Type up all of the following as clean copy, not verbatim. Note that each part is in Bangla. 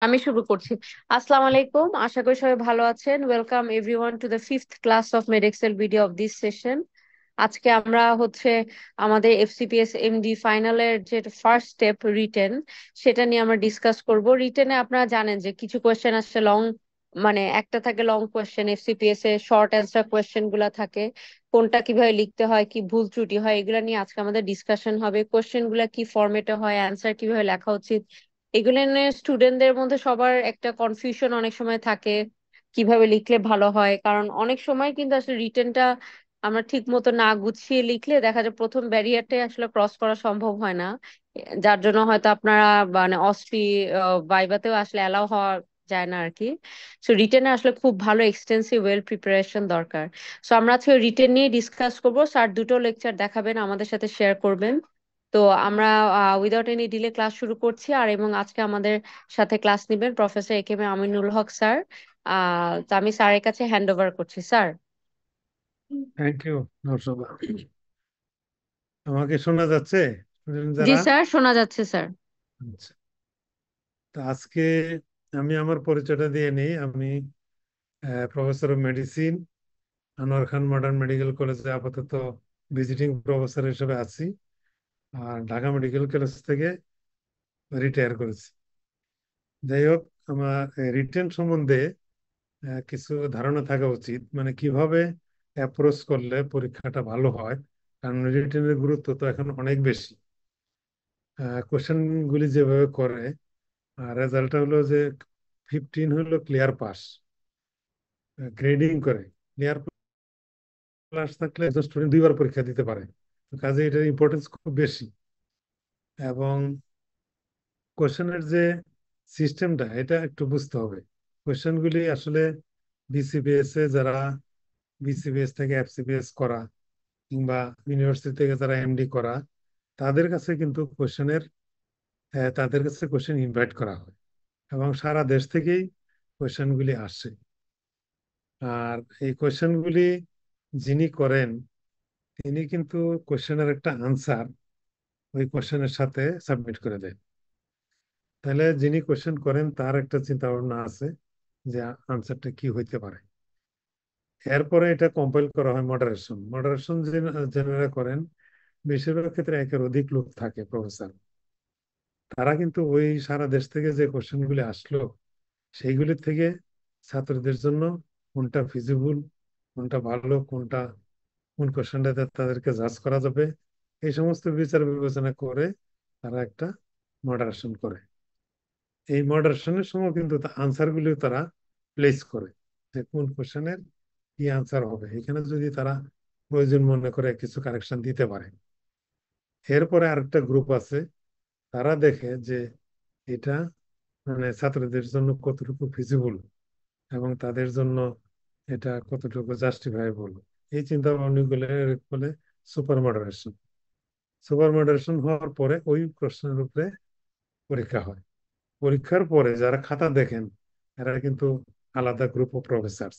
আমি শুরু করছি। আসসালামু আলাইকুম, আশা করি সবাই ভালো আছেন। Welcome everyone to the fifth class of Medexcel video of this session. আজকে আমরা আমাদের এফসিপিএস এমডি ফাইনালের যে ফার্স্ট স্টেপ রিটেন, সেটা নিয়ে আমরা ডিসকাস করব। রিটেনে আপনারা জানেন যে কিছু কোয়েশ্চেন আসছে লং, মানে একটা থাকে long question, FCPS a short answer question গুলা থাকে। কোনটা কিভাবে লিখতে হয়, কি ভুল ত্রুটি হয়, এগুলা নিয়ে আজকে আমাদের ডিসকাশন হবে। কোয়েশ্চেন গুলা কি ফরম্যাটে হয়, অ্যান্সার কিভাবে লেখা উচিত, এগুলো নিয়ে স্টুডেন্টদের মধ্যে সবার একটা কনফিউশন অনেক সময় থাকে, কিভাবে লিখলে ভালো হয়। কারণ অনেক সময় কিন্তু আসলে রিটেনটা আমরা ঠিক মতো না গুছিয়ে লিখলে দেখা যায় প্রথম ব্যারিয়ারটাই আসলে ক্রস করা সম্ভব হয় না, যার জন্য হয়তো আপনারা মানে অস্ট্রি ভাইভাতেও আসলে অ্যালাউ হওয়া যায় না আর কি। সো রিটেনে আসলে খুব ভালো এক্সটেন্সিভ ওয়েল প্রিপারেশন দরকার। সো আমরা আজকে রিটেন নিয়ে ডিসকাস করবো। স্যার দুটো লেকচার দেখাবেন, আমাদের সাথে শেয়ার করবেন। তো আমরা উইদাউট এনি ডিলে ক্লাস শুরু করছি। এবং আজকে আমাদের সাথে ক্লাস নেবেন professor A K M Aminul Haque sir. তো আমি স্যারের কাছে হ্যান্ড ওভার করছি, স্যার। থ্যাংক ইউ দর্শক। আমাকে শোনা যাচ্ছে স্টুডেন্ট জি যারা? স্যার, শোনা যাচ্ছে স্যার। আচ্ছা, তো আজকে আমি আমার পরিচয়টা দিয়ে নিই। আমি professor of medicine, Anwar Khan modern medical কলেজে আপাতত ভিজিটিং প্রফেসর হিসেবে আছি। আর ঢাকা মেডিকেল কলেজ থেকে রিটায়ার করেছি। যাই হোক, আমার রিটেন সম্বন্ধে কিছু ধারণা থাকা উচিত, মানে কিভাবে অ্যাপ্রোচ করলে পরীক্ষাটা ভালো হয়। কারণ রিটেনের গুরুত্ব তো এখন অনেক বেশি। কোশ্চেন গুলি যেভাবে করে, আর রেজাল্টটা হলো যে 15 হলো ক্লিয়ার পাস। গ্রেডিং করে ক্লিয়ার পাস থাকলে একজন স্টুডেন্ট দুইবার পরীক্ষা দিতে পারে। তো কাজে এটার ইম্পর্টেন্স খুব বেশি। এবং কোশ্চেনের যে সিস্টেমটা, এটা একটু বুঝতে হবে। কোশ্চেনগুলি আসলে বিসিবিএস এ যারা বিসিবিএস থেকে এফসিবিএস করা, কিংবা ইউনিভার্সিটি থেকে যারা এমডি করা, তাদের কাছে কিন্তু তাদের কাছে কোশ্চেন ইনভাইট করা হয় এবং সারা দেশ থেকেই কোশ্চেনগুলি আসে। আর এই কোশ্চেনগুলি যিনি করেন, তিনি কিন্তু কোশ্চেনের একটা আনসার ওই কোশ্চেনের সাথে সাবমিট করে দেন। তাহলে যিনি কোশ্চেন করেন তার একটা চিন্তা ভাবনা আছে যে আনসারটা কি হইতে পারে। এরপরে এটা কম্পাইল করা হয় মডারেশন। মডারেশন যেনারা করেন, বেশিরভাগ ক্ষেত্রে একের অধিক লোক থাকে প্রফেসর। তারা কিন্তু ওই সারা দেশ থেকে যে কোশ্চেনগুলি আসলো, সেইগুলি থেকে ছাত্রদের জন্য কোনটা ফিজিবল, কোনটা ভালো, কোন কোশ্চেনটাতে তাদেরকে জাজ করা যাবে, এই সমস্ত বিচার বিবেচনা করে তারা একটা মডারেশন করে। এই মডারেশনের সময় কিন্তু আনসার গুলিও তারা প্লেস করে, যে কোন কোশ্চেনের কি আনসার হবে। এখানে যদি তারা প্রয়োজন মনে করে কিছু কারেকশন দিতে পারে। এরপরে আরেকটা গ্রুপ আছে, তারা দেখে যে এটা মানে ছাত্রদের জন্য কতটুকু ফিজিবল এবং তাদের জন্য এটা কতটুকু জাস্টিফাইবল। এই চিন্তা ভাবনা বলে সুপার মডারেশন। সুপার মডারেশন হওয়ার পরে ওই প্রশ্নের উপরে পরীক্ষা হয়। পরীক্ষার পরে যারা খাতা দেখেন, এরা কিন্তু আলাদা গ্রুপ অফ প্রফেসর।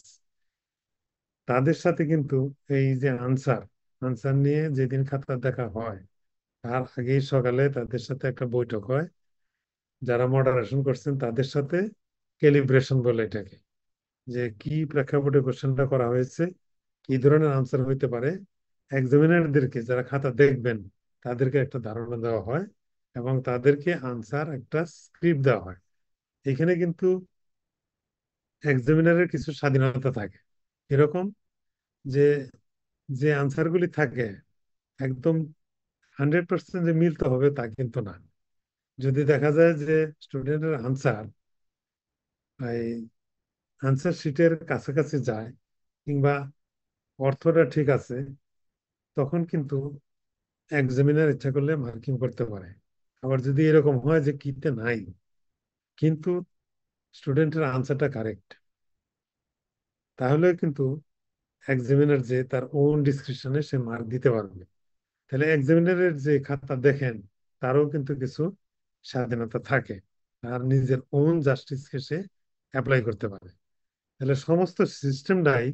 তাদের সাথে কিন্তু এই যে আনসার আনসার নিয়ে যেদিন খাতা দেখা হয়, তার আগেই সকালে তাদের সাথে একটা বৈঠক হয়। যারা মডারেশন করছেন তাদের সাথে ক্যালিব্রেশন বলে এটাকে, যে কি প্রেক্ষাপটে কোশ্চেনটা করা হয়েছে, কি ধরনের আনসার হইতে পারে। এক্সামিনারদেরকে যারা খাতা দেখবেন, তাদেরকে একটা ধারণা দেওয়া হয় এবং তাদেরকে আনসার একটা স্ক্রিপ্ট দেওয়া হয়। এখানে কিন্তু এক্সামিনারের কিছু স্বাধীনতা থাকে। এরকম যে যে আনসারগুলি থাকে একদম 100% যে মিলতে হবে তা কিন্তু না। যদি দেখা যায় যে স্টুডেন্টের আনসার এই আনসার শিটের কাছাকাছি যায়, কিংবা অর্থটা ঠিক আছে, তখন কিন্তু এক্সামিনার ইচ্ছা করলে মার্কিং করতে পারে। আবার যদি এরকম হয় যে কিতে নাই, কিন্তু স্টুডেন্টের আনসারটা কারেক্ট, তাহলে কিন্তু এক্সামিনার যে তার ওন ডিসক্রিপশনে সে মার্ক দিতে পারবে। তাহলে এক্সামিনারের যে খাতা দেখেন, তারও কিন্তু কিছু স্বাধীনতা থাকে, আর নিজের ওন জাস্টিসকে সে অ্যাপ্লাই করতে পারে। তাহলে সমস্ত সিস্টেমটাই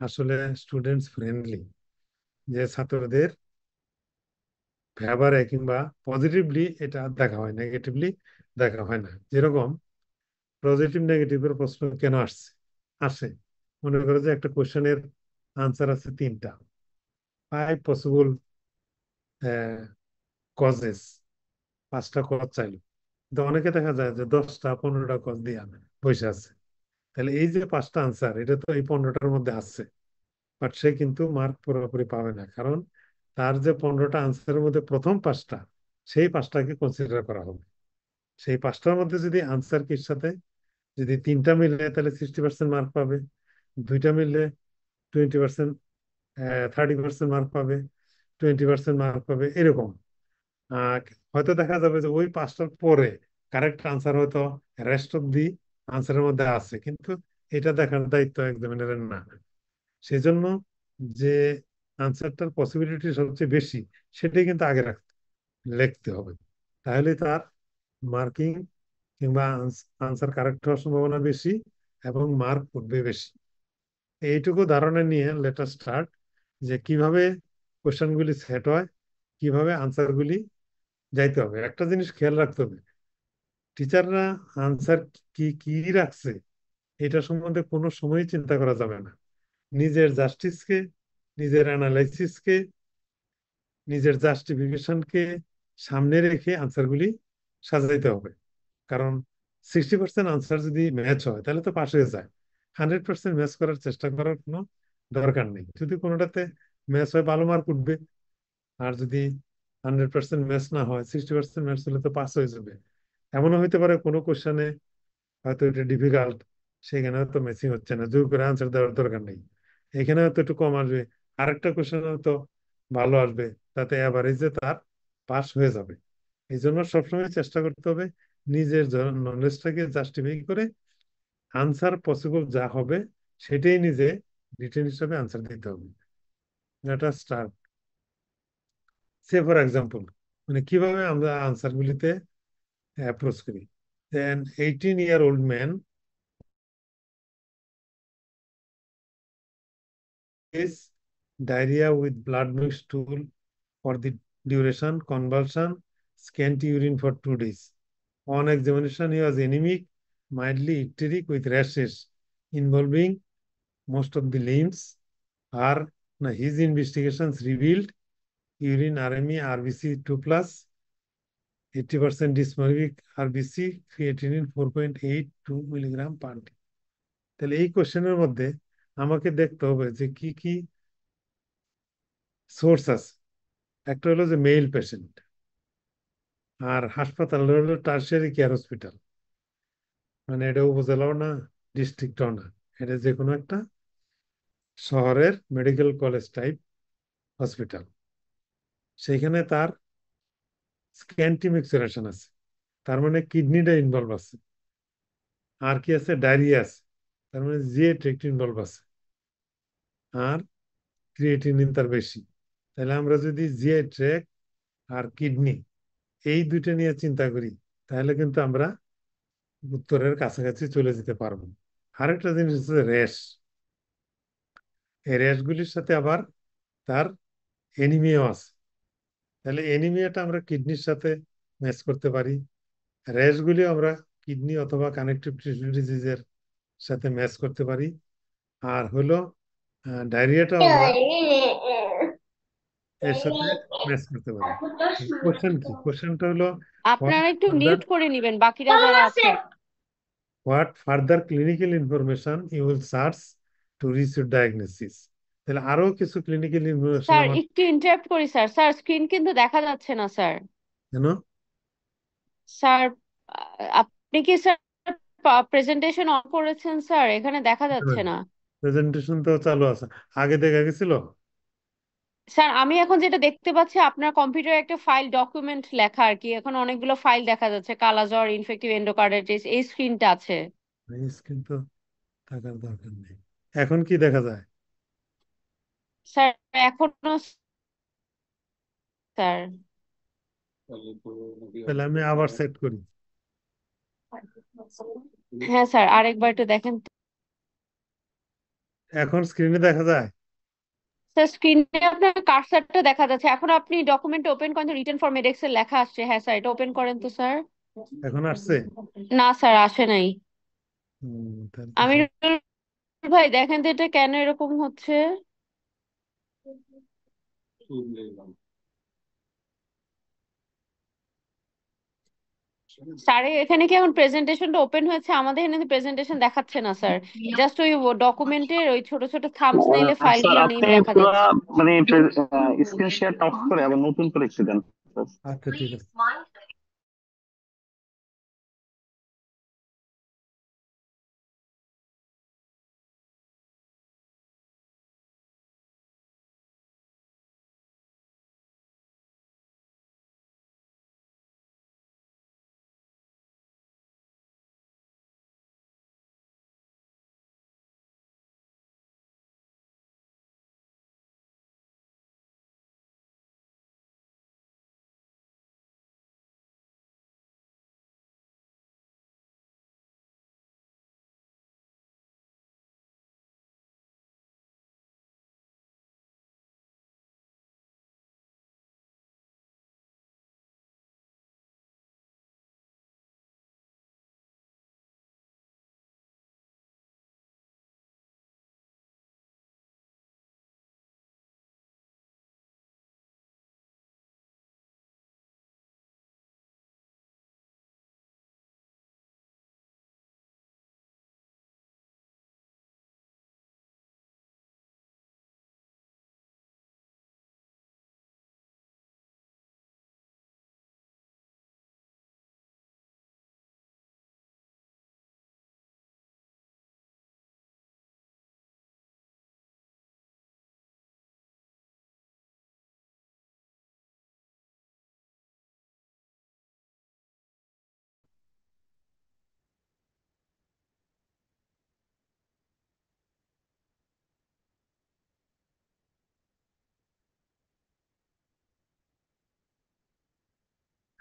আসলে স্টুডেন্টস ফ্রেন্ডলি, যে ছাত্রদের ফেভারে কিংবা পজিটিভলি এটা দেখা হয়, নেগেটিভলি দেখা হয় না। যেরকম পজিটিভ নেগেটিভের প্রশ্ন কেন আসে? মনে করো যে একটা কোশ্চেনের আনসার আছে 3টা, 5 পসিবল কজেস, 5টা কজ চাইলো, কিন্তু অনেকে দেখা যায় যে 10টা 15টা কজ দিয়ে বসে আছে। তাহলে এই যে 5টা আনসার, এটা তো এই 15টার মধ্যে আছে, বাট সে কিন্তু মার্ক পুরোপুরি পাবে না, কারণ তার যে 15টা আনসারের মধ্যে প্রথম 5টা, সেই 5টাকে কনসিডার করা হবে। সেই 5টার মধ্যে যদি আনসার কির সাথে যদি 3টা মিলে, তাহলে 60% মার্ক পাবে। 2টা মিললে 20%, 30% মার্ক পাবে, 20% মার্ক পাবে, এরকম। আহ, হয়তো দেখা যাবে যে ওই 5টার পরে কারেক্ট আনসার হয়তো রেস্ট অফ দি আনসারের মধ্যে আছে, কিন্তু এটা দেখার দায়িত্ব এক্সামিনারের না। সেজন্য যে আনসারটার পসিবিলিটি সবচেয়ে বেশি, সেটাই কিন্তু আগে লিখতে হবে। তাহলে তার মার্কিং কিংবা আনসার কারেক্ট হওয়ার সম্ভাবনা বেশি এবং মার্ক উঠবে বেশি। এইটুকু ধারণা নিয়ে লেটার স্টার্ট, যে কিভাবে কোশ্চেনগুলি সেট হয়, কিভাবে আনসারগুলি যাইতে হবে। একটা জিনিস খেয়াল রাখতে হবে, টিচাররা আনসার কি কি রাখছে এটা সম্বন্ধে কোনো সময় চিন্তা করা যাবে না। নিজের জাস্টিসকে, নিজের অ্যানালাইসিসকে, নিজের জাস্টিফিকেশনকে সামনে রেখে আনসারগুলি সাজাইতে হবে। কারণ 60% আনসার যদি ম্যাচ হয় তাহলে তো পাস হয়ে যায়। 100% ম্যাচ করার চেষ্টা করার কোনো দরকার নেই। যদি কোনোটাতে ম্যাচ হয় ভালো মার্ক উঠবে, আর যদি 100% ম্যাচ না হয়, 60% ম্যাচ হলে তো পাস হয়ে যাবে। এমনও হইতে পারে কোনো কোশ্চেনে হয়তো এটা ডিফিকাল্ট, সেখানে হয়তো ম্যাচিং হচ্ছে না, জোর করে আনসার দেওয়ার দরকার নেই। এখানে হয়তো একটু কম আসবে, আরেকটা কোশ্চেন হয়তো ভালো আসবে, তাতে অ্যাভারেজে তার পাস হয়ে যাবে। এই জন্য সবসময় চেষ্টা করতে হবে নিজের নলেজটাকে জাস্টিফাই করে আনসার পসিবল যা হবে সেটাই নিজে রিটেন হিসাবে আনসার দিতে হবে। এটা স্টার্ট। সে ফর এক্সাম্পল, মানে কিভাবে আমরা আনসার গুলিতে অ্যাপ্রোচ করি। দেন 18-year-old man is diarrhea with blood mixed stool for the duration, convulsion, scanty urine for 2 days. On examination, he was anemic, mildly icteric with rashes involving most of the limbs. Are now his investigations revealed urine RME RBC 2 plus, 80% dysmorphic RBC, creatinine 4.82 milligram per day. তাহলে এই কোশ্চেনের মধ্যে আমাকে দেখতে হবে যে কি কি সোর্স আছে। একটা হলো যে মেল পেশেন্ট, আর হাসপাতাল হলো টার্সিয়ারি কেয়ার হসপিটাল, মানে এটা উপজেলাও না, ডিস্ট্রিক্টও না, এটা যে কোনো একটা শহরের মেডিকেল কলেজ টাইপ হসপিটাল। সেইখানে তার স্ক্যান্টি মিক্সচারেশন আছে, তার মানে কিডনিটা ইনভলভ আছে। আর কি আছে? ডায়রিয়া আছে, তার মানে জিএ ট্রেক্ট ইনভলভ আছে। আর ক্রিয়েটিনিন তার বেশি। তাহলে আমরা যদি জিআই ট্র্যাক্ট আর কিডনি এই দুইটা নিয়ে চিন্তা করি, তাহলে কিন্তু আমরা উত্তরের কাছাকাছি চলে যেতে পারবো। আরেকটা জিনিস হচ্ছে র্যাশ। এই র্যাশগুলির সাথে আবার তার এনিমিয়াও আছে। তাহলে এনিমিয়াটা আমরা কিডনির সাথে ম্যাচ করতে পারি, র্যাশগুলি আমরা কিডনি অথবা কানেকটিভ টিস্যু ডিজিজের সাথে ম্যাচ করতে পারি। আর হলো ডায়রিয়াটাও আমরা এর সাথে ম্যাচ করতে পারি। কোশ্চেন কি? কোশ্চেনটা হলো আপনারা একটু ফার্দার মিউট করে নেবেন বাকিরা যারা আছে। What further clinical information you will search to reach your diagnosis. তাহলে আরো কিছু ক্লিনিক্যাল ইনফরমেশন স্যার আমার একটু ইন্টারাপ্ট করি স্যার, স্যার স্ক্রিন কিন্তু দেখা যাচ্ছে না স্যার। কেন? স্যার আপনি কি স্যার প্রেজেন্টেশন অন করেছেন স্যার? এখানে দেখা যাচ্ছে না। প্রেজেন্টেশন তো চালু আছে, আগে দেখা গেছিল। স্যার আমি এখন যেটা দেখতে পাচ্ছি আপনার কম্পিউটারে একটা ফাইল ডকুমেন্ট লেখা আর কি, এখন অনেকগুলো ফাইল দেখা যাচ্ছে, কালাজ্বর, ইনফেক্টিভ এন্ডোকার্ডিটিস, এই স্ক্রিনটা আছে। স্ক্রিন তো থাকার দরকার নেই। এখন কি দেখা যায়? স্যার এখনো স্যার। তাহলে আমি আবার সেট করি। হ্যাঁ স্যার আরেকবার একটু দেখেন। এখন স্ক্রিনে দেখা যায়? স্যার স্ক্রিনে আপনার কার্সারটা দেখা যাচ্ছে, এখন আপনি ডকুমেন্ট ওপেন করেন তো রিটেন ফর মেডেক্সের লেখা আসছে। হ্যাঁ স্যার এটা ওপেন করেন তো স্যার। এখন আসছে? না স্যার আসে নাই। তাহলে তো আমিরুল ভাই দেখেন তো এটা কেন এরকম হচ্ছে। স্যার এখানে কি এখন প্রেজেন্টেশনটা ওপেন হয়েছে? আমাদের এখানে প্রেজেন্টেশন দেখাচ্ছে না স্যার। জাস্ট ওই ডকুমেন্টের ওই ছোট ছোট থাম্বনেইলে স্যার ফাইলগুলোর নেম আপনি দেখা পুরো যাচ্ছে। মানে স্ক্রিন শেয়ারটা অফ করে আবার নতুন করে একটু দেন। আচ্ছা, ঠিক আছে।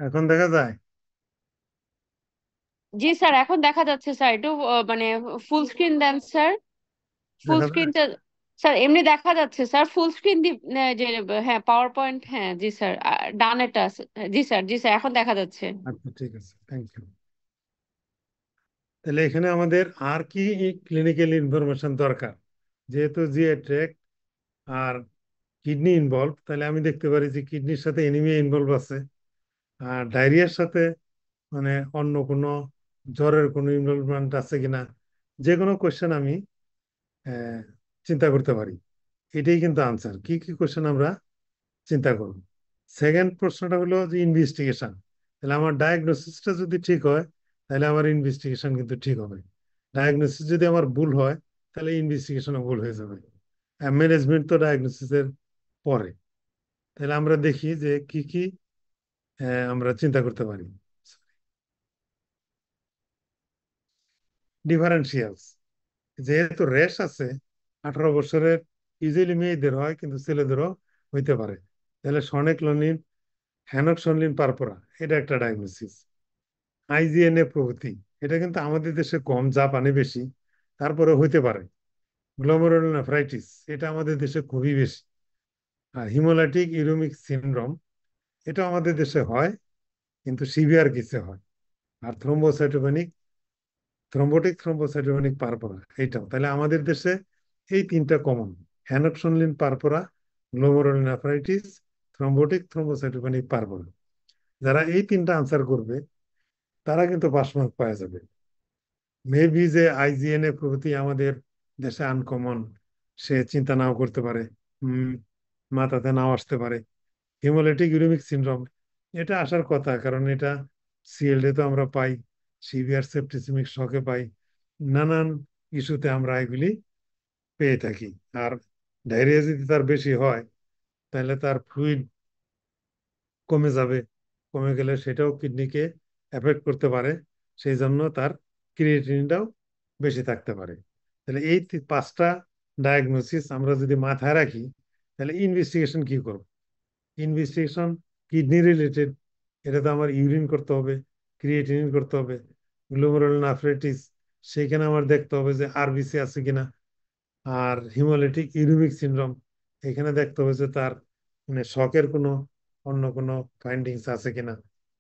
এখন দেখা যায়? জি স্যার এখন দেখা যাচ্ছে স্যার, একটু মানে ফুল স্ক্রিন দেন স্যার। ফুল দেখা যায়? স্ক্রিনটা স্যার এমনি দেখা যাচ্ছে স্যার, ফুল স্ক্রিন যে হ্যাঁ পাওয়ার পয়েন্ট, হ্যাঁ জি স্যার, ডানেরটা জি স্যার, জি স্যার এখন দেখা যাচ্ছে। আচ্ছা, ঠিক আছে, থ্যাংক ইউ। তাহলে এখানে আমাদের আর কি ক্লিনিক্যাল ইনফরমেশন দরকার? যেহেতু জিআই ট্র্যাক্ট আর কিডনি ইনভলভ, তাহলে আমি দেখতে পারি যে কিডনির সাথে এনিমিয়া ইনভলভ আছে। আর ডায়রিয়ার সাথে মানে অন্য কোনো জ্বরের কোনো ইনভলভমেন্ট আছে কিনা, যে কোনো কোয়েশ্চেন আমি আহ, চিন্তা করতে পারি। এটাই কিন্তু আনসার। কি কি কোয়েশ্চেন আমরা চিন্তা করব? সেকেন্ড প্রশ্নটা হলো যে ইনভেস্টিগেশন। তাহলে আমার ডায়াগনোসিসটা যদি ঠিক হয়, তাহলে আমার ইনভেস্টিগেশন কিন্তু ঠিক হবে। ডায়াগনোসিস যদি আমার ভুল হয়, তাহলে ইনভেস্টিগেশনও ভুল হয়ে যাবে। ম্যানেজমেন্ট তো ডায়াগনোসিসের পরে। তাহলে আমরা দেখি যে কি কি আমরা চিন্তা করতে পারি। ডিফারেন্সিয়ালস, যেহেতু রেশ আছে 18 বছরের, ইজিলি মেয়েদের হয় কিন্তু ছেলেদেরও হইতে পারে। তাহলে সনেক্লোনিন, হ্যানক্সলিন পারপোরা, এটা একটা ডায়াগনোসিস। আইজিএনএ প্রভৃতি, এটা কিন্তু আমাদের দেশে কম, জাপানে বেশি, তারপরে হইতে পারে। গ্লোমেরুলোনেফ্রাইটিস, এটা আমাদের দেশে খুবই বেশি। আর হিমোলাইটিক ইউরেমিক সিনড্রোম, এটা আমাদের দেশে হয় কিন্তু সিভিয়ার কেসে হয়। আর থ্রম্বোটিক থ্রম্বোসাইটোপেনিক পারপোরা, এইটাও। তাহলে আমাদের দেশে এই তিনটা কমন: হ্যানক্সলিন পারপোরা, গ্লোমেরুলোনেফ্রাইটিস, থ্রম্বোটিক থ্রম্বোসাইটোপেনিক পারপোরা। যারা এই তিনটা আনসার করবে, তারা কিন্তু পাস মার্ক পাওয়া যাবে। মেবি যে আইজিএনএ প্রভৃতি আমাদের দেশে আনকমন, সে চিন্তা নাও করতে পারে, হম, মাথাতে নাও আসতে পারে। হিমোলাইটিক ইউরেমিক সিনড্রোম, এটা আসার কথা, কারণ এটা সিএলডি তো আমরা পাই, সিভিয়ার সেপ্টিসিমিক শকে পাই, নানান ইস্যুতে আমরা এগুলি পেয়ে থাকি। আর ডায়রিয়া যদি তার বেশি হয়, তাহলে তার ফ্লুইড কমে যাবে। কমে গেলে সেটাও কিডনিকে এফেক্ট করতে পারে। সেই জন্য তার ক্রিয়েটিনিনটাও বেশি থাকতে পারে। তাহলে এই পাঁচটা ডায়াগনোসিস আমরা যদি মাথায় রাখি, তাহলে ইনভেস্টিগেশন কি করব? ইনভেস্টিগেশন কিডনি রিলেটেড, এটা তো আমার ইউরিন করতে হবে, ক্রিয়েটিনিন করতে হবে। গ্লোমেরুলোনেফ্রাইটিস, সেইখানে আমার দেখতে হবে যে আরবিসি আছে কিনা। আর হিমোলাইটিক ইউরেমিক সিনড্রোম, এখানে দেখতে হবে যে তার মানে শকের কোনো অন্য কোনো ফাইন্ডিংস আছে কিনা।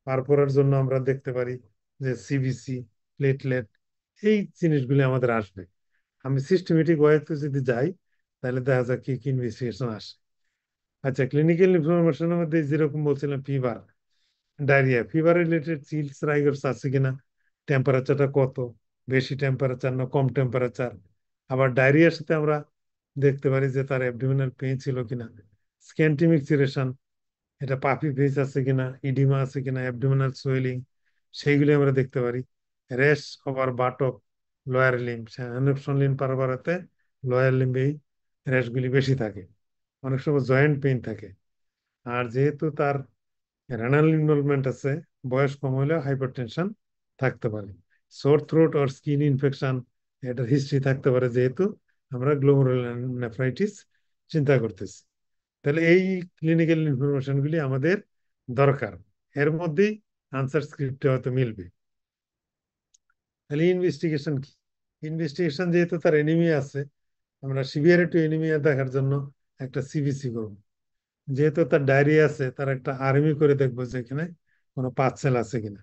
পারফোরার জন্য আমরা দেখতে পারি যে সিবিসি, প্লেটলেট, এই জিনিসগুলি আমাদের আসবে। আমি সিস্টেমেটিক ওয়েতে যদি যাই, তাহলে দেখা যাক কি কি ইনভেস্টিগেশন আসে। আচ্ছা, ক্লিনিক্যাল ইনফরমেশনের মধ্যে যেরকম বলছিলাম, fever, diarrhoea, fever related chills rigors আছে কিনা, টেম্পারেচারটা কত, বেশি টেম্পারেচার না কম টেম্পারেচার। আবার ডায়রিয়ার সাথে আমরা দেখতে পারি যে তার অ্যাবডোমিনাল পেইন ছিল কিনা, স্ক্যান্টিমিক সিরেশন, এটা পাফি ফেস আছে কিনা, ইডিমা আছে কিনা, অ্যাবডোমিনাল সোয়েলিং, সেইগুলি আমরা দেখতে পারি। Rash over buttock, lower limb, হেনপসন পারবারাতে লোয়ার লিম্বে এই র্যাশগুলি বেশি থাকে। অনেক সময় জয়েন্ট পেইন থাকে। আর যেহেতু তার রেনাল ইনভলভমেন্ট আছে, বয়স কম হলেও হাইপারটেনশন থাকতে পারে। সোর থ্রোট আর স্কিন ইনফেকশন, এটার হিস্ট্রি থাকতে পারে, যেহেতু আমরা গ্লোমেরুলার চিন্তা করতেছি। তাহলে এই ক্লিনিক্যাল ইনফরমেশনগুলি আমাদের দরকার। এর মধ্যেই আনসার স্ক্রিপ্টে হয়তো মিলবে। তাহলে ইনভেস্টিগেশন কি? ইনভেস্টিগেশন যেহেতু তার এনিমিয়া আছে, আমরা সিভিয়ারিটি এনিমিয়া দেখার জন্য একটা সিবিসি করব। যেহেতু তার ডায়রিয়া আছে, তার একটা আর্মি করে দেখবো যে এখানে কোনো পার্সেল আছে কিনা।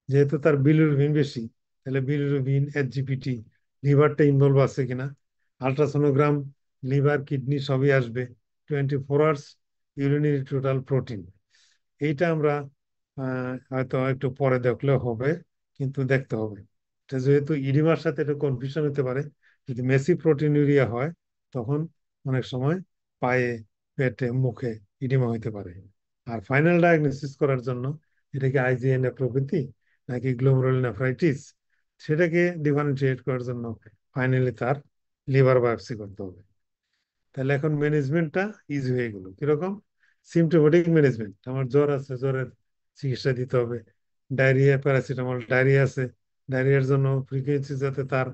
যেহেতু তার বিলিরুবিন বেশি, তাহলে বিলিরুবিন, এসজিপিটি, লিভারটা ইনভলভ আছে কিনা। আলট্রাসোনোগ্রাম, লিভার, কিডনি সবই আসবে। 24 আওয়ার্স ইউরিনারি টোটাল প্রোটিন, এইটা আমরা হয়তো একটু পরে দেখলেও হবে, কিন্তু দেখতে হবে। এটা যেহেতু ইডিমার সাথে একটু কনফিউশন হতে পারে। যদি মেসি প্রোটিনুরিয়া হয়, তখন অনেক সময় পায়ে, পেটে, মুখে ইডিমা হইতে পারে। আর ফাইনাল ডায়াগনোসিস করার জন্য এটা কি আইজিএনএ প্রভৃতি নাকি গ্লোমেরুলার, সেটাকে ডিফারেন্সিয়েট করার জন্য ফাইনালি তার লিভার বায়োপসি করতে হবে। তাহলে এখন ম্যানেজমেন্টটা ইজি হয়ে গেল। কিরকম? সিমটোমেটিক ম্যানেজমেন্ট, আমার জ্বর আছে, জ্বরের চিকিৎসা দিতে হবে। ডায়রিয়া, প্যারাসিটামল, ডায়রিয়া আছে, ডায়রিয়ার জন্য ফ্রিকোয়েন্সি যাতে তার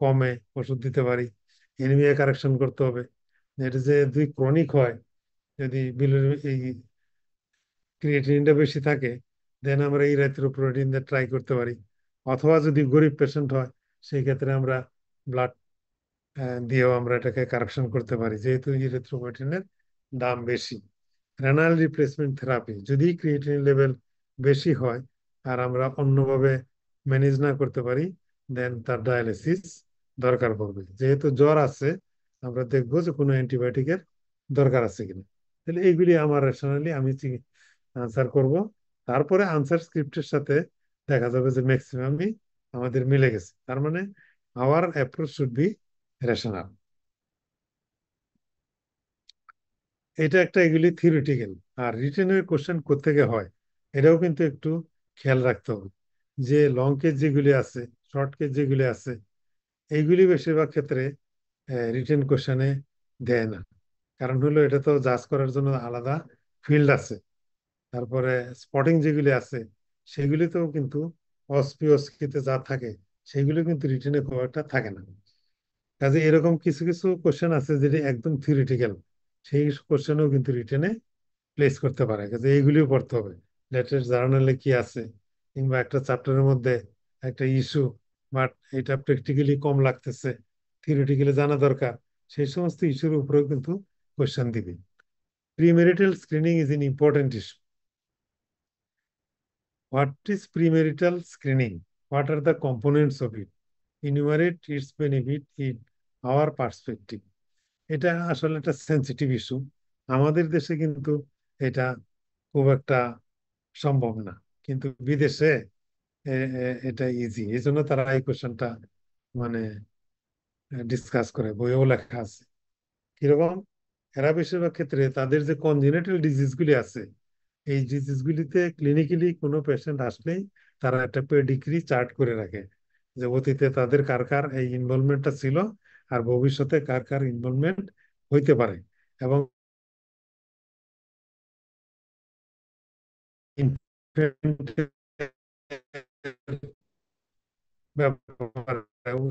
কমে, ওষুধ দিতে পারি। এনিমিয়া কারেকশন করতে হবে। এটা যে যদি ক্রনিক হয়, যদি এই ক্রিয়েটিনিনটা বেশি থাকে, দেন আমরা এই ইরাথ্রোপোয়েটিন দিয়ে ট্রাই করতে পারি। অথবা যদি গরিব পেশেন্ট হয়, সেই ক্ষেত্রে আমরা ব্লাড দিয়েও আমরা এটাকে কারেকশন করতে পারি, যেহেতু ইরিথ্রোপয়েটিনের দাম বেশি। রেনাল রিপ্লেসমেন্ট থেরাপি, যদি ক্রিয়েটিনিন লেভেল বেশি হয় আর আমরা অন্যভাবে ম্যানেজ না করতে পারি, দেন তার ডায়ালিসিস দরকার পড়বে। যেহেতু জ্বর আছে, আমরা দেখবো যে কোনো অ্যান্টিবায়োটিকের দরকার আছে কিনা। তাহলে এইগুলি আমার রেশনালি আমি আনসার করব। তারপরে আনসার স্ক্রিপ্টের সাথে দেখা যাবে যে ম্যাক্সিমামই আমাদের মিলে গেছে। তার মানে our approach should be rational. এটা একটা, এগুলি থিওরিটিক্যাল। আর রিটেনের কোশ্চেন কোত্থেকে হয়, এটাও কিন্তু একটু খেয়াল রাখতে হবে। যে লং কেস যেগুলি আছে, শর্ট কেস যেগুলি আছে, এইগুলি বেশিরভাগ ক্ষেত্রে রিটেন কোশ্চেনে দেয় না। কারণ হলো এটা তো জাজ করার জন্য আলাদা ফিল্ড আছে। তারপরে স্পটিং যেগুলি আছে, সেগুলিতেও কিন্তু অস্কিতে যা থাকে, সেগুলো কিন্তু রিটেনে খুব একটা থাকে না। কাজে এরকম কিছু কিছু কোশ্চেন আছে যেটা একদম থিওরিটিক্যাল, সেই কোশ্চেনও কিন্তু রিটেনে প্লেস করতে পারে। কাজে এইগুলিও পড়তে হবে। লেটেস্ট জার্নালে কি আছে, কিংবা একটা চ্যাপ্টারের মধ্যে একটা ইস্যু, বাট এটা প্র্যাকটিক্যালি কম লাগতেছে, থিওরিটিক্যালি জানা দরকার, সেই সমস্ত ইস্যুর উপরেও কিন্তু কোশ্চেন দিবে। Premarital screening is in important issue. What is premarital screening? What are the components of it? Enumerate its benefit in our perspective. এটা আসলে একটা সেন্সিটিভ ইস্যু। আমাদের দেশে কিন্তু এটা খুব একটা সম্ভব না, কিন্তু বিদেশে এটা ইজি। এই জন্য তারা এই কোশ্চেনটা মানে ডিসকাস করে, বইও লেখা আছে। কিরকম? এরা বেশিরভাগ ক্ষেত্রে তাদের যে কনজেনিটাল ডিজিজগুলি আছে, এই ডিজিজগুলিতে ক্লিনিক্যালি কোনো পেশেন্ট আসলেই তারা একটা পেডিগ্রি চার্ট করে রাখে, যে অতীতে তাদের কার কার এই ইনভলভমেন্টটা ছিল, আর ভবিষ্যতে কার কার ইনভলভমেন্ট হইতে পারে। এবং ব্যাপারেও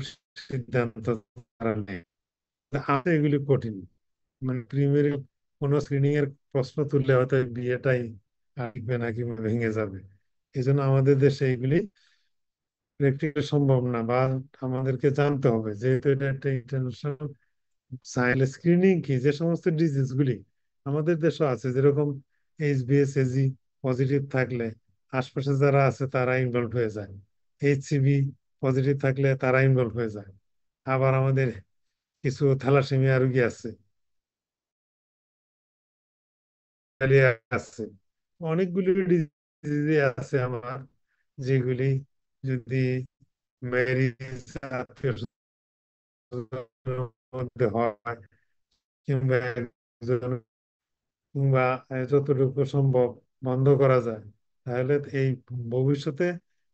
সিদ্ধান্ত তারা নেয়। এগুলি কঠিন। মানে প্রিমিয়ারি কোনো স্ক্রিনিং এর প্রশ্ন তুললে হয়তো বিয়েটাই আসবে নাকি ভেঙে যাবে। এই জন্য আমাদের দেশে এইগুলি প্র্যাকটিক্যালি সম্ভব না, বা আমাদেরকে জানতে হবে, যেহেতু এটা একটা ইন্টারন্যাশনাল সাইন্স। স্ক্রিনিং কি, যে সমস্ত ডিজিজ গুলি আমাদের দেশে আছে, যেরকম HbS-AG পজিটিভ থাকলে আশপাশে যারা আছে তারা ইনভলভ হয়ে যায়। HCV পজিটিভ থাকলে তারা ইনভলভ হয়ে যায়। আবার আমাদের কিছু থ্যালাসেমিয়া রোগী আছে, আছে, অনেকগুলি ডিজিজ আছে আমার, যেগুলি যদি ম্যারিজ আত্মীয় স্বজনের মধ্যে হয়, কিংবা একজন, কিংবা যতটুকু সম্ভব বন্ধ করা যায়, তাহলে এই ভবিষ্যতে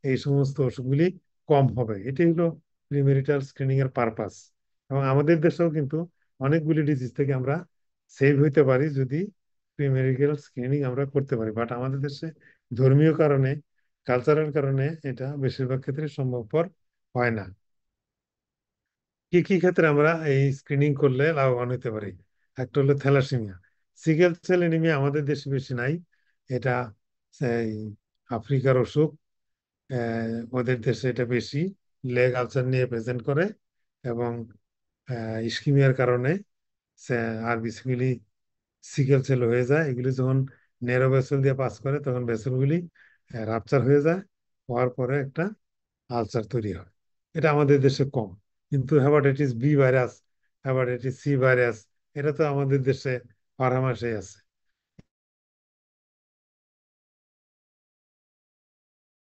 এই সমস্ত অসুখগুলি কম হবে। এটি হলো প্রিমেরিটাল স্ক্রিনিং এর পারপাস। এবং আমাদের দেশেও কিন্তু অনেকগুলি ডিজিজ থেকে আমরা সেভ হইতে পারি যদি প্রিমেরিটাল স্ক্রিনিং আমরা করতে পারি। বাট আমাদের দেশে ধর্মীয় কারণে, কালচারাল কারণে এটা বেশিরভাগ ক্ষেত্রে সম্ভবপর হয় না। কি কি ক্ষেত্রে আমরা এই স্ক্রিনিং করলে লাভবান হতে পারি? একটা হলো থ্যালাসেমিয়া। সিকেল সেল এনিমিয়া আমাদের দেশে বেশি নাই, এটা এই আফ্রিকার অসুখ। ওদের দেশে এটা বেশি লেগ আলসার নিয়ে প্রেজেন্ট করে, এবং ইস্কিমিয়ার কারণে আর বেসিক্যালি সিকেল সেল হয়ে যায়। এগুলি যখন নেরো ভেসেল দিয়ে পাস করে তখন ভেসেলগুলি রাপচার হয়ে যায়, হওয়ার পরে একটা আলসার তৈরি হয়। এটা আমাদের দেশে কম। কিন্তু hepatitis B virus, hepatitis C virus, এটা তো আমাদের দেশে বারো মাসেই আছে।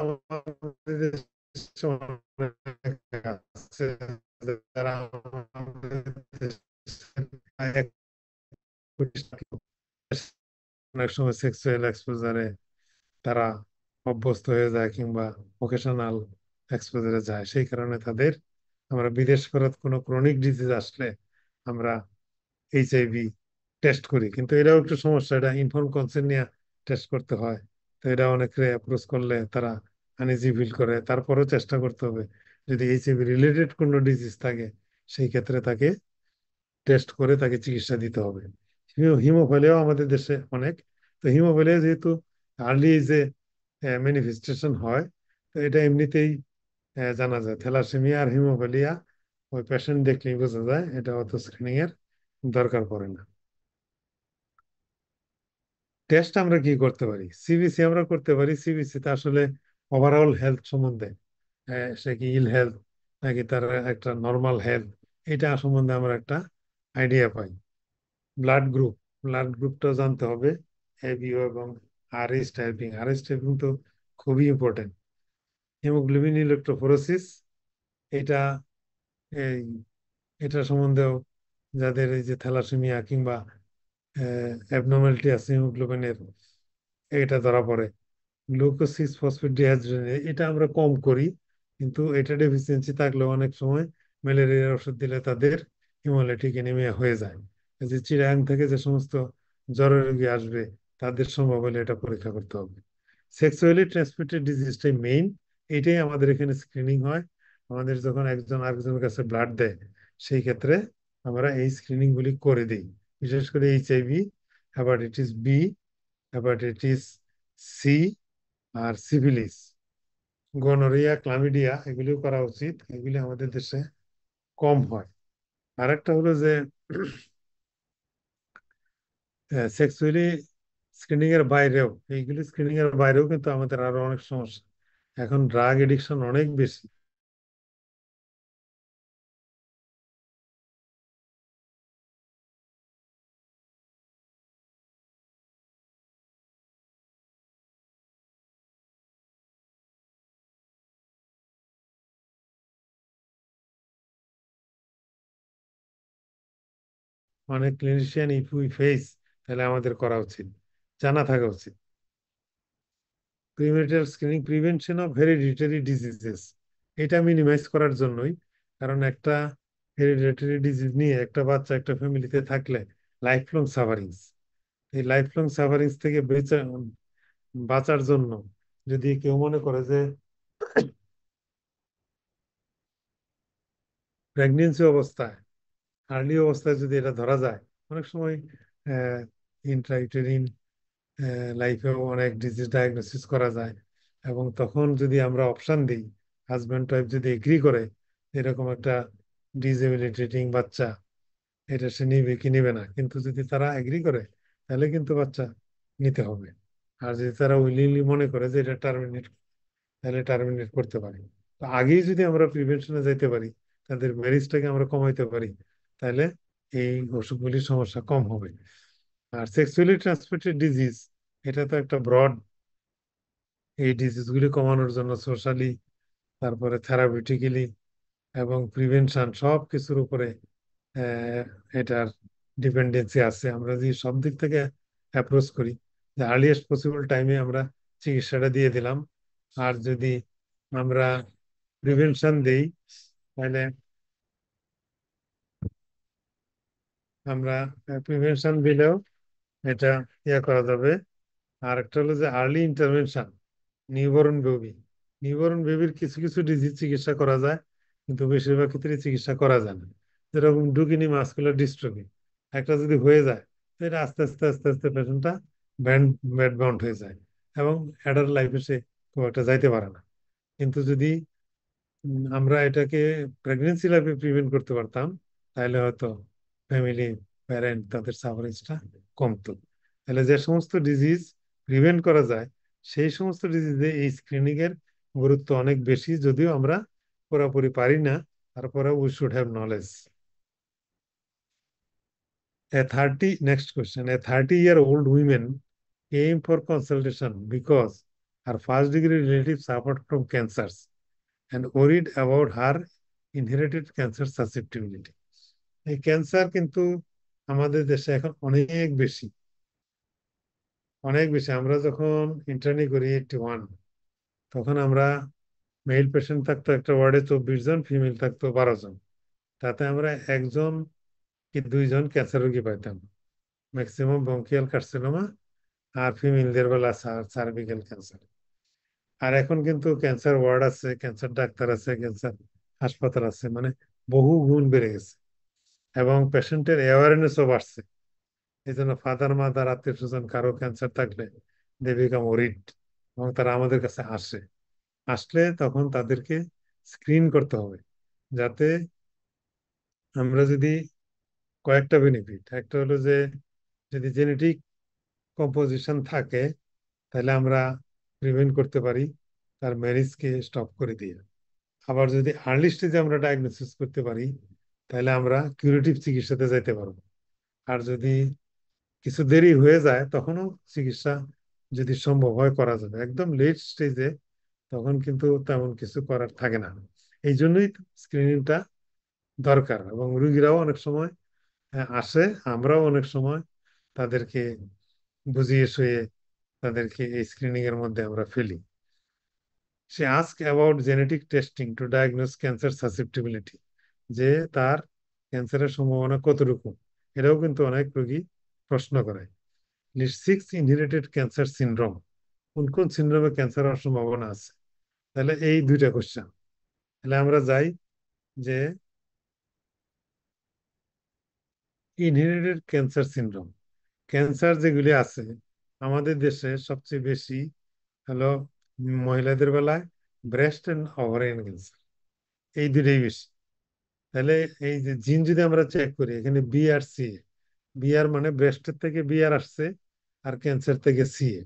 আমাদের দেশে অনেক আছে যারা আমাদের দেশের অনেক সময় সেক্সুয়াল এক্সপোজারে তারা অভ্যস্ত হয়ে যায়, কিংবা ভোকেশনাল এক্সপোজারে যায়। সেই কারণে তাদের আমরা বিদেশ ফেরত কোনো ক্রনিক ডিজিজ আসলে আমরা এইচআইভি টেস্ট করি। কিন্তু এটাও একটু সমস্যা, এটা ইনফর্ম কনসেন্ট নিয়ে টেস্ট করতে হয়। তো এটা অনেকে অ্যাপ্রোচ করলে তারা আনইজি ফিল করে। তারপরেও চেষ্টা করতে হবে, যদি এইচআইভি রিলেটেড কোনো ডিজিজ থাকে সেই ক্ষেত্রে তাকে টেস্ট করে তাকে চিকিৎসা দিতে হবে। হিমোফিলিয়াও আমাদের দেশে অনেক। তো হিমোফিলিয়া যেহেতু আর্লি এজে ম্যানিফেস্টেশন হয়, তো এটা এমনিতেই জানা যায়। থ্যালাসেমিয়া আর হিমোফিলিয়া ওই পেশেন্ট দেখলেই বোঝা যায়, এটা অত স্ক্রিনিং এর দরকার পড়ে না। টেস্ট আমরা কি করতে পারি? সিবিসি আমরা করতে পারি। সিবিসি তে আসলে ওভারঅল হেলথ সম্বন্ধে, সে কি ইল হেলথ নাকি তার একটা নর্মাল হেলথ, এটা সম্বন্ধে আমরা একটা আইডিয়া পাই। ব্লাড গ্রুপ, ব্লাড গ্রুপটা জানতে হবে। এবিও এবং আরএইচ টাইপিং, আরএইচ টাইপিং তো খুবই ইম্পর্টেন্ট। হিমোগ্লোবিন ইলেকট্রোফোরেসিস, এটা এই এটা সম্বন্ধেও, যাদের এই যে থ্যালাসেমিয়া কিংবা অ্যাবনর্মালিটি আছে হিমোগ্লোবিনের, এটা ধরা পড়ে। গ্লুকোসিস ফসফেট ডিহাইড্রোজেনেজ, এটা আমরা কম করি, কিন্তু এটা ডেফিসিয়েন্সি থাকলে অনেক সময় ম্যালেরিয়ার ওষুধ দিলে তাদের হিমোলাইটিক অ্যানিমিয়া হয়ে যায়। এই যে চিরাং থেকে যে সমস্ত জ্বরের রোগী আসবে, তাদের সম্ভব হলে এটা পরীক্ষা করতে হবে। সেক্সুয়ালি ট্রান্সমিটেড ডিজিজটাই মেইন, এইটাই আমাদের এখানে স্ক্রিনিং হয়। আমাদের যখন একজন আরেকজনের কাছে ব্লাড দেয়, সেই ক্ষেত্রে আমরা এই স্ক্রিনিং গুলি করে দিই। বিশেষ করে HIV, hepatitis B, hepatitis C, আর সিফিলিস, গনোরিয়া, ক্লামিডিয়া, এগুলিও করা উচিত। এগুলি আমাদের দেশে কম হয়। আরেকটা হলো যে সেক্সুয়ালি স্ক্রিনিং এর বাইরেও, এইগুলি স্ক্রিনিং এর বাইরেও কিন্তু আমাদের আরো অনেক সমস্যা। এখন ড্রাগ এডিকশন অনেক বেশি। অনেক ক্লিনিশিয়ান ইফ উই ফেস, তাহলে আমাদের করা উচিত, জানা থাকা উচিত। Premarital screening, prevention of hereditary diseases, এটা মিনিমাইজ করার জন্যই। কারণ একটা হেরিডিটারি ডিজিজ নিয়ে একটা বাচ্চা একটা ফ্যামিলিতে থাকলে লাইফ লং সাফারিংস, এই লাইফ লং সাফারিংস থেকে বাঁচার জন্য, যদি কেউ মনে করে যে প্রেগনেন্সি অবস্থায়, আর্লি অবস্থায় যদি এটা ধরা যায়, অনেক সময় ইন্ট্রাইউটেরিন লাইফেও অনেক ডিজিজ ডায়াগনোসিস করা যায়। এবং তখন যদি আমরা অপশন দিই, হাজব্যান্ড ওয়াইফ যদি এগ্রি করে এরকম একটা ডিসএবিলিটেটিং বাচ্চা, এটা সে নিবে কি নিবে না, কিন্তু যদি তারা এগ্রি করে তাহলে কিন্তু বাচ্চা নিতে হবে। আর যদি তারা উইলিংলি মনে করে যে এটা টার্মিনেট, তাহলে টার্মিনেট করতে পারে। তো আগেই যদি আমরা প্রিভেনশনে যাইতে পারি, তাদের ম্যারেজটাকে আমরা কমাইতে পারি, তাহলে এই অসুখগুলির সমস্যা কম হবে। আর সেক্সুয়ালি ট্রান্সমিটেড ডিজিজ, এটা তো একটা ব্রড, এই ডিজিজগুলি কমানোর জন্য সোশ্যালি, তারপরে থেরাপিউটিক্যালি এবং প্রিভেনশন সব কিছুর উপরে এটার ডিপেন্ডেন্সি আছে। আমরা যদি সব দিক থেকে অ্যাপ্রোচ করি, যে আর্লিয়েস্ট পসিবল টাইমে আমরা চিকিৎসাটা দিয়ে দিলাম, আর যদি আমরা প্রিভেনশন দেই, তাহলে আমরা প্রিভেনশন দিলেও এটা করা যাবে। আর একটা হলো যে early intervention, newborn baby. Newborn বেবির কিছু কিছু ডিজিজ চিকিৎসা করা যায়, কিন্তু বেশিরভাগ ক্ষেত্রে চিকিৎসা করা যায় না। যেরকম ডুকিনি মাসকুলার ডিস্ট্রফি, একটা যদি হয়ে যায়, তো এটা আস্তে আস্তে আস্তে আস্তে পেশেন্টটা ব্যাড বাউন্ড হয়ে যায় এবং অ্যাডাল্ট লাইফে সে খুব একটা যাইতে পারে না। কিন্তু যদি আমরা এটাকে প্রেগনেন্সি লাইফে প্রিভেন্ট করতে পারতাম, তাহলে হয়তো ফ্যামিলি, প্যারেন্ট, তাদের সাফারেন্সটা কমতো। তাহলে যে সমস্ত ডিজিজ প্রিভেন্ট করা যায়, সেই সমস্ত ডিজিজে এই স্ক্রিনিং এর গুরুত্ব অনেক বেশি, যদিও আমরা পুরোপুরি পারি না। তারপরে we should have knowledge. Next question. A 30-year-old woman came for consultation because her first degree relative suffered from cancers and worried about her inherited cancer susceptibility. এই ক্যান্সার কিন্তু আমাদের দেশে এখন অনেক বেশি, অনেক বেশি। আমরা যখন ইন্টার্নি করি 81, তখন আমরা মেল পেশেন্ট থাকতো একটা ওয়ার্ডে 24 জন, ফিমেল থাকতো 12 জন। তাতে আমরা একজন কি দুইজন ক্যান্সার রোগী পাইতাম, ম্যাক্সিমাম ব্রঙ্কিয়াল কার্সিনোমা, আর ফিমেলদের বেলা সার্ভিক্যাল ক্যান্সার। আর এখন কিন্তু ক্যান্সার ওয়ার্ড আছে, ক্যান্সার ডাক্তার আছে, ক্যান্সার হাসপাতাল আছে, মানে বহু গুণ বেড়ে গেছে এবং পেশেন্টের অ্যাওয়ারনেসও বাড়ছে। এই জন্য ফাদার মাদার আত্মীয় স্বজন কারো ক্যান্সার থাকলে দে বিকাম ওরিড, এবং তারা আমাদের কাছে আসলে তখন তাদেরকে স্ক্রিন করতে হবে, যাতে আমরা যদি কয়েকটা বেনিফিট, একটা হলো যে যদি জেনেটিক কম্পোজিশন থাকে, তাহলে আমরা প্রিভেন্ট করতে পারি তার ম্যারেজকে স্টপ করে দিয়ে। আবার যদি আর্লি স্টেজে আমরা ডায়াগনোসিস করতে পারি, তাহলে আমরা কিউরেটিভ চিকিৎসাতে যাইতে পারবো। আর যদি কিছু দেরি হয়ে যায়, তখনও চিকিৎসা যদি সম্ভব হয় করা যাবে। একদম লেট স্টেজে তখন কিন্তু তেমন কিছু করার থাকে না। এই জন্যই স্ক্রিনিংটা দরকার, এবং রুগীরাও অনেক সময় আসে, আমরাও অনেক সময় তাদেরকে বুঝিয়ে শুয়ে তাদেরকে এই স্ক্রিনিং এর মধ্যে আমরা ফেলি। Say ask about genetic testing to diagnose cancer susceptibility, যে তার ক্যান্সারের সম্ভাবনা কতটুকু, এটাও কিন্তু অনেক রোগী প্রশ্ন করে। লিস্ট 6 ইনহেরিটেড ক্যান্সার সিনড্রোম, কোন কোন সিনড্রোমে ক্যান্সার হওয়ার সম্ভাবনা আছে। তাহলে এই দুইটা কোশ্চেন, তাহলে আমরা যাই যে ইনহেরিটেড ক্যান্সার সিনড্রোম, ক্যান্সার যেগুলি আছে আমাদের দেশে সবচেয়ে বেশি হলো মহিলাদের বেলায় ব্রেস্ট এন্ড ওভারিয়ান ক্যান্সার, এই দুটোই বেশি। তাহলে এই যে জিন যদি আমরা চেক করি, এখানে বি আর সি, বি আর মানে ব্রেস্টের থেকে বি আর আসছে, আর ক্যান্সার থেকে সি এ।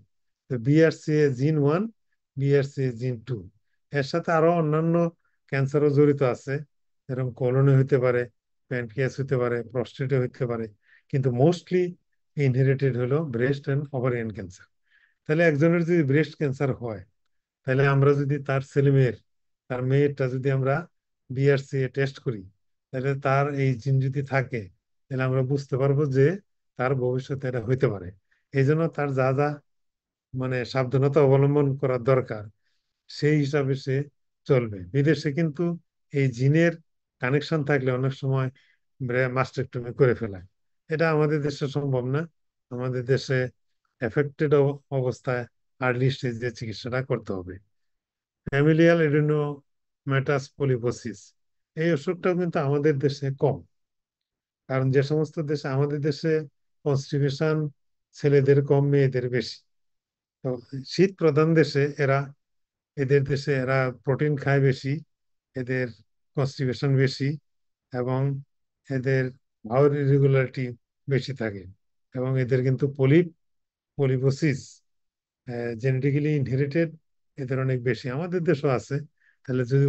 তো বি আর সি এ জিন 1, বি আর সি এ জিন 2। এর সাথে আরো অন্যান্য ক্যান্সারও জড়িত আছে, যেরকম কোলনে হইতে পারে, প্যানক্রিয়াস হইতে পারে, প্রস্টেটে হইতে পারে, কিন্তু মোস্টলি ইনহেরিটেড হলো ব্রেস্ট এন্ড ওভারিয়ান ক্যান্সার। তাহলে একজনের যদি ব্রেস্ট ক্যান্সার হয়, তাহলে আমরা যদি তার ছেলে মেয়ের, তার মেয়েরটা যদি আমরা বিআরসি এ টেস্ট করি, তাহলে তার এই জিন যদি থাকে, তাহলে আমরা বুঝতে পারবো যে তার ভবিষ্যতে এটা হইতে পারে। এই জন্য তার যা যা মানে সাবধানতা অবলম্বন করার দরকার, সেই হিসাবে সে চলবে। বিদেশে কিন্তু এই জিনের কানেকশন থাকলে অনেক সময় মাস্টেক্টমি করে ফেলায়, এটা আমাদের দেশে সম্ভব না। আমাদের দেশে এফেক্টেড অবস্থায় আর্লি স্টেজে চিকিৎসাটা করতে হবে। ফ্যামিলিয়াল এডেনোমেটাস পলিপোসিস, এই অসুখটাও কিন্তু আমাদের দেশে কম, কারণ যে সমস্ত দেশে, আমাদের দেশে কনস্টিপেশন ছেলেদের কম, মেয়েদের বেশি। তো শীত প্রধান দেশে এদের দেশে এরা প্রোটিন খায় বেশি, এদের কনস্টিপেশন বেশি, এবং এদের ভাওয়ার ইরেগুলারিটি বেশি থাকে, এবং এদের কিন্তু পলিপোসিস জেনেটিক্যালি ইনহেরিটেড, এদের অনেক বেশি। আমাদের দেশও আছে, তাহলে যদি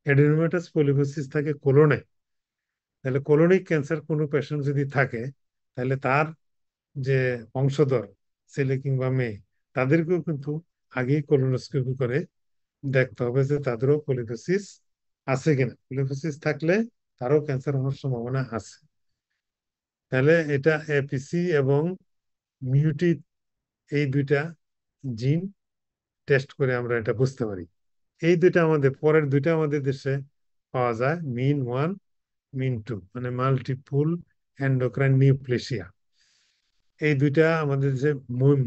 অ্যাডেনোমাটাস পলিপোসিস থাকে কোলনে, তাহলে কোলনিক ক্যান্সার কোনো পেশেন্ট যদি থাকে, তাহলে তার যে বংশধর ছেলে কিংবা মেয়ে, তাদেরকেও কিন্তু আগেই কোলোনোস্কোপি করে দেখতে হবে যে তাদেরও পলিপোসিস আছে কিনা। পলিপোসিস থাকলে তারও ক্যান্সার হওয়ার সম্ভাবনা আছে। তাহলে এটা এপিসি এবং মিউটি, এই দুইটা জিন টেস্ট করে আমরা এটা বুঝতে পারি। এই দুইটা আমাদের পরের দুইটা আমাদের দেশে পাওয়া যায়, মিন ওয়ান, মিন টু, মানে মাল্টিপুল এন্ডোক্রাইন নিউপ্লেসিয়া। এই দুইটা আমাদের যে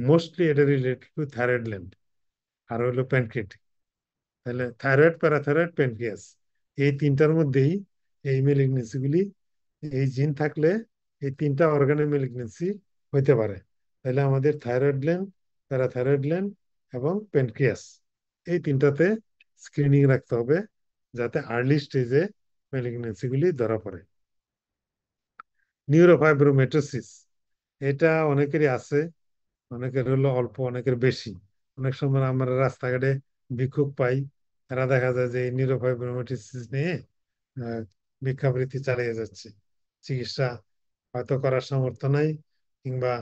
মোস্টলি এটা রিলেটেড টু থাইরয়েড গ্ল্যান্ড আর হলো প্যানক্রিয়াটিক। তাহলে থাইরয়েড, প্যারাথাইরয়েড, প্যানক্রিয়াস, এই তিনটার মধ্যেই এই মেলিগনেন্সি গুলি, এই জিন থাকলে এই তিনটা অর্গানের মেলিগনেন্সি হইতে পারে। তাহলে আমাদের থাইরয়েড গ্ল্যান্ড, প্যারাথাইরয়েড গ্ল্যান্ড এবং প্যানক্রিয়াস, এই তিনটাতে স্ক্রিনিং রাখতে হবে যাতে আর্লি স্টেজে মেলিগনেন্সি গুলি ধরা পড়ে। নিউরোফাইব্রোমেটোসিস, এটা অনেকেরই আছে, অনেকের হলো অল্প, অনেকের বেশি। অনেক সময় আমরা রাস্তাঘাটে ভিক্ষুক পাই, এরা দেখা যায় যে এই নিউরোফাইব্রোমেটোসিস নিয়ে আহ, ভিক্ষাবৃত্তি চালিয়ে যাচ্ছে। চিকিৎসা হয়তো করার সামর্থ্য নাই, কিংবা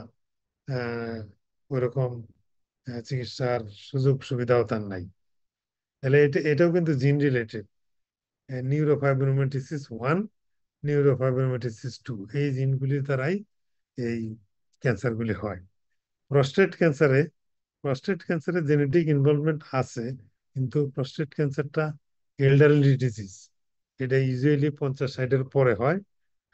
আহ ওইরকম চিকিৎসার সুযোগ সুবিধাও তার নাই। তাহলে এটাও কিন্তু জিন রিলেটেড। নিউরোফাইব্রোমেটোসিস ওয়ান, নিউরোফাইব্রোমেটোসিস টু, এই জিনগুলির দ্বারাই এই ক্যান্সারগুলি হয়। প্রস্টেট ক্যান্সারে, প্রস্টেট ক্যান্সারে জেনেটিক ইনভলভমেন্ট আছে, কিন্তু প্রস্টেট ক্যান্সারটা এল্ডারলি ডিজিজ। এটা ইউজুয়ালি 50-60-এর পরে হয়,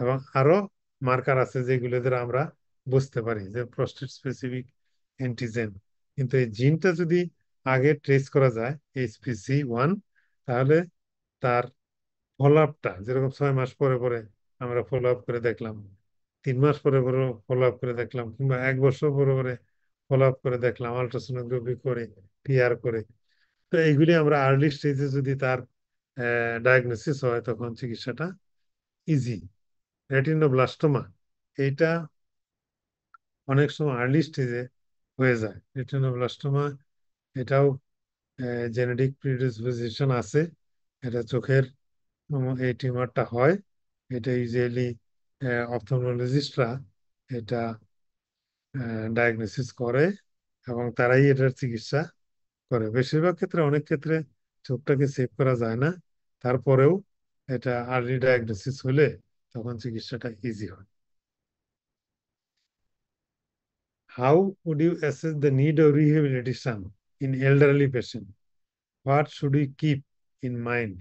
এবং আরো মার্কার আছে যেগুলো দ্বারা আমরা বুঝতে পারি যে প্রস্টেট স্পেসিফিক অ্যান্টিজেন। কিন্তু এই জিনটা যদি আগে ট্রেস করা যায়, এইচপিসি ওয়ান, তাহলে তার ফলো আপটা, যেরকম 6 মাস পরে পরে আমরা ফলো আপ করে দেখলাম, 3 মাস পরে পরে ফলো আপ করে দেখলাম, কিংবা 1 বছর পরে পরে ফলো আপ করে দেখলাম, আলট্রাসোনোগ্রাফি করে, পিআর করে। তো এইগুলি আমরা আর্লি স্টেজে যদি তার ডায়াগনোসিস হয়, তখন চিকিৎসাটা ইজি। রেটিনোব্লাস্টোমা, এইটা অনেক সময় আর্লি স্টেজে হয়ে যায়। রেটিনোব্লাস্টোমা, এটাও জেনেটিক প্রিডিসপোজিশন আছে। এটা চোখের এই টিউমারটা হয়। এটা ইউজুয়ালি অপথলমোলজিস্টরা এটা ডায়াগনোসিস করে, এবং তারাই এটার চিকিৎসা করে। বেশিরভাগ ক্ষেত্রে, অনেক ক্ষেত্রে চোখটাকে সেভ করা যায় না, তারপরেও এটা আর্লি ডায়াগনোসিস হলে তখন চিকিৎসাটা ইজি হয়। How would you assess the need of rehabilitation in elderly patient? What should we keep in mind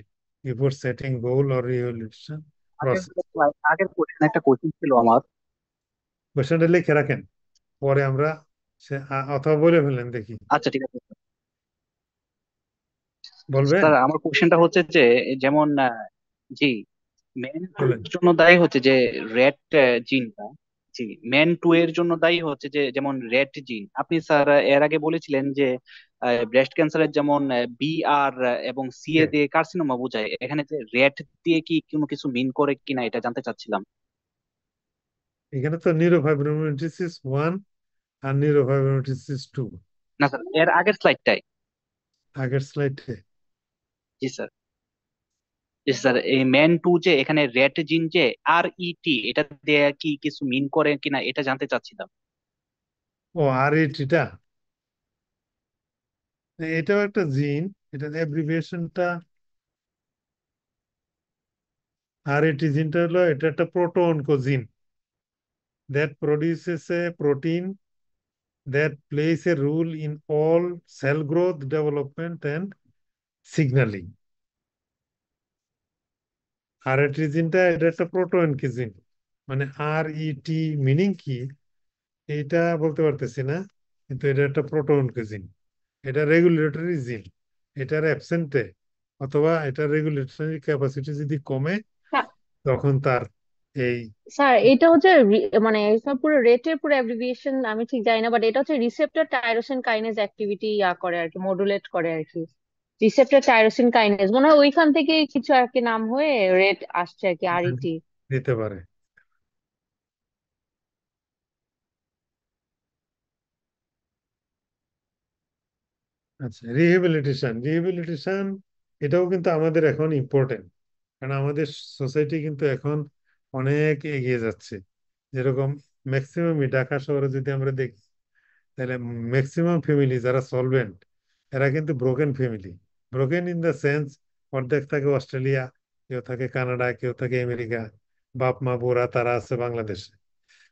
before setting goal or rehabilitation আগের process? আগের কোশ্চেন একটা কোশ্চেন ছিল আমার। কোশ্চেনটা লিখে রাখেন, পরে আমরা অথবা বলে ফেলেন দেখি। আচ্ছা ঠিক আছে বলবেন? স্যার, আমার কোশ্চেনটা হচ্ছে যে যেমন জি, মেন টু বলেন। এর জন্য দায়ী হচ্ছে যে রেড জিনটা। জি, মেন টু এর জন্য দায়ী হচ্ছে যে যেমন রেড জিন। আপনি স্যার এর আগে বলেছিলেন যে ব্রেস্ট ক্যান্সারের যেমন বি আর এবং সি এ Okay. দিয়ে কার্সিনোমা বোঝায়, এখানে যে রেড দিয়ে কি কোনো কিছু মিন করে কিনা এটা জানতে চাচ্ছিলাম। এখানে তো নিউরোফাইব্রোমাটোসিস ওয়ান আর নিউরোফাইব্রোমাটোসিস টু, না স্যার, এর আগের স্লাইডটাই। আগের স্লাইডে। জি স্যার। জি স্যার, এই ম্যান টু যে এখানে রেড জিন যে আর ই টি, এটা দিয়ে কি কিছু মিন করে কিনা এটা জানতে চাচ্ছিলাম। ও, আর এটিটা, এটাও একটা জিন। এটার অ্যাব্রিভিয়েশনটা, আর এটি জিনটা হলো, এটা একটা proto-oncogene that produces a protein that plays a role in all cell growth, development, and signaling. আর এট্রিজিনটা, এটা একটা প্রোটোএনকিজিন। মানে আর টি মিনিং কি এটা বলতে পারতেছি না, কিন্তু এটা একটা প্রোটোএনকিজিন। এটা রেগুলেটরি জিন। এটার অ্যাবসেন্টে অথবা এটা রেগুলেটরি ক্যাপাসিটি যদি কমে, তখন তার এই স্যার এটা হচ্ছে মানে এটা পুরো রেটের পুরো অ্যাব্রিভিয়েশন আমি ঠিক জানি না, বাট এটা হচ্ছে রিসেপ্টর টাইরোসিন কাইনেজ অ্যাক্টিভিটি করে আর কি, মডুলেট করে আর কি। রিসেপ্টর টাইরোসিন কাইনেজ মনে হয় ওইখান থেকে কিছু আর কি নাম হয়ে রেট আসছে আর কি, আরইটি। দিতে পারে। আচ্ছা, রিহেবিলিটেশন। রিহেবিলিটেশন এটাও কিন্তু আমাদের এখন ইম্পর্টেন্ট, কারণ আমাদের সোসাইটি কিন্তু এখন অনেক এগিয়ে যাচ্ছে। যেরকম ম্যাক্সিমামই ঢাকা শহরে যদি আমরা দেখি, তাহলে ম্যাক্সিমাম ফ্যামিলি যারা সলভেন্ট, এরা কিন্তু broken family. Broken in the sense, অর্ধেক থাকে অস্ট্রেলিয়া, কেউ থাকে কানাডা, কেউ থাকে আমেরিকা, বাপ মা বোরা তারা আছে বাংলাদেশে,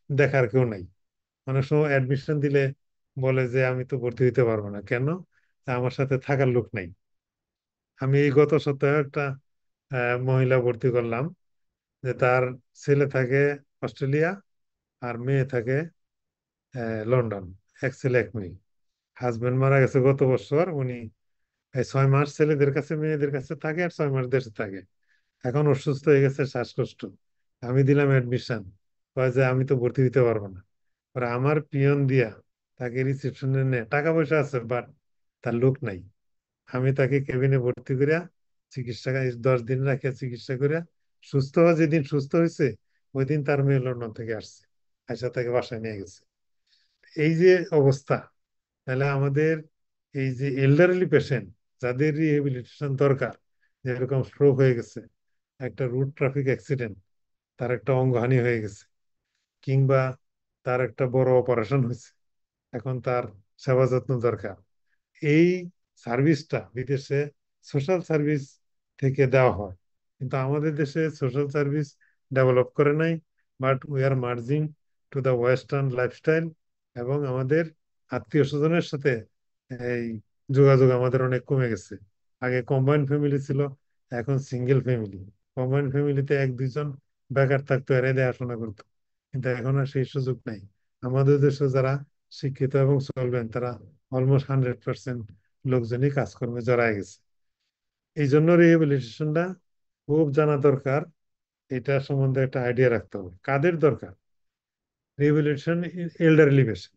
দেখার কেউ নাই। অনেক সময় অ্যাডমিশন দিলে বলে যে আমি তো ভর্তি হইতে পারবো না, কেন? তা আমার সাথে থাকার লোক নাই। আমি এই গত সপ্তাহে একটা মহিলা ভর্তি করলাম, যে তার ছেলে থাকে অস্ট্রেলিয়া আর মেয়ে থাকে লন্ডন, এক ছেলে এক মেয়ে। হাজবেন্ড মারা গেছে গত বছর, উনি এই 6 মাস ছেলেদের কাছে মেয়েদের কাছে থাকে আর 6 মাস দেশে থাকে। এখন অসুস্থ হয়ে গেছে, শ্বাসকষ্ট। আমি দিলাম অ্যাডমিশন, কয় যে আমি তো ভর্তি দিতে পারবো না। পরে আমার পিয়ন দিয়া তাকে রিসেপশনে নে, টাকা পয়সা আছে বাট তার লোক নাই। আমি তাকে কেবিনে ভর্তি করিয়া চিকিৎসা 10 দিন রাখিয়া চিকিৎসা করিয়া সুস্থ হওয়া, যেদিন সুস্থ হয়েছে ওই দিন তার মেয়ে লন্ডন থেকে আসছে, আইসা তাকে বাসায় নিয়ে গেছে। এই যে অবস্থা, তাহলে আমাদের এই যে এল্ডারলি পেশেন্ট যাদের রিহেবিলিটেশন দরকার, যেরকম স্ট্রোক হয়ে গেছে, একটা রোড ট্রাফিক অ্যাক্সিডেন্ট, তার একটা অঙ্গহানি হয়ে গেছে, কিংবা তার একটা বড় অপারেশন হয়েছে, এখন তার সেবা যত্ন দরকার, এই সার্ভিসটা বিদেশে সোশ্যাল সার্ভিস থেকে দেওয়া হয়। কিন্তু আমাদের দেশে সোশ্যাল সার্ভিস ডেভেলপ করে নাই, but we are merging to the western lifestyle. এবং আমাদের আত্মীয় স্বজনের সাথে এই যোগাযোগ আমাদের অনেক কমে গেছে। আগে কম্বাইন্ড ফ্যামিলি ছিল, এখন সিঙ্গেল ফ্যামিলি। কম্বাইন্ড ফ্যামিলিতে এক দুইজন বেকার থাকতো, এরাই দেখাশোনা করতো, কিন্তু এখন আর সেই সুযোগ নাই। আমাদের দেশে যারা শিক্ষিত এবং সলভেন্ট, তারা অলমোস্ট 100% লোকজনই কাজকর্মে জড়ায় গেছে। এই জন্য রিহেবিলিটেশনটা খুব জানা দরকার। এটা সম্বন্ধে একটা আইডিয়া রাখতে হবে কাদের দরকার। রিহেবিলিটেশন এল্ডারলি পেশেন্ট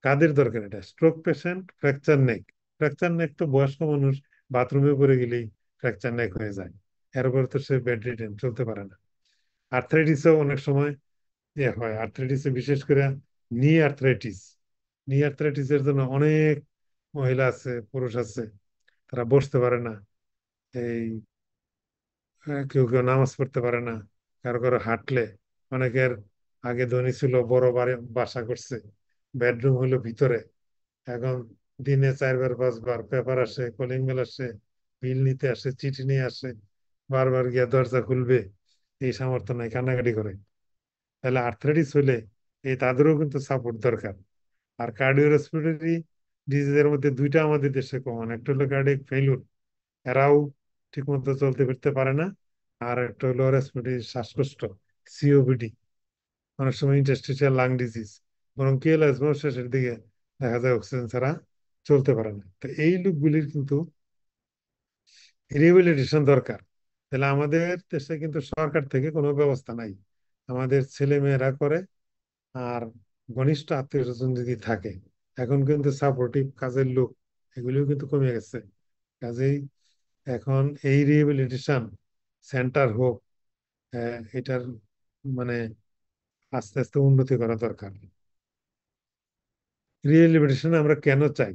কাদের দরকার? এটা স্ট্রোক পেশেন্ট, ফ্র্যাকচার নেক। ফ্র্যাকচার নেক তো বয়স্ক মানুষ বাথরুমে পড়ে গেলেই ফ্র্যাকচার নেক হয়ে যায়, এরপর তো সে বেড রিডেন, চলতে পারে না। আর্থ্রাইটিসও অনেক সময় হয়, আর্থ্রাইটিসে বিশেষ করে নি আর্থ্রাইটিস। নি আর্থ্রাইটিসের জন্য অনেক মহিলা আছে, পুরুষ আছে, তারা বসতে পারে না। এই কেউ কেউ নামাজ পড়তে পারে না, কারো কারো হাঁটলে, অনেকের আগে ধনী ছিল, বড় বাড়ি বাসা করছে, বেডরুম হলো ভিতরে, এখন দিনে 4 বার 5 বার পেপার আসে, কলিং বেল আসে, বিল নিতে আসে, চিঠি নিয়ে আসে, বারবার গিয়া দরজা খুলবে, এই সামর্থ্য নাই, কান্নাকাটি করে। তাহলে আর্থ্রাইটিস হলে এই তাদেরও কিন্তু সাপোর্ট দরকার। আর কার্ডিওরেসপিরেটরি ডিজিজের মধ্যে দুইটা আমাদের দেশে কমন, একটা হলো কার্ডিয়াক ফেইলুর, এরাও ঠিকমতো চলতে ফিরতে পারে না। আর একটা হলো রেসপিরেটরি শ্বাসকষ্ট, সিওপিডি, অনেক সময় interstitial lung disease, bronchial asthma, শেষের দিকে দেখা যায় অক্সিজেন ছাড়া চলতে পারে না। তো এই লোকগুলির কিন্তু রিহেবিলিটেশন দরকার। তাহলে আমাদের দেশে কিন্তু সরকার থেকে কোনো ব্যবস্থা নাই, আমাদের ছেলে মেয়েরা করে। আর ঘনিষ্ঠ আত্মীয় স্বজন যদি থাকে, এখন কিন্তু সাপোর্টিভ কাজের লোক এগুলিও কিন্তু কমে গেছে। কাজেই এখন এই রিহেবিলিটেশন সেন্টার হোক, এটার মানে আস্তে আস্তে উন্নতি করা দরকার। রিহেবিলিটেশন আমরা কেন চাই?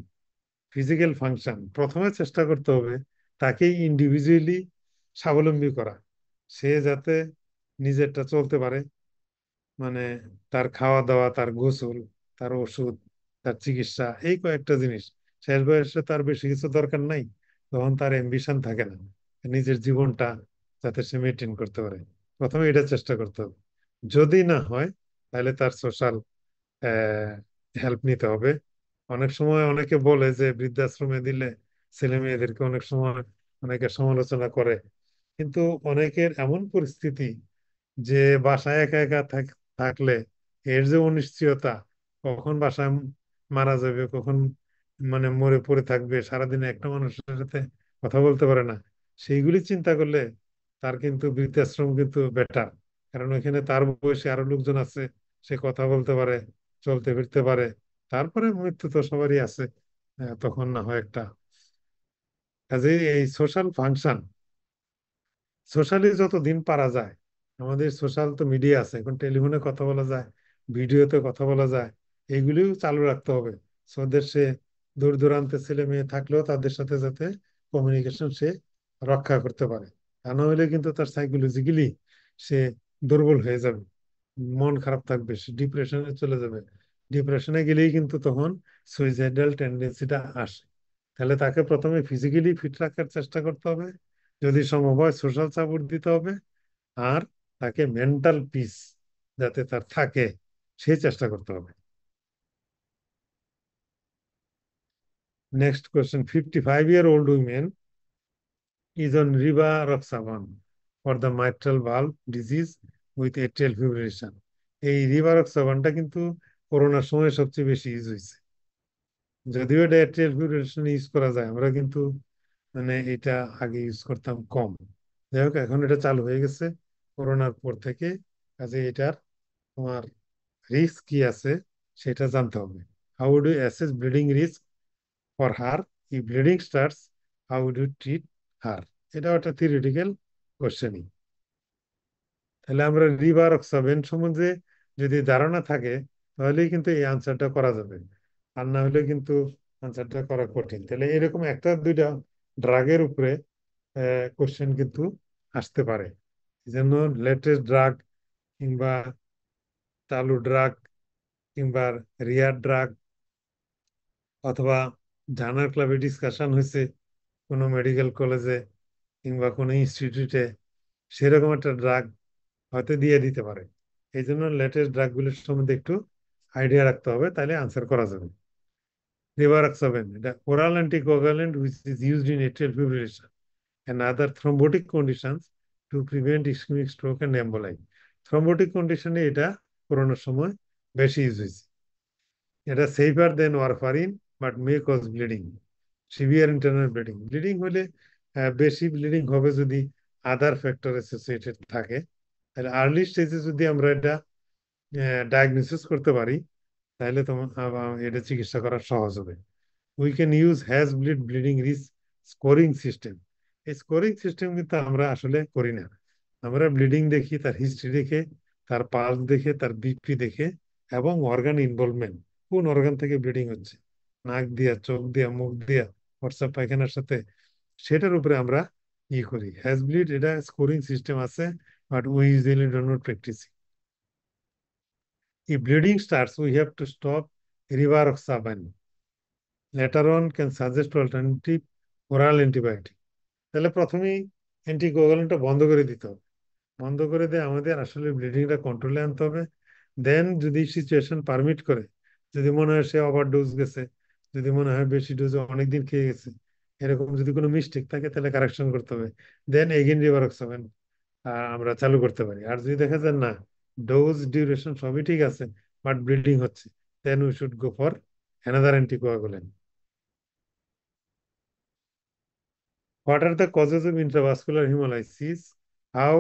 ফিজিক্যাল ফাংশন প্রথমে চেষ্টা করতে হবে, তাকে ইন্ডিভিজুয়ালি স্বাবলম্বী করা, সে যাতে নিজেরটা চলতে পারে। মানে তার খাওয়া দাওয়া, তার গোসল, তার ওষুধ, তার চিকিৎসা, এই কয়েকটা জিনিস। শেষ বয়সে তার বেশি কিছু দরকার নাই, তখন তার অ্যাম্বিশন থাকে না, নিজের জীবনটা যাতে সে মেনটেন করতে পারে। প্রথমে এটা চেষ্টা করতে হবে। যদি না হয়, তাহলে তার সোশ্যাল হেল্প নিতে হবে। অনেক সময় অনেকে বলে যে বৃদ্ধাশ্রমে দিলে ছেলে মেয়েদেরকে অনেক সময় অনেকে সমালোচনা করে, কিন্তু অনেকের এমন পরিস্থিতি যে বাসায় একা একা থাকলে এর যে অনিশ্চয়তা, কখন বাসায় মারা যাবে, কখন মরে পড়ে থাকবে, সারাদিন একটা মানুষের সাথে কথা বলতে পারে না, সেইগুলি চিন্তা করলে তার কিন্তু বৃদ্ধাশ্রম কিন্তু বেটার। কারণ ওইখানে তার বয়সী আরো লোকজন আছে, সে কথা বলতে পারে, চলতে ফিরতে পারে। তারপরে মৃত্যু তো সবারই আছে, তখন না হয় একটা। কাজে এই সোশ্যাল ফাংশন, সোশ্যালি যত দিন পারা যায়, আমাদের সোশ্যাল তো মিডিয়া আছে, এখন টেলিফোনে কথা বলা যায়, ভিডিওতে কথা বলা যায়, এইগুলিও চালু রাখতে হবে। সো সে দূর দূরান্তে ছেলে মেয়ে থাকলেও তাদের সাথে যাতে কমিউনিকেশন সে রক্ষা করতে পারে। তা না হলে কিন্তু তার সাইকোলজিক্যালি সে দুর্বল হয়ে যাবে, মন খারাপ থাকবে, সে ডিপ্রেশনে চলে যাবে। ডিপ্রেশনে গেলেই কিন্তু তখন সুইসাইডাল টেন্ডেন্সিটা আসে। তাহলে তাকে প্রথমে ফিজিক্যালি ফিট রাখার চেষ্টা করতে হবে, যদি সম্ভব হয় সোশ্যাল সাপোর্ট দিতে হবে, আর তাকে মেন্টাল পিস যাতে তার থাকে সেই চেষ্টা করতে হবে। Next question, 55-year-old women is on rivaroxaban for the mitral valve disease with atrial fibrillation. এই রিভারক্সাবানটা কিন্তু করোনার সময় সবচেয়ে বেশি ইউজ হয়েছে। যদিও এটা atrial fibrillation ইউজ করা যায়, আমরা কিন্তু মানে এটা আগে ইউজ করতাম কম। যাই হোক, এখন এটা চালু হয়ে গেছে করোনার পর থেকে। কাজে এটার তোমার রিস্ক কি আছে সেটা জানতে হবে। How do assess bleeding risk for her, if bleeding starts, how would you treat her? এটা একটা থিওরিটিক্যাল কোশ্চেনই। তাহলে আমরা রিভারক্সাবেন সম্বন্ধে যদি ধারণা থাকে তাহলেই কিন্তু এই আনসারটা করা যাবে, আর না হলে কিন্তু আনসারটা করা কঠিন। তাহলে এরকম একটা দুইটা ড্রাগের উপরে কোশ্চেন কিন্তু আসতে পারে। এই জন্য লেটেস্ট ড্রাগ কিংবা চালু ড্রাগ কিংবা রিয়ার ড্রাগ, অথবা জার্নাল ক্লাবে ডিসকাশন হয়েছে কোনো মেডিকেল কলেজে কিংবা কোনো ইনস্টিটিউটে, সেরকম একটা ড্রাগ হয়তো দিয়ে দিতে পারে। এই জন্য লেটেস্ট ড্রাগগুলোর সম্বন্ধে একটু আইডিয়া রাখতে হবে, তাহলে আনসার করা যাবে। রিভারক্সাবেন, এটা oral anticoagulant which is used in atrial fibrillation and other thrombotic conditions to prevent ischemic stroke and emboli. Thrombotic কন্ডিশনে এটা করোনার সময় বেশি ইউজ হয়েছে। এটা safer than warfarin but may cause bleeding, severe internal bleeding. Bleeding হলে বেশি ব্লিডিং হবে যদি আদার ফ্যাক্টর অ্যাসোসিয়েটেড থাকে। তাহলে আর্লি স্টেজে যদি আমরা এটা ডায়াগনোসিস করতে পারি তাহলে তোমার এটা চিকিৎসা করা সহজ হবে। We can use has bleeding risk scoring system. এই স্কোরিং সিস্টেম কিন্তু আমরা আসলে করি না। আমরা ব্লিডিং দেখি তার হিস্ট্রি দেখে, তার পালস দেখে, তার বিপি দেখে, এবং অর্গান ইনভলভমেন্ট, কোন অর্গান থেকে ব্লিডিং হচ্ছে, নাক দিয়া, চোখ দিয়া, মুখ দিয়া, হোয়াটসঅ্যাপ পায়খানার সাথে, সেটার উপরে আমরা করি। হ্যাজ ব্লিড এটা স্কোরিং সিস্টেম আছে, but we usually don't not practise. If bleeding starts, we have to stop rivaroxaban. Later on can suggest alternative oral antibiotic. তাহলে প্রথমেই অ্যান্টিকোয়াগুলেন্টটা বন্ধ করে দিতে হবে। বন্ধ করে দিয়ে আমাদের আসলে ব্লিডিংটা কন্ট্রোলে আনতে হবে। দেন যদি সিচুয়েশন পারমিট করে, যদি মনে হয় সে ওভার ডোজ গেছে, যদি মনে হয় বেশি ডোজে অনেকদিন খেয়ে গেছে, এরকম যদি কোনো মিস্টেক থাকে তাহলে কারেকশন করতে হবে। দেন এগেন রিভারক্সাবেন আমরা চালু করতে পারি। আর যদি দেখা যায় না, ডোজ ডিউরেশন সবই ঠিক আছে বাট ব্লিডিং হচ্ছে, then we should go for another anticoagulant. What are the causes of intravascular hemolysis? How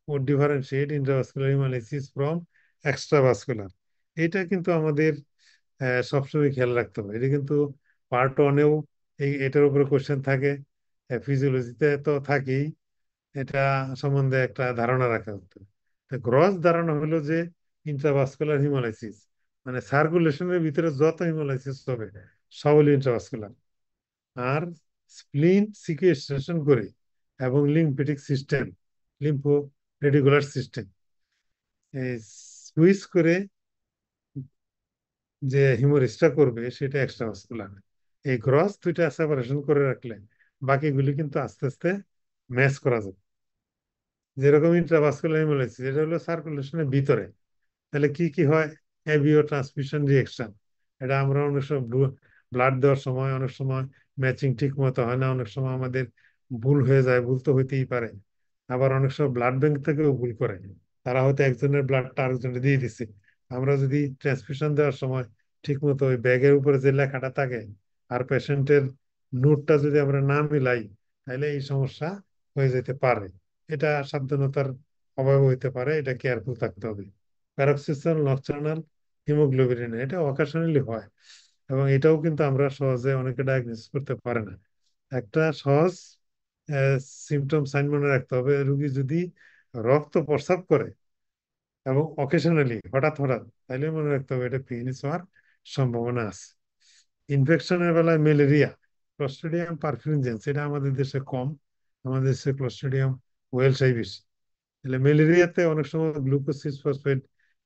would differentiate intravascular hemolysis from extravascular? এটা কিন্তু আমাদের সবসময় খেয়াল রাখতে হবে। এটা কিন্তু পার্ট ওয়ানেও এটার উপরে কোশ্চেন থাকে, ফিজিওলজিতে তো থাকেই। এটা সম্বন্ধে একটা ধারণা রাখা হতো। গ্রস ধারণা হলো যে ইন্ট্রাভাস্কুলার হিমোলাইসিস মানে সার্কুলেশনের ভিতরে যত হিমোলাইসিস হবে সবই ইন্ট্রাভাস্কুলার। আর স্প্লিন সিকুয়েস্ট্রেশন করে এবং lymphatic system, lympho reticular system সুইচ করে যে হিমোরিস্টটা করবে সেটা এক্সট্রাভাস্কুলার। এই গ্রস দুইটা সেপারেশন করে রাখলে বাকিগুলি কিন্তু আস্তে আস্তে ম্যাচ করা যাবে। যেরকম ইন্ট্রাভাস্কুলার হিমোলাইসিস এটা হলো সার্কুলেশনের ভিতরে। তাহলে কি কি হয়? অ্যাভিও ট্রান্সমিশন রিয়েকশন, এটা আমরা অনেক সময় ব্লাড দেওয়ার সময় অনেক সময় ম্যাচিং ঠিক মতো হয় না, অনেক সময় আমাদের ভুল হয়ে যায়, ভুল তো হইতেই পারে। আবার অনেক সময় ব্লাড ব্যাংক থেকেও ভুল করে, তারা হয়তো একজনের ব্লাডটা আরেকজনের দিয়ে দিচ্ছে। আমরা যদি ট্রান্সফিউশন দেওয়ার সময় ঠিক মতো ওই ব্যাগের উপরে যে লেখাটা থাকে আর পেশেন্টের নোটটা যদি আমরা না মিলাই তাহলে এই সমস্যা হয়ে যেতে পারে। এটা সাবধানতার অভাব হইতে পারে, এটা কেয়ারফুল থাকতে হবে। প্যারক্সিসল নকটার্নাল হিমোগ্লোবিন এটা অকেশনালি হয়, এবং এটাও কিন্তু আমরা সহজে অনেকে ডায়াগনোসিস করতে পারে না। একটা সহজ সিমটম সাইন মনে রাখতে হবে, রুগী যদি রক্ত প্রস্রাব করে এবং অকেশনালি হঠাৎ হঠাৎ, তাহলে মনে রাখতে হবে এটা পিএনএস হওয়ার সম্ভাবনা আছে। ইনফেকশনের বেলায় ম্যালেরিয়া, ক্লস্ট্রিডিয়াম পারফিউজেন্স এটা আমাদের দেশে কম, আমাদের দেশে ক্লোস্ট্রিডিয়াম ওয়েলসাই বেশি। তাহলে ম্যালেরিয়াতে অনেক সময় গ্লুকোজ সিক্স ফসফেট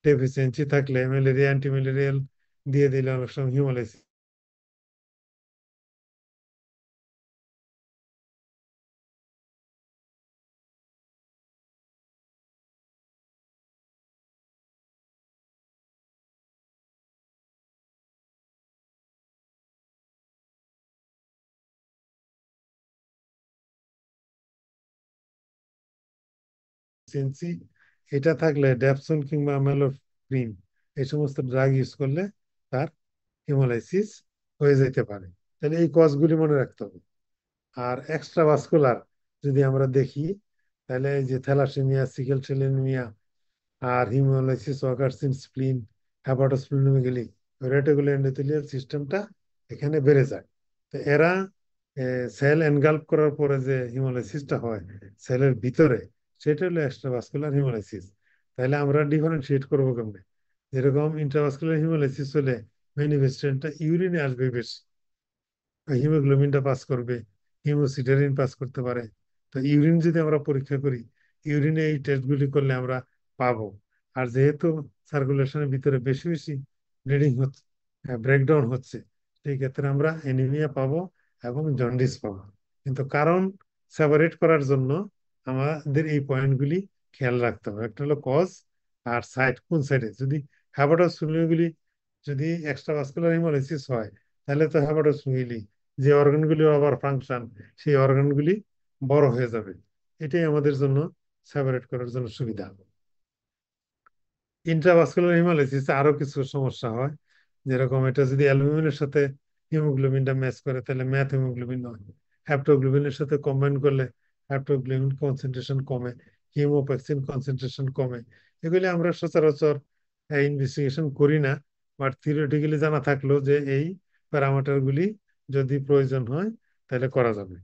ডেফিসিয়েন্সি থাকলে ম্যালেরিয়া অ্যান্টিম্যালেরিয়াল দিয়ে দিলে অনেক সময় হিমোলাইসিস ডেফিসিয়েন্সি এটা থাকলে ড্যাপসন কিংবা ম্যালোপ্রিন এই সমস্ত ড্রাগ ইউজ করলে তার হিমোলাইসিস হয়ে যেতে পারে। তাহলে এই কজগুলি মনে রাখতে হবে। আর এক্সট্রা ভাস্কুলার যদি আমরা দেখি, তাহলে এই যে থ্যালাসেমিয়া, সিকেল সেল অ্যানিমিয়া, আর haemolysis occurs in spleen, hepatosplenomegaly, reticular endothelial সিস্টেমটা এখানে বেড়ে যায়। তো এরা সেল এনগাল্প করার পরে যে হিমোলাইসিসটা হয় সেলের ভিতরে, সেটা হলো এক্সট্রাভাস্কুলার হিমোলাইসিস। তাহলে আমরা ডিফারেন্সিয়েট করবো কেমনে? যেরকম ইন্ট্রাভাস্কুলার হিমোলাইসিস হলে ম্যানিফেস্টেশনটা ইউরিনে আসবে বেশি, হিমোগ্লোবিনটা পাস করবে, হিমোসিটারিন পাস করতে পারে। তো ইউরিন যদি আমরা পরীক্ষা করি, ইউরিনে এই টেস্টগুলি করলে আমরা পাবো। আর যেহেতু সার্কুলেশনের ভিতরে বেশি বেশি ব্লিডিং হচ্ছে, ব্রেকডাউন হচ্ছে, সেই ক্ষেত্রে আমরা অ্যানিমিয়া পাবো এবং জন্ডিস পাবো। কিন্তু কারণ সেপারেট করার জন্য আমাদের এই পয়েন্টগুলি খেয়াল রাখতে হবে। একটা হলো কজ, আর সাইড কোন সাইডে। যদি হ্যাপাটোসগুলি যদি এক্সট্রা ভাস্কুলার হিমোলাইসিস হয়, তাহলে তো হ্যাপাটোসমিলি যে অর্গানগুলি ওভার ফাংশন, সেই অর্গানগুলি বড় হয়ে যাবে। এটাই আমাদের জন্য সেপারেট করার জন্য সুবিধা হবে। ইন্ট্রাভাস্কুলার হিমোলাইসিস আরো কিছু সমস্যা হয়, যেরকম এটা যদি অ্যালুমিনের সাথে হিমোগ্লোবিনটা ম্যাচ করে তাহলে ম্যাথ হিমোগ্লোবিন হয়। হ্যাপ্টোগ্লোবিনের সাথে কম্বাইন করলে হ্যাপ্টোগ্লোবিন কনসেন্ট্রেশন কমে, হিমোপ্যাক্সিন কনসেন্ট্রেশন কমে। এগুলি আমরা সচরাচর ইনভেস্টিগেশন করি না, বাট থিওরিটিক্যালি জানা থাকলো যে এই প্যারামিটারগুলি যদি প্রয়োজন হয় তাহলে করা যাবে।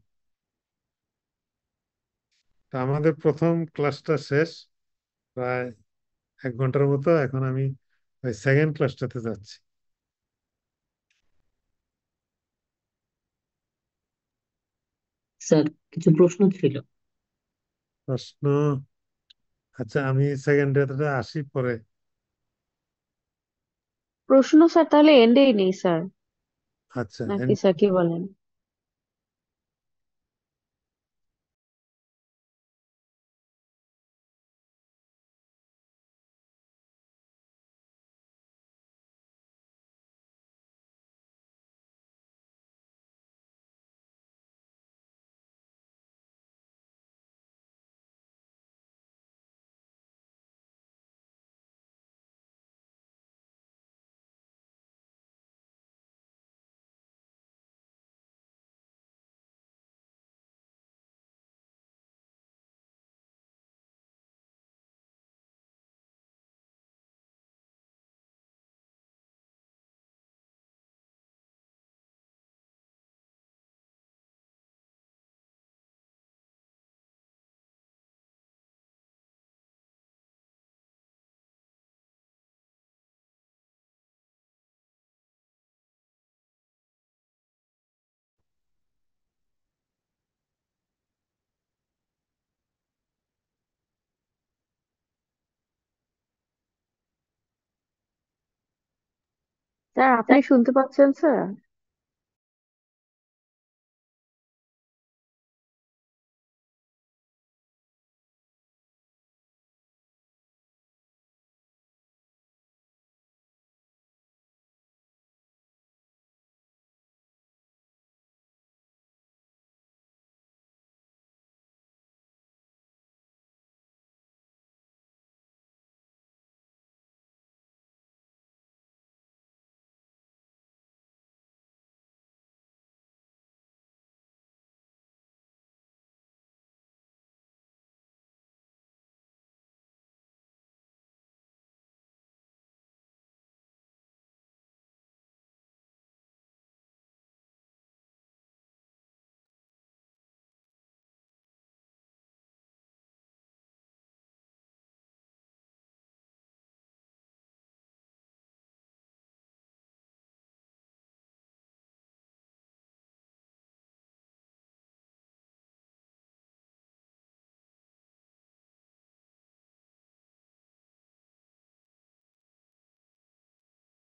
তা আমাদের প্রথম ক্লাসটা শেষ, প্রায় 1 ঘন্টার মতো। এখন আমি ওই সেকেন্ড ক্লাসটাতে যাচ্ছি। স্যার, কিছু প্রশ্ন ছিল। প্রশ্ন? আচ্ছা, আমি সেকেন্ড ডেতে আসি পরে। প্রশ্ন স্যার তাহলে এন্ডেই নেই স্যার, আচ্ছা, নাকি স্যার কি বলেন? স্যার আপনি শুনতে পাচ্ছেন স্যার?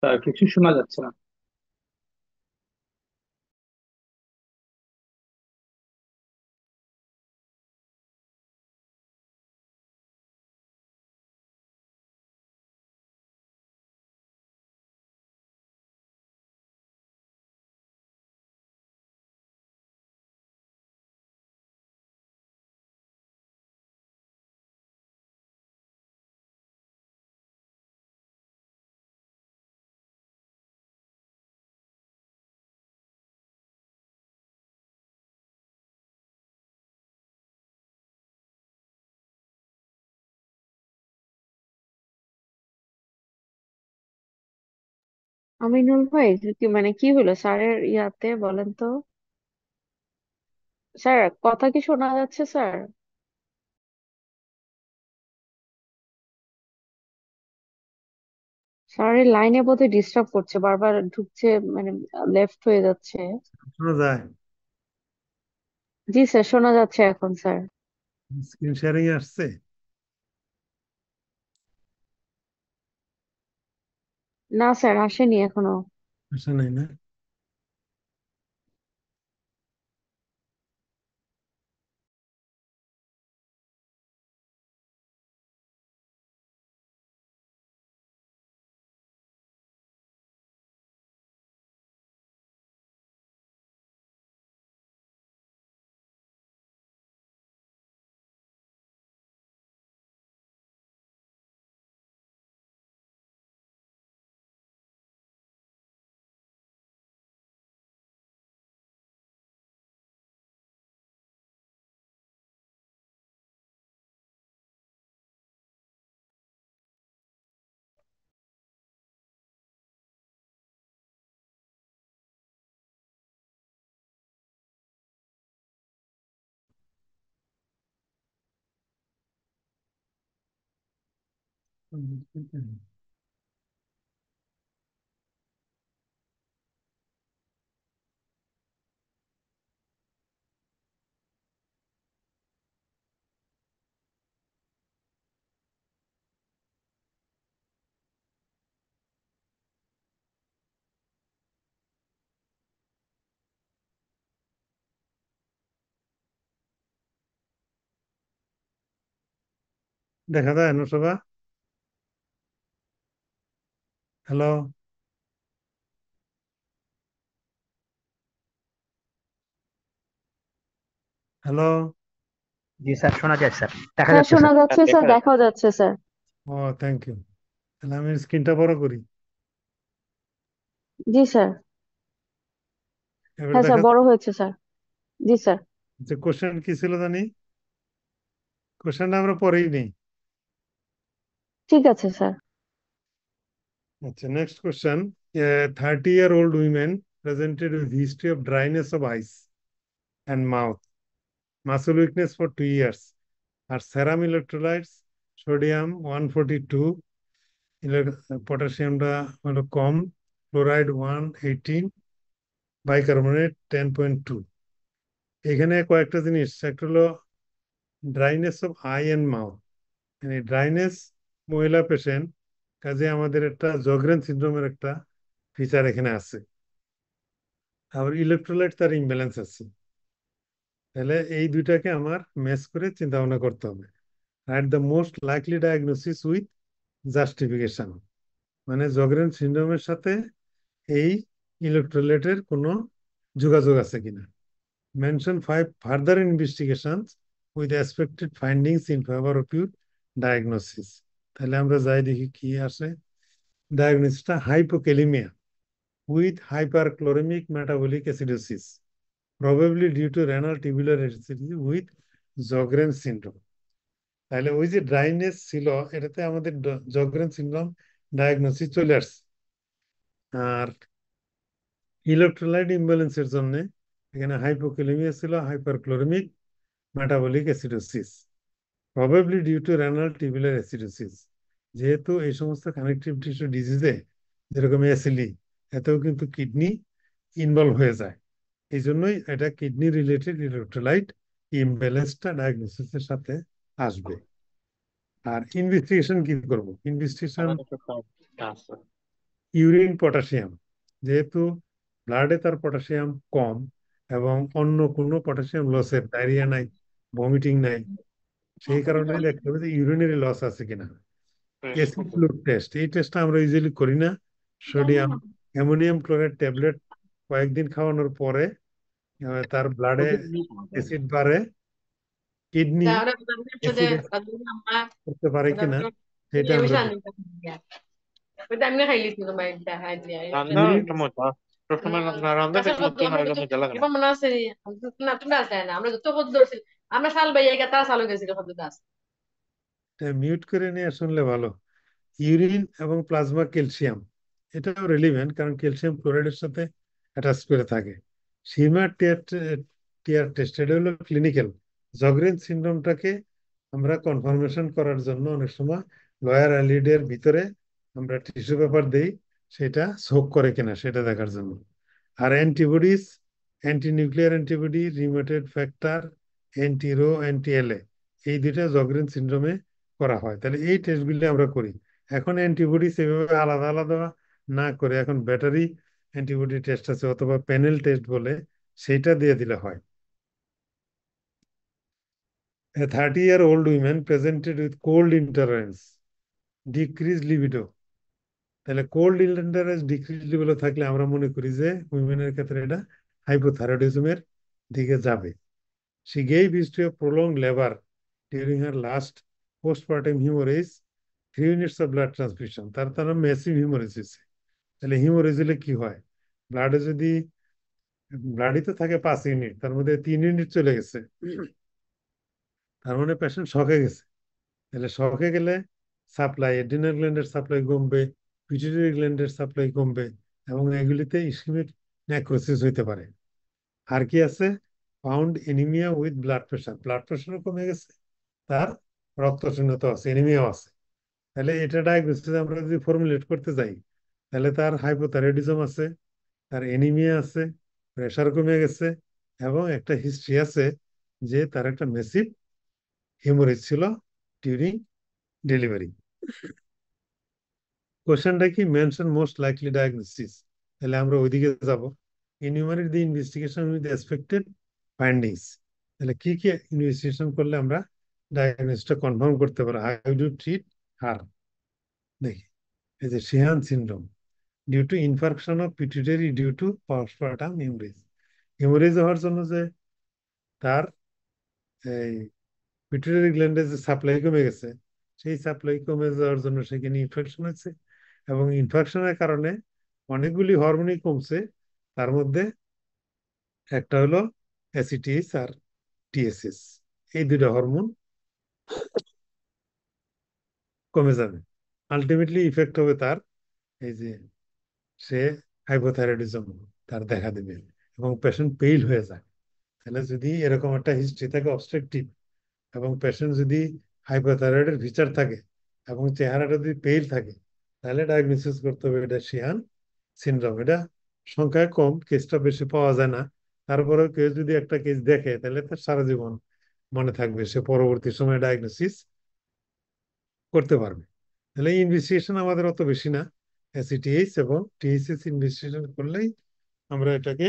স্যার কিছু শোনা যাচ্ছে না। আমিনুল ভাই, কি মানে কি হলো স্যারের ইয়াতে বলেন তো? স্যার, কথা কি শোনা যাচ্ছে স্যার? স্যারের লাইনে বোধহয় ডিস্টার্ব করছে, বারবার ঢুকছে, মানে লেফট হয়ে যাচ্ছে। শোনা যায়? জি স্যার, শোনা যাচ্ছে এখন স্যার। স্ক্রিন শেয়ারিং আসছে? না স্যার, আসেনি এখনো। আসে নাই না? দেখা যায় নুসবা? হ্যালো? হ্যালো? জি স্যার, শোনা যায় স্যার, দেখা স্যার যাচ্ছে শোনা স্যার। যাচ্ছে স্যার, দেখাও যাচ্ছে স্যার। O, thank you. তাহলে আমি স্ক্রিনটা বড় করি। জি স্যার। এবার হ্যাঁ স্যার, দেখা বড় যায়? হয়েছে স্যার। জি স্যার। যে কোশ্চেন কি ছিল জানি? কোশ্চেনটা আমরা পরেই নেই। ঠিক আছে স্যার। আচ্ছা, next question. 30-year-old women presented with history of dryness of eyes and mouth, muscle weakness for 2 years. Her serum electrolytes, sodium 142, potassium হলো কম, chloride 118, bicarbonate 10.2। এখানে কয়েকটা জিনিস, একটা হলো dryness of eye and mouth, মানে ড্রাইনেস মহিলা পেশেন্ট, কাজে আমাদের একটা জগরেন সিনড্রোমের একটা ফিচার এখানে আছে। আবার ইলেকট্রোলাইট তার ইমব্যালেন্স আছে। তাহলে এই দুইটাকে আমার ম্যাচ করে চিন্তা ভাবনা করতে হবে। Right the most likely diagnosis with justification, মানে জগরেন সিনড্রোমের সাথে এই ইলেকট্রোলাইটের কোনো যোগাযোগ আছে কিনা। Mention 5 further investigations with expected findings in favour of your diagnosis. তাহলে আমরা যাই দেখি কি আসে। ডায়াগনোসিসটা hypokalaemia with hyperchloremic metabolic acidosis, probably due to renal tubular acidity with Sjogren syndrome। তাহলে ওই যে ড্রাইনেস ছিল, এটাতে আমাদের জগরেন সিনড্রোম ডায়াগনোসিস চলে আসছে। আর ইলেকট্রোলাইট ইমব্যালেন্সের জন্য এখানে হাইপোক্যালেমিয়া ছিল, hyperchloraemic metabolic acidosis, probably due to renal tubular acidosis. যেহেতু এই সমস্ত কানেকটিভ টিস্যু ডিজিজে, যেরকম এসিলি, এতেও কিন্তু কিডনি ইনভলভ হয়ে যায়। এই জন্যই এটা কিডনি রিলেটেড ইলেকট্রোলাইট ইমব্যালেন্সটা ডায়াগনোসিসের সাথে আসবে। আর ইনভেস্টিগেশন কি করব? ইনভেস্টিগেশন ইউরিন পটাশিয়াম, যেহেতু ব্লাডে তার পটাশিয়াম কম এবং অন্য কোনো পটাশিয়াম লসের ডায়রিয়া নাই, ভমিটিং নাই, সেই কারণে দেখতে হবে যে ইউরিনারি লস আছে কিনা। অ্যাসিড ফ্লুইড টেস্ট, এই টেস্টটা আমরা ইউজুয়ালি করি না। সোডিয়াম অ্যামোনিয়াম ক্লোরাইড ট্যাবলেট কয়েকদিন খাওয়ানোর পরে তার ব্লাডে অ্যাসিড বাড়ে, কিডনি অ্যাসিড করতে পারে কিনা সেটা আমরা দেখি। ইউরিন মিউট করে নিয়ে শুনলে ভালো। ইউরিন এবং প্লাজমা ক্যালসিয়াম, এটাও রেলিভেন্ট, কারণ ক্যালসিয়াম ক্লোরাইডের সাথে অ্যাটাচ করে থাকে। সিমার টিয়ার টিয়ার টেস্ট, এটা হলো ক্লিনিক্যাল। জগরেন সিনড্রোমটাকে আমরা কনফার্মেশন করার জন্য অনেক সময় লয়ার আইলিডের ভিতরে আমরা টিস্যু পেপার দেই, সেটা সোক করে কিনা সেটা দেখার জন্য। আর antibodies, anti nuclear antibody, rheumatoid factor, anti Ro, anti La, এই দুইটা জগরেন সিনড্রোমে করা হয়। তাহলে এই টেস্টগুলি আমরা করি। এখন অ্যান্টিবডিজ এভাবে আলাদা আলাদা না করে এখন ব্যাটারি অ্যান্টিবডি টেস্ট আছে, অথবা প্যানেল টেস্ট বলে, সেইটা দিয়ে দিলে হয়। A 30-year-old woman presented with cold intolerance, decreased libido. তাহলে কোল্ড ইন্টারেন্স ডিক্রিজ লেভেলে থাকলে আমরা মনে করি যে উইমেনের ক্ষেত্রে এটা হাইপোথাইরয়েডিজমের দিকে যাবে। She gave history of prolonged labor during her last postpartum hemorrhage, 3 units of blood transfusion. তার ম্যাসিভ হিমোরেজ হয়েছে। তাহলে হিমোরেজ হলে কি হয়? ব্লাডে যদি, ব্লাডই তো থাকে 5 ইউনিট, তার মধ্যে 3 ইউনিট চলে গেছে, তার মানে পেশেন্ট শকে গেছে। তাহলে শকে গেলে সাপ্লাই, এড্রিনাল গ্ল্যান্ডের সাপ্লাই কমবে, পিটুইটারি গ্ল্যান্ডের সাপ্লাই কমবে, এবং এগুলিতে ইসকেমিক নেক্রোসিস হইতে পারে। আর কি আছে? Found anaemia with blood pressure, blood প্রেশারও কমে গেছে, তার রক্তশূন্যতা আছে, এনিমিয়াও আছে। তাহলে এটা ডায়াগনোসিস আমরা যদি ফর্মুলেট করতে যাই, তাহলে তার হাইপোথাইরয়েডিজম আছে, তার এনিমিয়া আছে, প্রেশার কমে গেছে, এবং একটা হিস্ট্রি আছে যে তার একটা মেসিভ হিমোরেজ ছিল ডিউরিং ডেলিভারি। কোশ্চেনটা কি? Mention most likely diagnosis. তাহলে আমরা ওইদিকে যাব। Enumerate the investigation with expected findings. তাহলে কি কি ইনভেস্টিগেশন করলে আমরা ডায়াগনোসিসটা কনফার্ম করতে পারবো? How do treat her? দেখি, এই যে Sheehan syndrome, due to infarction of pituitary due to postpartum haemorrhage. Haemorrhage হওয়ার জন্য যে তার এই পিটুইটারি গ্ল্যান্ডে যে সাপ্লাই কমে গেছে, সেই সাপ্লাই কমে যাওয়ার জন্য সেখানে ইনফেকশন হয়েছে, এবং ইনফেকশনের কারণে অনেকগুলি হরমোনই কমছে। তার মধ্যে একটা হলো অ্যাসিটিএস আর টিএসএস, এই দুটো হরমোন কমে যাবে। আলটিমেটলি ইফেক্ট হবে তার এই যে সে হাইপোথাইরয়েডিজম তার দেখা দেবে এবং পেশেন্ট পেইল হয়ে যায়। তাহলে যদি এরকম একটা হিস্ট্রি থাকে অবস্ট্রাকটিভ, এবং পেশেন্ট যদি হাইপোথাইরয়েডের ফিচার থাকে এবং চেহারাটা যদি পেইল থাকে, তাহলে ডায়াগনোসিস করতে হবে এটা শিয়ান সিনড্রোম। এটা সংখ্যায় কম, কেসটা বেশি পাওয়া যায় না, তারপরেও কেউ যদি একটা কেস দেখে তাহলে তার সারা জীবন মনে থাকবে, সে পরবর্তী সময় ডায়াগনোসিস করতে পারবে। তাহলে ইনভেস্টিগেশন আমাদের অত বেশি না, এসিটিএইচ এবং টিএসএস ইনভেস্টিগেশন করলেই আমরা এটাকে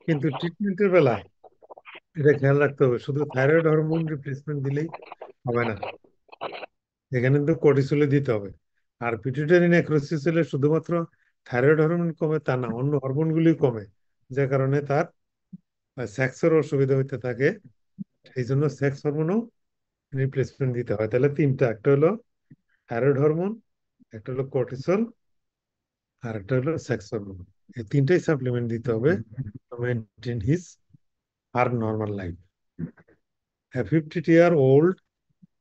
কিন্তু ট্রিটমেন্টের বেলায় এটা খেয়াল রাখতে হবে, শুধু থাইরয়েড হরমোন রিপ্লেসমেন্ট দিলেই হবে না, এখানে কিন্তু কর্টিসলে দিতে হবে। আর পিটুইটারি নেক্রোসিস হলে শুধুমাত্র থাইরয়েড হরমোন কমে তা না, অন্য হরমোনগুলি কমে, যে কারণে তার সেক্সের অসুবিধা হইতে থাকে। এই জন্য সেক্স হরমোনও রিপ্লেসমেন্ট দিতে হয়। তাহলে তিনটা, একটা হলো থাইরয়েড হরমোন, একটা হলো কর্টিসল, আর একটা হলো সেক্স হরমোন। এই তিনটাই সাপ্লিমেন্ট দিতে হবে to maintain his her normal life. A 52-year-old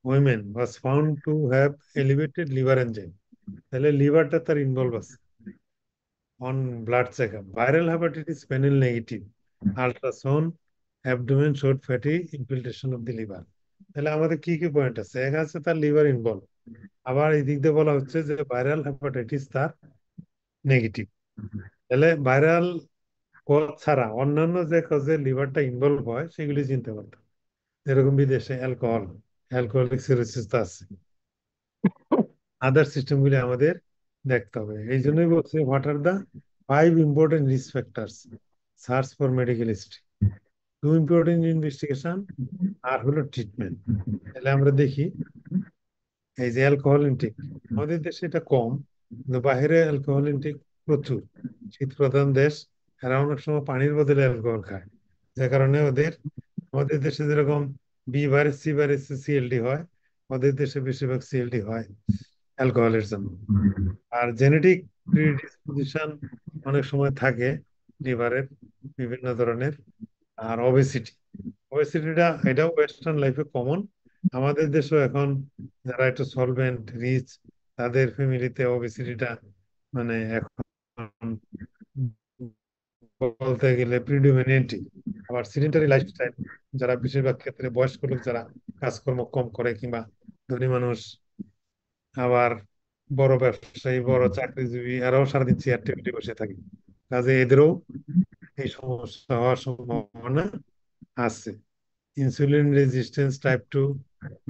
woman was found to have elevated liver enzyme. তাহলে লিভারটা তার ইনভলভ আছে। On blood checkup, viral hepatitis panel negative, ultrasound abdomen showed fatty infiltration of the liver. তাহলে আমাদের কি কি পয়েন্ট আছে? এক আছে তার লিভার ইনভলভ, আবার এই দিক দিয়ে বলা হচ্ছে যে ভাইরাল হেপাটাইটিস তার নেগেটিভ। তাহলে ভাইরাল কজ ছাড়া অন্যান্য যে কজে লিভারটা ইনভলভ হয় সেগুলি চিনতে পারতাম। যেরকম বিদেশে অ্যালকোহলিক সিরোসিস তো আছে, আদার সিস্টেমগুলি আমাদের দেখতে হবে। এই জন্যই বলছি what are the 5 important risk factors search for medical history, 2 important investigation, আর হলো ট্রিটমেন্ট। তাহলে আমরা দেখি এই যে অ্যালকোহল ইনটেক আমাদের দেশে এটা কম, কিন্তু বাইরে অ্যালকোহল ইনটেক প্রচুর। শীত প্রধান দেশ, এরা অনেক সময় পানির বদলে অ্যালকোহল খায়, যে কারণে আমাদের দেশে যেরকম B virus C virus CLD হয়, ওদের দেশে বেশিরভাগ সিএলডি হয় অ্যালকোহলের জন্য। আর জেনেটিক প্রিডিসপোজিশন অনেক সময় থাকে লিভারের বিভিন্ন ধরনের। আর ওবেসিটিটা এটাও ওয়েস্টার্ন লাইফে কমন। আমাদের দেশেও এখন যারা একটু সলভেন্ট রিচ, তাদের ফ্যামিলিতে ওবেসিটিটা মানে এখন বলতে গেলে প্রিডোমিনেন্টই। আবার সিডেন্টারি লাইফস্টাইল, যারা বেশিরভাগ ক্ষেত্রে বয়স্ক লোক যারা কাজকর্ম কম করে, কিংবা ধনী মানুষ, আবার বড় ব্যবসায়ী, বড় চাকরিজীবী, এরাও সারাদিন চেয়ার টেবিলে বসে থাকে, কাজে এদেরও এই সমস্যা হওয়ার সম্ভাবনা আছে। Insulin resistance, type 2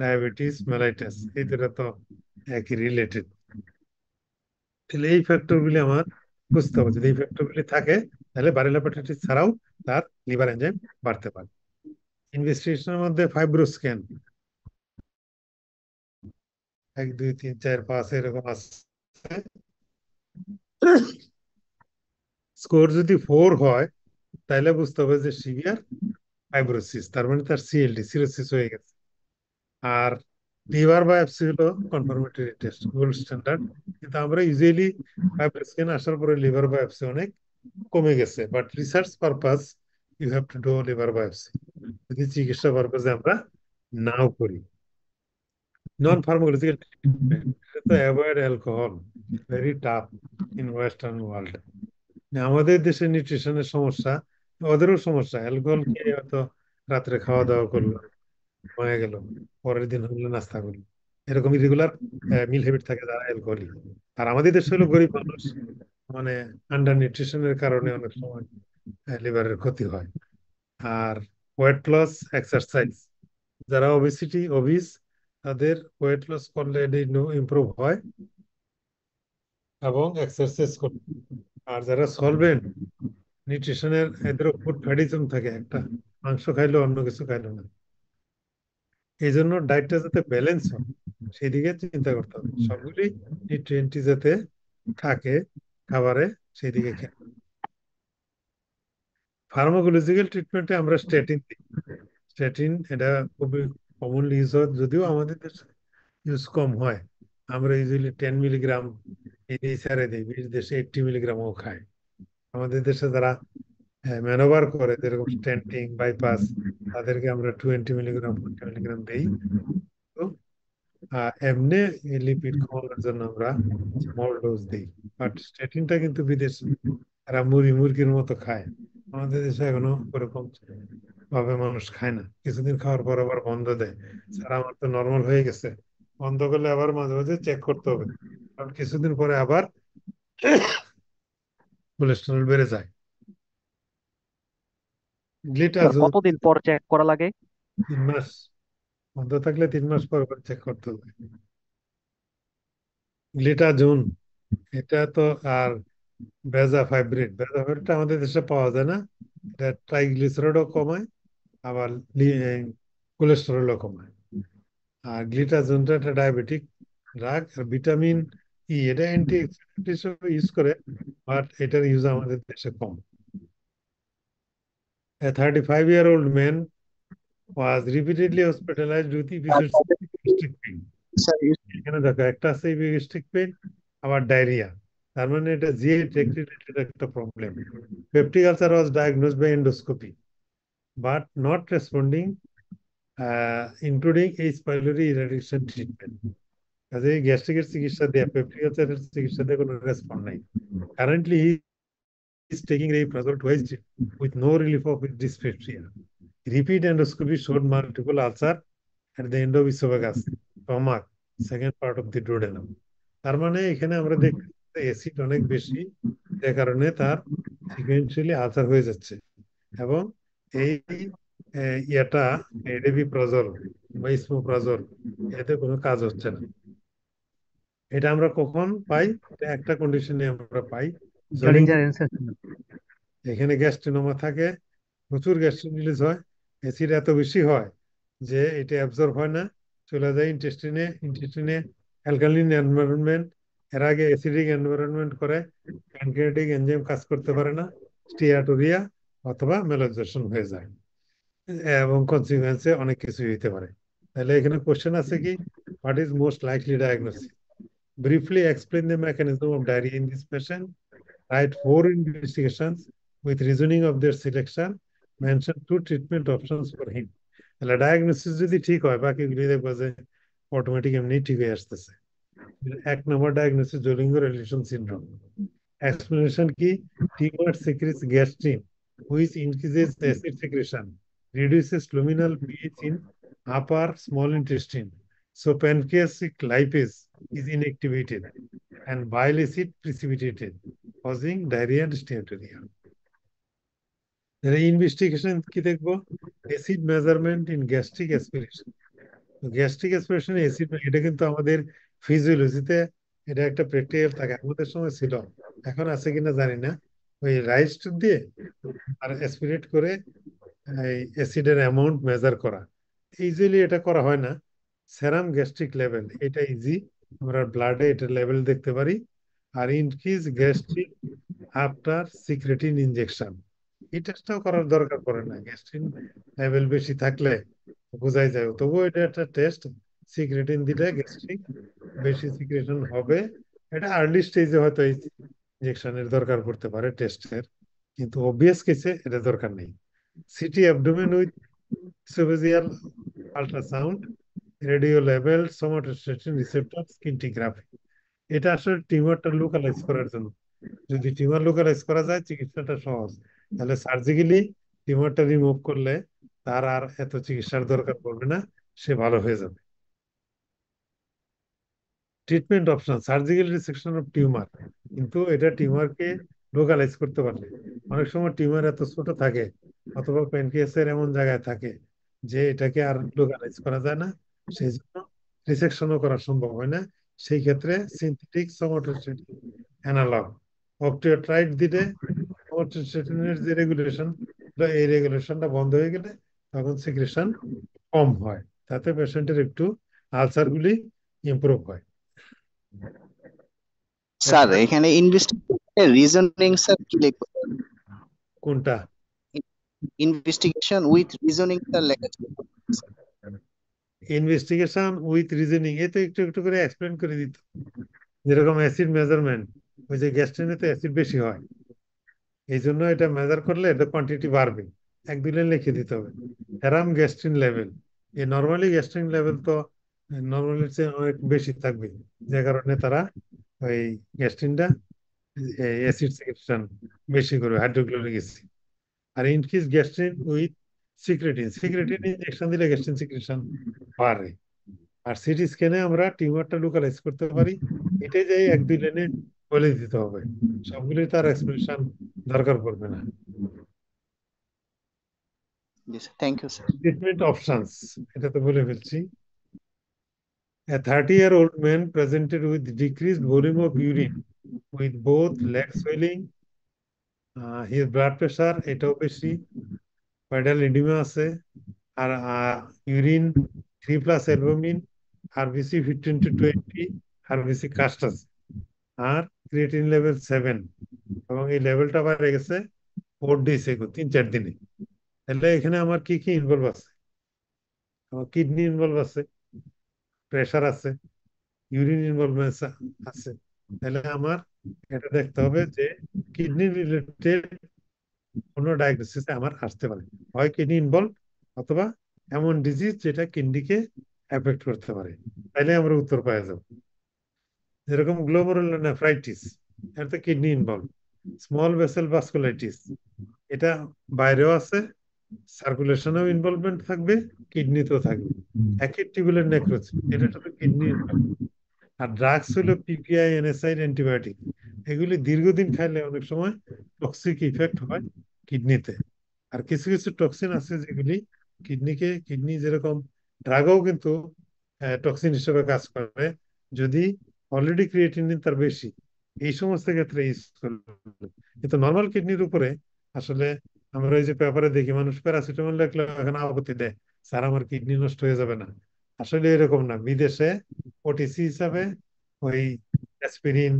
diabetes, mellitus, এই দুটো তো একই রিলেটেড। তাহলে এই ফ্যাক্টরগুলি আমার বুঝতে হবে। যদি এই ফ্যাক্টরগুলি থাকে, তাহলে ভাইরাল হেপাটাইটিস ছাড়াও তার লিভার এনজাইম বাড়তে পারে। ইনভেস্টিগেশনের মধ্যে ফাইব্রোস্ক্যান 1 2 3 4 5 এরকম আছে। স্কোর যদি 4 হয়, তাহলে বুঝতে হবে যে সিভিয়ার ফাইব্রোসিস, তার মানে তার সিএলডি সিরোসিস হয়ে গেছে। আর লিভার বায়োপসি হলো কনফার্মেটরি টেস্ট, গোল্ড স্ট্যান্ডার্ড। কিন্তু আমরা ইউজুয়ালি ফাইব্রোস্ক্যান আসার পরে লিভার বায়োপসি অনেক কমে গেছে, but research purpose you have to do liver biopsy, যদি চিকিৎসা পারপাসে আমরা নাও করি। নন ফার্মাকোলজিক্যাল ট্রিটমেন্ট, তো avoid alcohol, very tough in western world. আমাদের দেশে নিউট্রিশনের সমস্যা, ওদেরও সমস্যা। অ্যালকোহল খেয়ে হয়তো রাত্রে খাওয়া দাওয়া করলো, হয়ে গেল, পরের দিন হলো নাস্তা করলো, এরকম ইরেগুলার মিল হ্যাবিট থাকে যারা অ্যালকোহলিক। আর আমাদের দেশে হলো গরিব মানুষ, মানে আন্ডার নিউট্রিশনের কারণে অনেক সময় লিভারের ক্ষতি হয়। আর ওয়েট লস, এক্সারসাইজ, যারা ওবিস, তাদের ওয়েট লস করলে ইমপ্রুভ হয়, এবং এক্সারসাইজ করলে। আর যারা সলভেন্ট নিউট্রিশনের, এদের ফুড ফ্যাটিজম থাকে, একটা মাংস খাইলো অন্য কিছু খাইলো না, এই জন্য ডায়েটটা যাতে ব্যালেন্স হয় সেই দিকে চিন্তা করতে হবে। সবগুলি নিউট্রিয়েন্টই যাতে থাকে খাবারে, সেই দিকে খেয়াল। ফার্মাকোলজিক্যাল ট্রিটমেন্টে আমরা স্ট্যাটিন দিই। স্ট্যাটিন এটা খুবই কমনলি ইউজ হয়, যদিও আমাদের দেশে ইউজ কম হয়। আমরা ইউজুয়ালি 10 মিলিগ্রাম এই সারে দিই, বিশ দেশে 80 মিলিগ্রামও খায়। আমাদের দেশে যারা ম্যানোভার করে, যেরকম স্ট্যান্টিং, বাইপাস, তাদেরকে আমরা 20 মিলিগ্রাম 40 মিলিগ্রাম দিই। তো এমনি লিপিড কমানোর জন্য আমরা স্মল ডোজ দিই। বাট স্ট্যাটিনটা কিন্তু বিদেশে এরা মুরগির মতো খায়, আমাদের দেশে এখনো ওরকম ভাবে মানুষ খায় না। কিছুদিন খাওয়ার পর আবার বন্ধ দেয়, স্যার আমার তো নর্মাল হয়ে গেছে। বন্ধ করলে আবার মাঝে মাঝে চেক করতে হবে, কারণ কিছুদিন পরে আবার কোলেস্টেরল বেড়ে যায়। স্যার গ্লিটাজোল কতদিন পর চেক করা লাগে? 3 মাস, বন্ধ থাকলে 3 মাস পর পর চেক করতে হবে। গ্লিটাজোন, এটা তো, আর বেজাফাইব্রিনটা আমাদের দেশে পাওয়া যায় না। এটা ট্রাইগ্লিসারাইডও কমায়, আবার কোলেস্টেরলও কমায়। আর গ্লিটাজোনটা একটা ডায়াবেটিক ড্রাগ। আর ভিটামিন ই, এটা অ্যান্টি অক্সিডেন্ট হিসেবে ইউজ করে, বাট এটার ইউজ আমাদের দেশে কম। A 35-year-old man was repeatedly hospitalized with episodes of gastric pain. এখানে দেখো, একটা আছে গ্যাস্ট্রিক পেইন, আবার ডায়রিয়া, তার মানে এটা জিআই রিলেটেড একটা problem. Peptic ulcer was diagnosed by endoscopy but not responding, including H pylori eradiation treatment. কাজে গ্যাস্ট্রিকের চিকিৎসা দেয়া, পেপটিক আলসারের চিকিৎসা দিয়ে কোনো রেসপন্ড নাই। Currently he is taking rabeprazole twice with no relief of his dyspepsia. Repeat endoscopy showed multiple ulcer at the end of esophagus, stomach, second part of the duodenum. তার মানে এখানে আমরা দেখতে অ্যাসিড অনেক বেশি, যে কারণে তার সিকুয়েন্সিয়ালি আলসার হয়ে যাচ্ছে। এবং এই ইয়েটা এডেবিপ্রাজল বা ইসমোপ্রাজল এতে কোনো কাজ হচ্ছে না। এটা আমরা কখন পাই? এটা একটা কন্ডিশনে আমরা পাই, জলিং। জলিঞ্জার এনসেসন। এখানে গ্যাস্ট্রিনোমা থাকে, প্রচুর গ্যাস্ট্রিন রিলিজ হয়, অ্যাসিড এত বেশি হয় যে এটা অ্যাবজর্ব হয় না, চলে যায় ইন্টেস্টিনে। ইন্টেস্টিনে অ্যালকালিন এনভায়রনমেন্ট, এর আগে অ্যাসিডিক এনভায়রনমেন্ট করে প্যানক্রিয়াটিক এনজাইম কাজ করতে পারে না, স্টিয়াটোরিয়া অথবা ম্যালাবজর্পশন হয়ে যায়, এবং কনসিকুয়েন্সে অনেক কিছু হতে পারে। তাহলে এখানে কোশ্চেন আছে কি, what is most likely diagnosis? Briefly explain the mechanism of diarrhea in this patient. Write 4 investigations with reasoning of their selection. Mention 2 treatment options for him. তাহলে ডায়াগনোসিস যদি ঠিক হয়, বাকিগুলি দেখবো যে অটোমেটিক এমনি ঠিক হয়ে আসতেছে। 1 নম্বর ডায়াগনোসিস জোলিঙ্গো রিলেশন সিনড্রোম। Explanation কি, tumor secretes gastrin which increases acid secretion, reduces luminal pH in upper small intestine, so pancreatic lipase is inactivated and bile acid precipitated, causing diarrhea and steatorrhea. Investigation কি দেখবো? Acid measurement in gastric aspiration. Gastric aspiration acid, এটা কিন্তু আমাদের ফিজিওলজিতে এটা একটা প্র্যাকটিক্যাল থাকে, আমাদের সময় ছিল, এখন আছে কিনা জানি না। ওই রাইস দিয়ে আর অ্যাসপিরেট করে অ্যাসিডের অ্যামাউন্ট মেজার করা, ইজিলি এটা করা হয় না। সেরাম গ্যাস্ট্রিক লেভেল, এটা ইজি, আমরা ব্লাডে এটার লেভেল দেখতে পারি। আর increase gastric after secretin injection, এই টেস্টটাও করার দরকার পড়ে না, গ্যাস্ট্রিন লেভেল বেশি থাকলে বোঝাই যায়। তবুও এটা একটা টেস্ট, সিক্রেটিন দিলে গ্যাস্ট্রিক বেশি সিক্রেশন হবে। এটা আর্লি স্টেজে হয়তো এই ইনজেকশনের দরকার পড়তে পারে টেস্টের, কিন্তু অবভিয়াস কেসে এটা দরকার নেই। CT abdomen with oesophageal ultrasound, radio level somatostatin receptor scintigraphy, এটা আসলে টিউমারটা লোকালাইজ করার জন্য। যদি টিউমার লোকালাইজ করা যায় চিকিৎসাটা সহজ, তাহলে সার্জিক্যালি টিউমারটা রিমুভ করলে তার আর এত চিকিৎসার দরকার পড়বে না, সে ভালো হয়ে যাবে। Treatment option, surgical resection of tumour, কিন্তু এটা টিউমারকে লোকালাইজ করতে পারলে। অনেক সময় টিউমার এত ছোট থাকে অথবা প্যানক্রিয়াসের এমন জায়গায় থাকে যে এটাকে আর লোকালাইজ করা যায় না, সেই জন্য রিসেকশনও করা সম্ভব হয় না। সেই ক্ষেত্রে সিনথেটিক সোমাটোস্ট্যাটিন অ্যানালগ অক্টিওট্রাইড দিলে সোমাটোস্ট্যাটিনের যে রেগুলেশন, এই রেগুলেশনটা বন্ধ হয়ে গেলে তখন সিক্রেশন কম হয়, তাতে পেশেন্টের একটু আলসারগুলি ইমপ্রুভ হয়। স্যার এখানে ইনভেস্টিগেশন রিজনিং স্যার কি লিখবো? কোনটা? ইনভেস্টিগেশন উইথ রিজনিং স্যার লেখা ছিল। ইনভেস্টিগেশন উইথ রিজনিং, এ তো একটু একটু করে এক্সপ্লেন করে দিত। যেরকম অ্যাসিড মেজারমেন্ট, ওই যে গ্যাস্ট্রিনে তো অ্যাসিড বেশি হয়, এই জন্য এটা মেজার করলে এটা কোয়ান্টিটি বাড়বে, 1-2 লাইন লিখে দিতে হবে। সেরাম গ্যাস্ট্রিন লেভেল, এই নর্মালি গ্যাস্ট্রিন লেভেল তো নর্মালির চেয়ে অনেক বেশি থাকবে, যে কারণে তারা ওই গ্যাস্ট্রিনটা অ্যাসিড সিক্রেশন বেশি করবে, হাইড্রোক্লোরিক অ্যাসিড। আর increase gastrin with secretin, secretin injection দিলে গ্যাস্ট্রিন সিক্রেশন বাড়ে। আর সিটি স্ক্যানে আমরা টিউমারটা লোকালাইজ করতে পারি, এটাই যাই 1-2 লাইনে বলে দিতে হবে, সবগুলি তার এক্সপ্রেশন দরকার পড়বে না। Thank you sir. Treatment options, এটা তো বলে ফেলছি। A 30-year-old man presented with decreased volume of urine with both leg swelling, his blood pressure এটাও বেশি, পেডাল এডিমা আছে, আর urine 3+ albumin, RBC 15-20, RBC cast আছে, আর ক্রিয়েটিন লেভেল 7, এবং এই লেভেলটা বেড়ে গেছে 4 days ago, 3-4 দিনে। তাহলে এখানে আমার কি কি ইনভলভ আছে? আমার কিডনি ইনভলভ আছে, প্রেশার আছে, ইউরিন ইনভলভমেন্ট আছে। তাহলে আমার এটা দেখতে হবে যে কিডনি রিলেটেড কোনো ডায়াগনোসিস আমার আসতে পারে, হয় কিডনি ইনভলভ অথবা এমন ডিজিজ যেটা কিডনিকে এফেক্ট করতে পারে, তাহলে আমরা উত্তর পাওয়া যাব। যেরকম গ্লোমেরুলোনেফ্রাইটিস, এটা kidney involve. Small vessel vasculitis, এটা বাইরেও আছে, সার্কুলেশনেও ইনভলভমেন্ট থাকবে, কিডনিতেও থাকবে। অ্যাকিউট টিউবুলার নেক্রোসিস, এটা তো কিডনি। আর ড্রাগস হলো পিপিআই, এনএসআইড, অ্যান্টিবায়োটিক, এগুলি দীর্ঘদিন খাইলে অনেক সময় টক্সিক ইফেক্ট হয় কিডনিতে। আর কিছু কিছু টক্সিন আছে যেগুলি কিডনি যেরকম ড্রাগও কিন্তু টক্সিন হিসেবে কাজ করে যদি অলরেডি ক্রিয়েটিনিন তার বেশি, এই সমস্ত ক্ষেত্রে ইউজ করবে। কিন্তু নর্মাল কিডনির উপরে আসলে আমরা এই যে পেপারে দেখি মানুষ প্যারাসিটামল লাগলে এখন আপত্তি দেয়, স্যার আমার কিডনি নষ্ট হয়ে যাবে না। আসলে এরকম না, বিদেশে ওটিসি হিসাবে ওই অ্যাসপিরিন,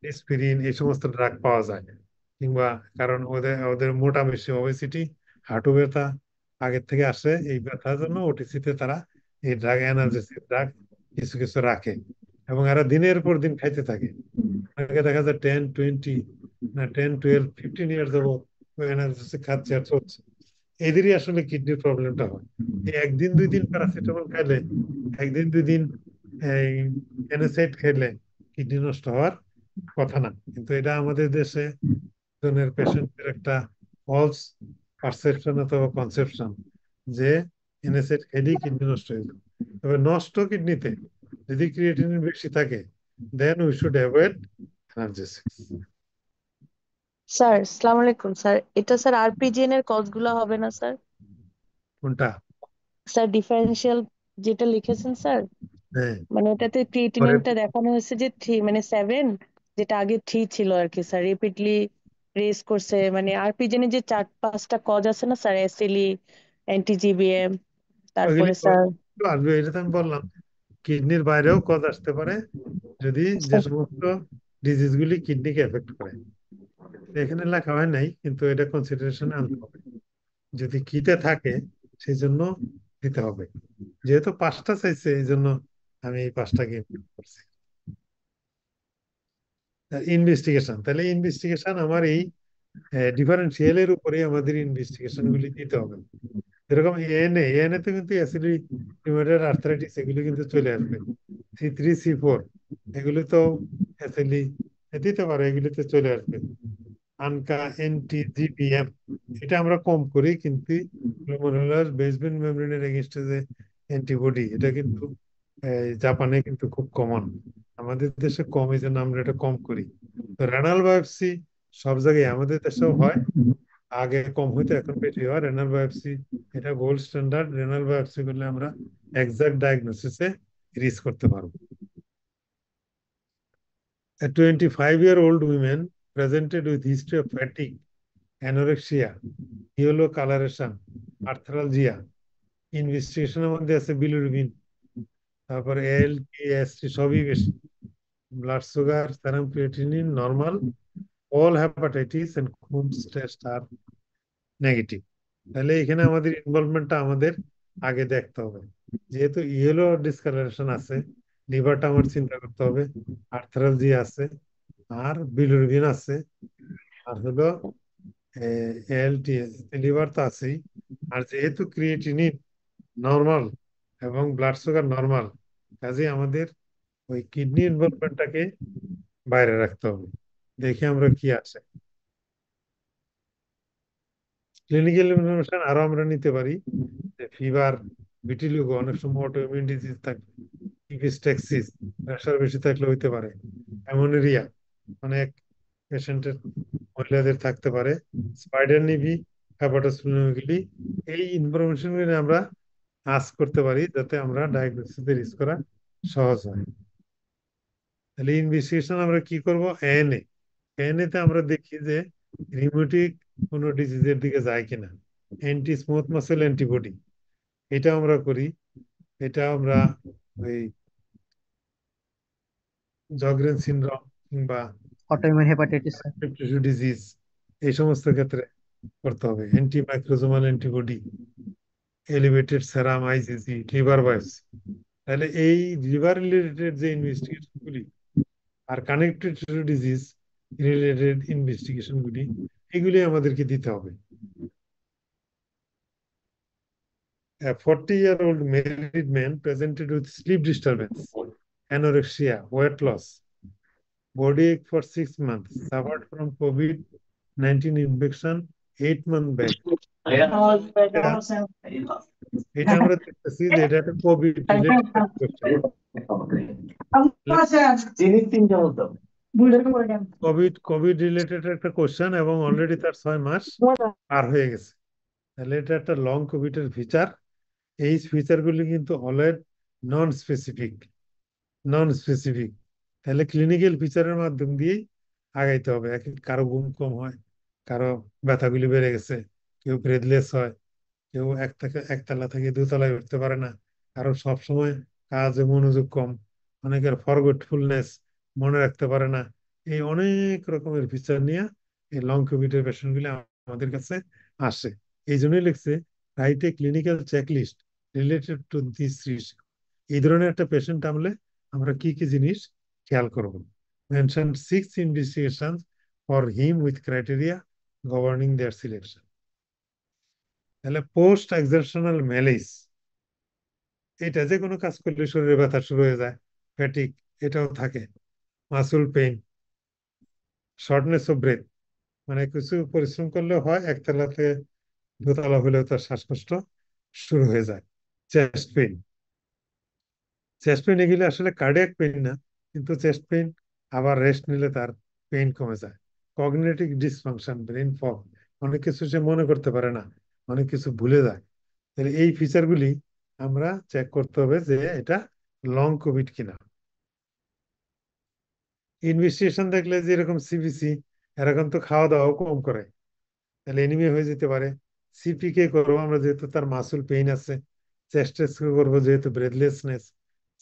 ডিসপিরিন এই সমস্ত ড্রাগ পাওয়া যায়। কিংবা কারণ ওদের ওদের মোটা বেশি, ওবেসিটি, হাঁটু ব্যথা আগের থেকে আসে, এই ব্যথার জন্য ওটিসিতে তারা এই ড্রাগ, এনার্জেসিক ড্রাগ কিছু কিছু রাখে এবং এরা দিনের পর দিন খাইতে থাকে। আগে দেখা যায় 10-20 না 10-12-15 ইয়ার্স যাবত এনার্জেসিক খাচ্ছে আর চলছে। এদেরই আসলে কিডনির প্রবলেমটা হয়। এই একদিন দুই দিন প্যারাসিটামল খাইলে, একদিন দুই দিন এই এনএসআইড খেলে কিডনি নষ্ট হওয়ার কথা না। কিন্তু এটা আমাদের দেশে জনের পেশেন্টের একটা ফলস পারসেপশন অথবা কনসেপশন যে এনএসআইড খেলেই কিডনি নষ্ট হয়ে যাবে। তবে নষ্ট কিডনিতে যদি ক্রিয়েটিনিন বেশি থাকে then we should avoid analgesics. Sir আসসালামু আলাইকুম স্যার, এটা স্যার আরপিজিএন এর কজগুলো হবে না স্যার? কোনটা? স্যার ডিফারেন্সিয়াল যেটা লিখেছেন স্যার, হ্যাঁ, মানে ওটাতে পরে ক্রিয়েটিনিনটা দেখানো হয়েছে যে 3 মানে 7, যেটা আগে 3 ছিল আর কি স্যার, রিপিটলি রেজ করছে। মানে আরপিজিএন এর যে 4-5টা কজ আছে না স্যার, এসএলই, অ্যান্টিজিবিএম, ওইগুলি তারপরে স্যার আসবে, এটা তো আমি বললাম। কিডনির বাইরেও কজ আসতে পারে যদি যে সমস্ত ডিজিজ গুলি কিডনিকে এফেক্ট করে। এখানে লেখা হয় নাই, কিন্তু এটা কনসিডারেশনে আনতে হবে। যদি কিতে থাকে সেই জন্য দিতে হবে। যেহেতু 5টা চাইছে এই জন্য আমি এই 5টাকে ইনক্লুড করছি। ইনভেস্টিগেশন, তাহলে ইনভেস্টিগেশন আমার এই ডিফারেন্সিয়ালের উপরে আমাদের ইনভেস্টিগেশন গুলি দিতে হবে। যেরকম এএনএ তে কিন্তু অ্যাসিডি রিউমেটয়েড আর্থ্রাইটিস এগুলো কিন্তু চলে আসবে। C3 C4 এগুলো তো অ্যাসিডি দিতে পারে, এগুলিতে চলে আসবে। আনকা, এনটিজিবিএম এটা আমরা কম করি, কিন্তু গ্লোমেরুলার বেসমেন্ট মেমব্রেনের এগেইনস্টে যে অ্যান্টিবডি এটা কিন্তু জাপানে কিন্তু খুব কমন, আমাদের দেশে কম, এই জন্য আমরা এটা কম করি। তো রেনাল বায়োপসি সব জায়গায় আমাদের দেশেও হয়, আগে কম হইতো এখন বেশি হয়। রেনাল বায়োপসি এটা গোল্ড স্ট্যান্ডার্ড। রেনাল বায়োপসি করলে আমরা এক্সাক্ট ডায়াগনোসিসে রিচ করতে পারবো। A 25-year-old woman presented with history of fatigue, anorexia, yellow coloration, arthralgia. ইনভেস্টিগেশনের মধ্যে আছে বিলিরুবিন, তারপর এলটিএসটি সবই বেশি, blood sugar, serum creatinine normal, all hepatitis and খুমস টেস্ট আর নেগেটিভ। তাহলে এখানে আমাদের ইনভলভমেন্টটা আমাদের আগে দেখতে হবে। যেহেতু ইয়েলো ডিসকালারেশন আছে, লিভারটা আমার চিন্তা করতে হবে, আর্থ্রালজি আছে, আর বিলিরুবিন আছে, আর হলো এলটিএস, লিভার তো আছেই। আর যেহেতু ক্রিয়েটিনিন নর্মাল এবং ব্লাড সুগার নর্মাল, কাজে আমাদের ওই কিডনি ইনভলভমেন্টটাকে বাইরে রাখতে হবে। দেখি আমরা কি আছে। ক্লিনিক্যাল ইনফরমেশন আরো আমরা নিতে পারি, ফিভার, ভিটিলিগো, অনেক সময় অটোইমিউন ডিজিজ থাকবে, ইপিস্টেক্সিস, প্রেশার বেশি থাকলে হইতে পারে, অ্যামোনেরিয়া অনেক পেশেন্টের মহিলাদের থাকতে পারে, স্পাইডার নিভি, হ্যাপাটোসপ্লিনোমেগালি। এই ইনফরমেশন গুলো আমরা আস্ক করতে পারি যাতে আমরা ডায়াগনোসিসে রিস্ক করা সহজ হয়। তাহলে ইনভেস্টিগেশন আমরা কি করব? এএনএ তে আমরা দেখি যে রিউমেটিক কোনো ডিজিজের দিকে যায় কিনা, অ্যান্টি স্মুথ মাসেল অ্যান্টিবডি এটা আমরা করি। এটা আমরা ওই জগরেন সিনড্রোম কিংবা autoimmune hepatitis sir. Tissue disease এই সমস্ত ক্ষেত্রে করতে হবে। অ্যান্টি মাইক্রোজোমাল অ্যান্টিবডি, এলিভেটেড সেরাম আইজিজি, লিভার বায়োপসি। তাহলে এই লিভার রিলেটেড যে ইনভেস্টিগেশন গুলি are connected tissue disease related investigation গুলি এগুলি আমাদেরকে দিতে হবে। A 40-year-old married man presented with sleep disturbance, anorexia, weight loss, body ache for 6 months, suffered from COVID-19 infection 8 months back. এটা আমরা দেখতেছি যে এটা একটা Covid related infection. Covid related একটা কোশ্চেন এবং অলরেডি তার 6 মাস পার হয়ে গেছে। তাহলে এটা একটা লং কোভিডের ফিচার। এই ফিচারগুলি কিন্তু always non specific non specific তাহলে ক্লিনিক্যাল ফিচারের মাধ্যম দিয়েই আগাইতে হবে। কারো ঘুম কম হয়, কারো ব্যথাগুলি বেড়ে গেছে, কেউ ব্রেথলেস হয়, কেউ একতলা থেকে দোতলায় উঠতে পারে না, কারো সবসময় কাজে মনোযোগ কম, অনেকের ফরগেটফুলনেস, মনে রাখতে পারে না। এই অনেক রকমের ফিচার নিয়ে এই লং কোভিডের পেশেন্টগুলি আমাদের কাছে আসে। এই জন্যই লিখছে write a clinical checklist related to this risk. এই ধরনের একটা পেশেন্ট আমলে আমরা কি কি জিনিস খেয়াল করব। Mention 6 investigation for him with criteria governing their selection. তাহলে পোস্ট এক্সারশনাল ম্যালেজ, এটা যে কোনো কাজ করলে শরীরে ব্যথা শুরু হয়ে যায়, ফ্যাটিক এটাও থাকে, মাসুল পেইন, শর্টনেস অফ ব্রেথ, মানে কিছু পরিশ্রম করলে হয়, একতলাতে দোতলা হলেও তার শ্বাসকষ্ট শুরু হয়ে যায়, চেস্ট পেইন। চেস্ট পেইন এগুলি আসলে কার্ডিয়াক পেইন না, কিন্তু চেস্ট পেইন আবার রেস্ট নিলে তার পেইন কমে যায়। কগনিটিভ ডিসফাংশন, ব্রেন ফগ, অনেক কিছু সে মনে করতে পারে না, অনেক কিছু ভুলে যায়। তাহলে এই ফিচারগুলি আমরা চেক করতে হবে যে এটা লং কোভিড কিনা। ইনভেস্টিগেশন দেখলে যে এরকম সিবিসি, এরকম তো খাওয়া দাওয়াও কম করে, তাহলে এনিমিয়া হয়ে যেতে পারে। সিপিকে করবো আমরা যেহেতু তার মাসুল পেইন আছে, চেস্ট টেস্ট করবো যেহেতু ব্রেথলেসনেস।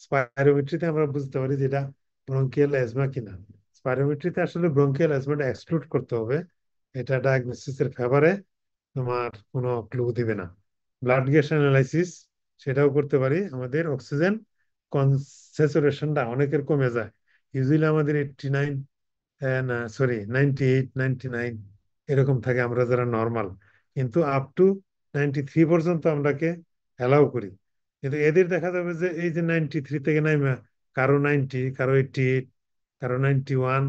স্পাইরোমেট্রিতে আমরা বুঝতে পারি যেটা ব্রঙ্কিয়াল অ্যাজমা কিনা। স্পাইরোমেট্রিতে আসলে ব্রঙ্কিয়াল অ্যাজমাটা এক্সক্লুড করতে হবে, এটা ডায়াগনোসিসের ফেভারে তোমার কোনো ক্লু দিবে না। ব্লাড গ্যাস অ্যানালাইসিস সেটাও করতে পারি। আমাদের অক্সিজেন কনসেচুরেশনটা অনেকের কমে যায়, ইউজুয়ালি আমাদের 89, না সরি 98, 99 এরকম থাকে আমরা যারা নর্মাল, কিন্তু আপ টু 93 পর্যন্ত আমরাকে অ্যালাউ করি। কিন্তু এদের দেখা যাবে যে এই যে 93 থেকে নাইমা কারো 90, কারো 88, কারো 91,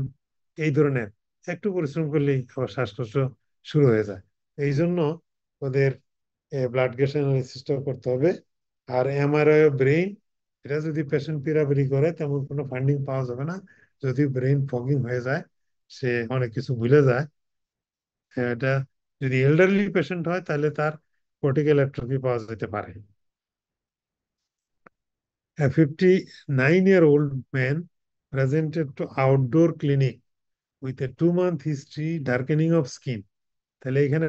এই ধরনের একটু পরিশ্রম করলেই আবার শ্বাসকষ্ট শুরু হয়ে যায়। এই জন্য ওদের ব্লাড গ্যাস অ্যানালিসিসটাও করতে হবে। আর এমআরআই ব্রেইন, এটা যদি পেশেন্ট পিরাপিরি করে তেমন কোনো ফান্ডিং পাওয়া যাবে না। যদি ব্রেন ফগিং হয়ে যায়, সে অনেক কিছু ভুলে যায়। এটা যদি এল্ডারলি পেশেন্ট হয় তাহলে তার কর্টিক্যাল অ্যাট্রফি পাওয়া যেতে পারে। A 59-year-old man presented to outdoor clinic with a 2-month history darkening of skin. তাহলে এখানে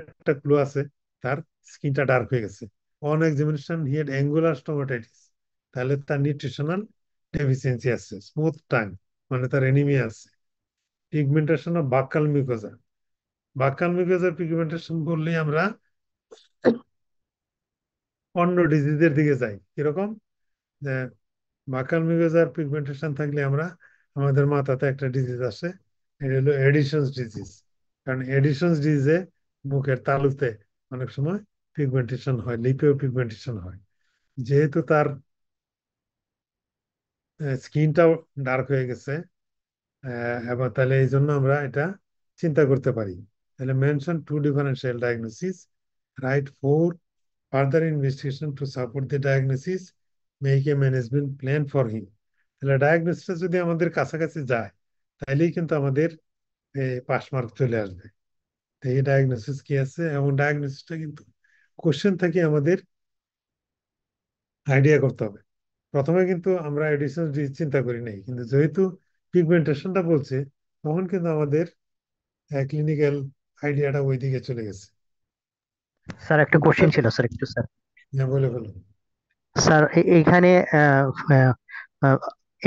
একটা ক্লু আছে, তার স্কিনটা ডার্ক হয়ে গেছে। On examination he had angular stomatitis, তাহলে তার নিউট্রিশনাল ডেফিসিয়েন্সি আছে। স্মুথ টাং, মানে তার এনিমিয়া আছে। পিগমেন্টেশন অফ বাক্কাল মিউকোজা, বাক্কাল মিউকোজার পিগমেন্টেশন বললেই আমরা অন্য ডিজিজের দিকে যাই। কিরকম? যে বাক্কাল মিউকোজার পিগমেন্টেশন থাকলে আমরা, আমাদের মাথাতে একটা ডিজিজ আসে, এটা হলো এডিশনস ডিজিজ। কারণ এডিশনস ডিজিজে মুখের তালুতে অনেক সময় পিগমেন্টেশন হয়, লিপেও পিগমেন্টেশন হয়। যেহেতু তার স্কিনটাও ডার্ক হয়ে গেছে, এবার তাহলে এই জন্য আমরা এটা চিন্তা করতে পারি। তাহলে mention 2 differential diagnosis, right 4 further investigation to support the diagnosis, make a management plan for him. তাহলে ডায়াগনোসিসটা যদি আমাদের কাছাকাছি যায় তাহলেই কিন্তু আমাদের পাস মার্ক চলে আসবে। তো এই ডায়াগনোসিস কি আছে, এবং ডায়াগনোসিসটা কিন্তু কোশ্চেন থেকে আমাদের আইডিয়া করতে হবে। প্রথমে কিন্তু আমরা এডিশন চিন্তা করি নাই, কিন্তু যেহেতু পিগমেন্টেশনটা বলছে তখন কিন্তু আমাদের ক্লিনিক্যাল আইডিয়াটা ওই দিকে চলে গেছে। স্যার একটা কোশ্চেন ছিল স্যার, একটু স্যার। হ্যাঁ, বলে বলো। স্যার এইখানে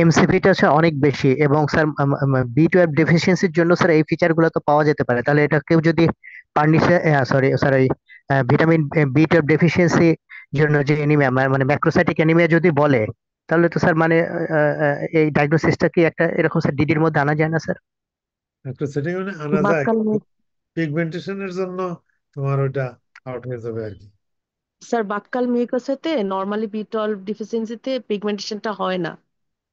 এমসিপিটা হচ্ছে অনেক বেশি, এবং স্যার বি12 ডেফিসিয়েন্সির জন্য স্যার এই ফিচার গুলো তো পাওয়া যেতে পারে। তাহলে এটা কেউ যদি সরি স্যার, ওই ভিটামিন বি12 ডেফিসিয়েন্সি জন্য যে এনিমিয়া, মানে ম্যাক্রোসাইটিক এনিমিয়া যদি বলে, তাহলে তো স্যার মানে এই ডায়াগনোসিসটা কি একটা এরকম স্যার ডিডির মধ্যে আনা যায় না স্যার? একটা সেটিং মানে আনা যায়, বাক্কাল পিগমেন্টেশনের জন্য তোমার ওটা আউট হয়ে যাবে আর কি। স্যার বাক্কাল মিউকাসেতে নর্মালি বি12 ডিফিসিয়েন্সিতে পিগমেন্টেশনটা হয় না,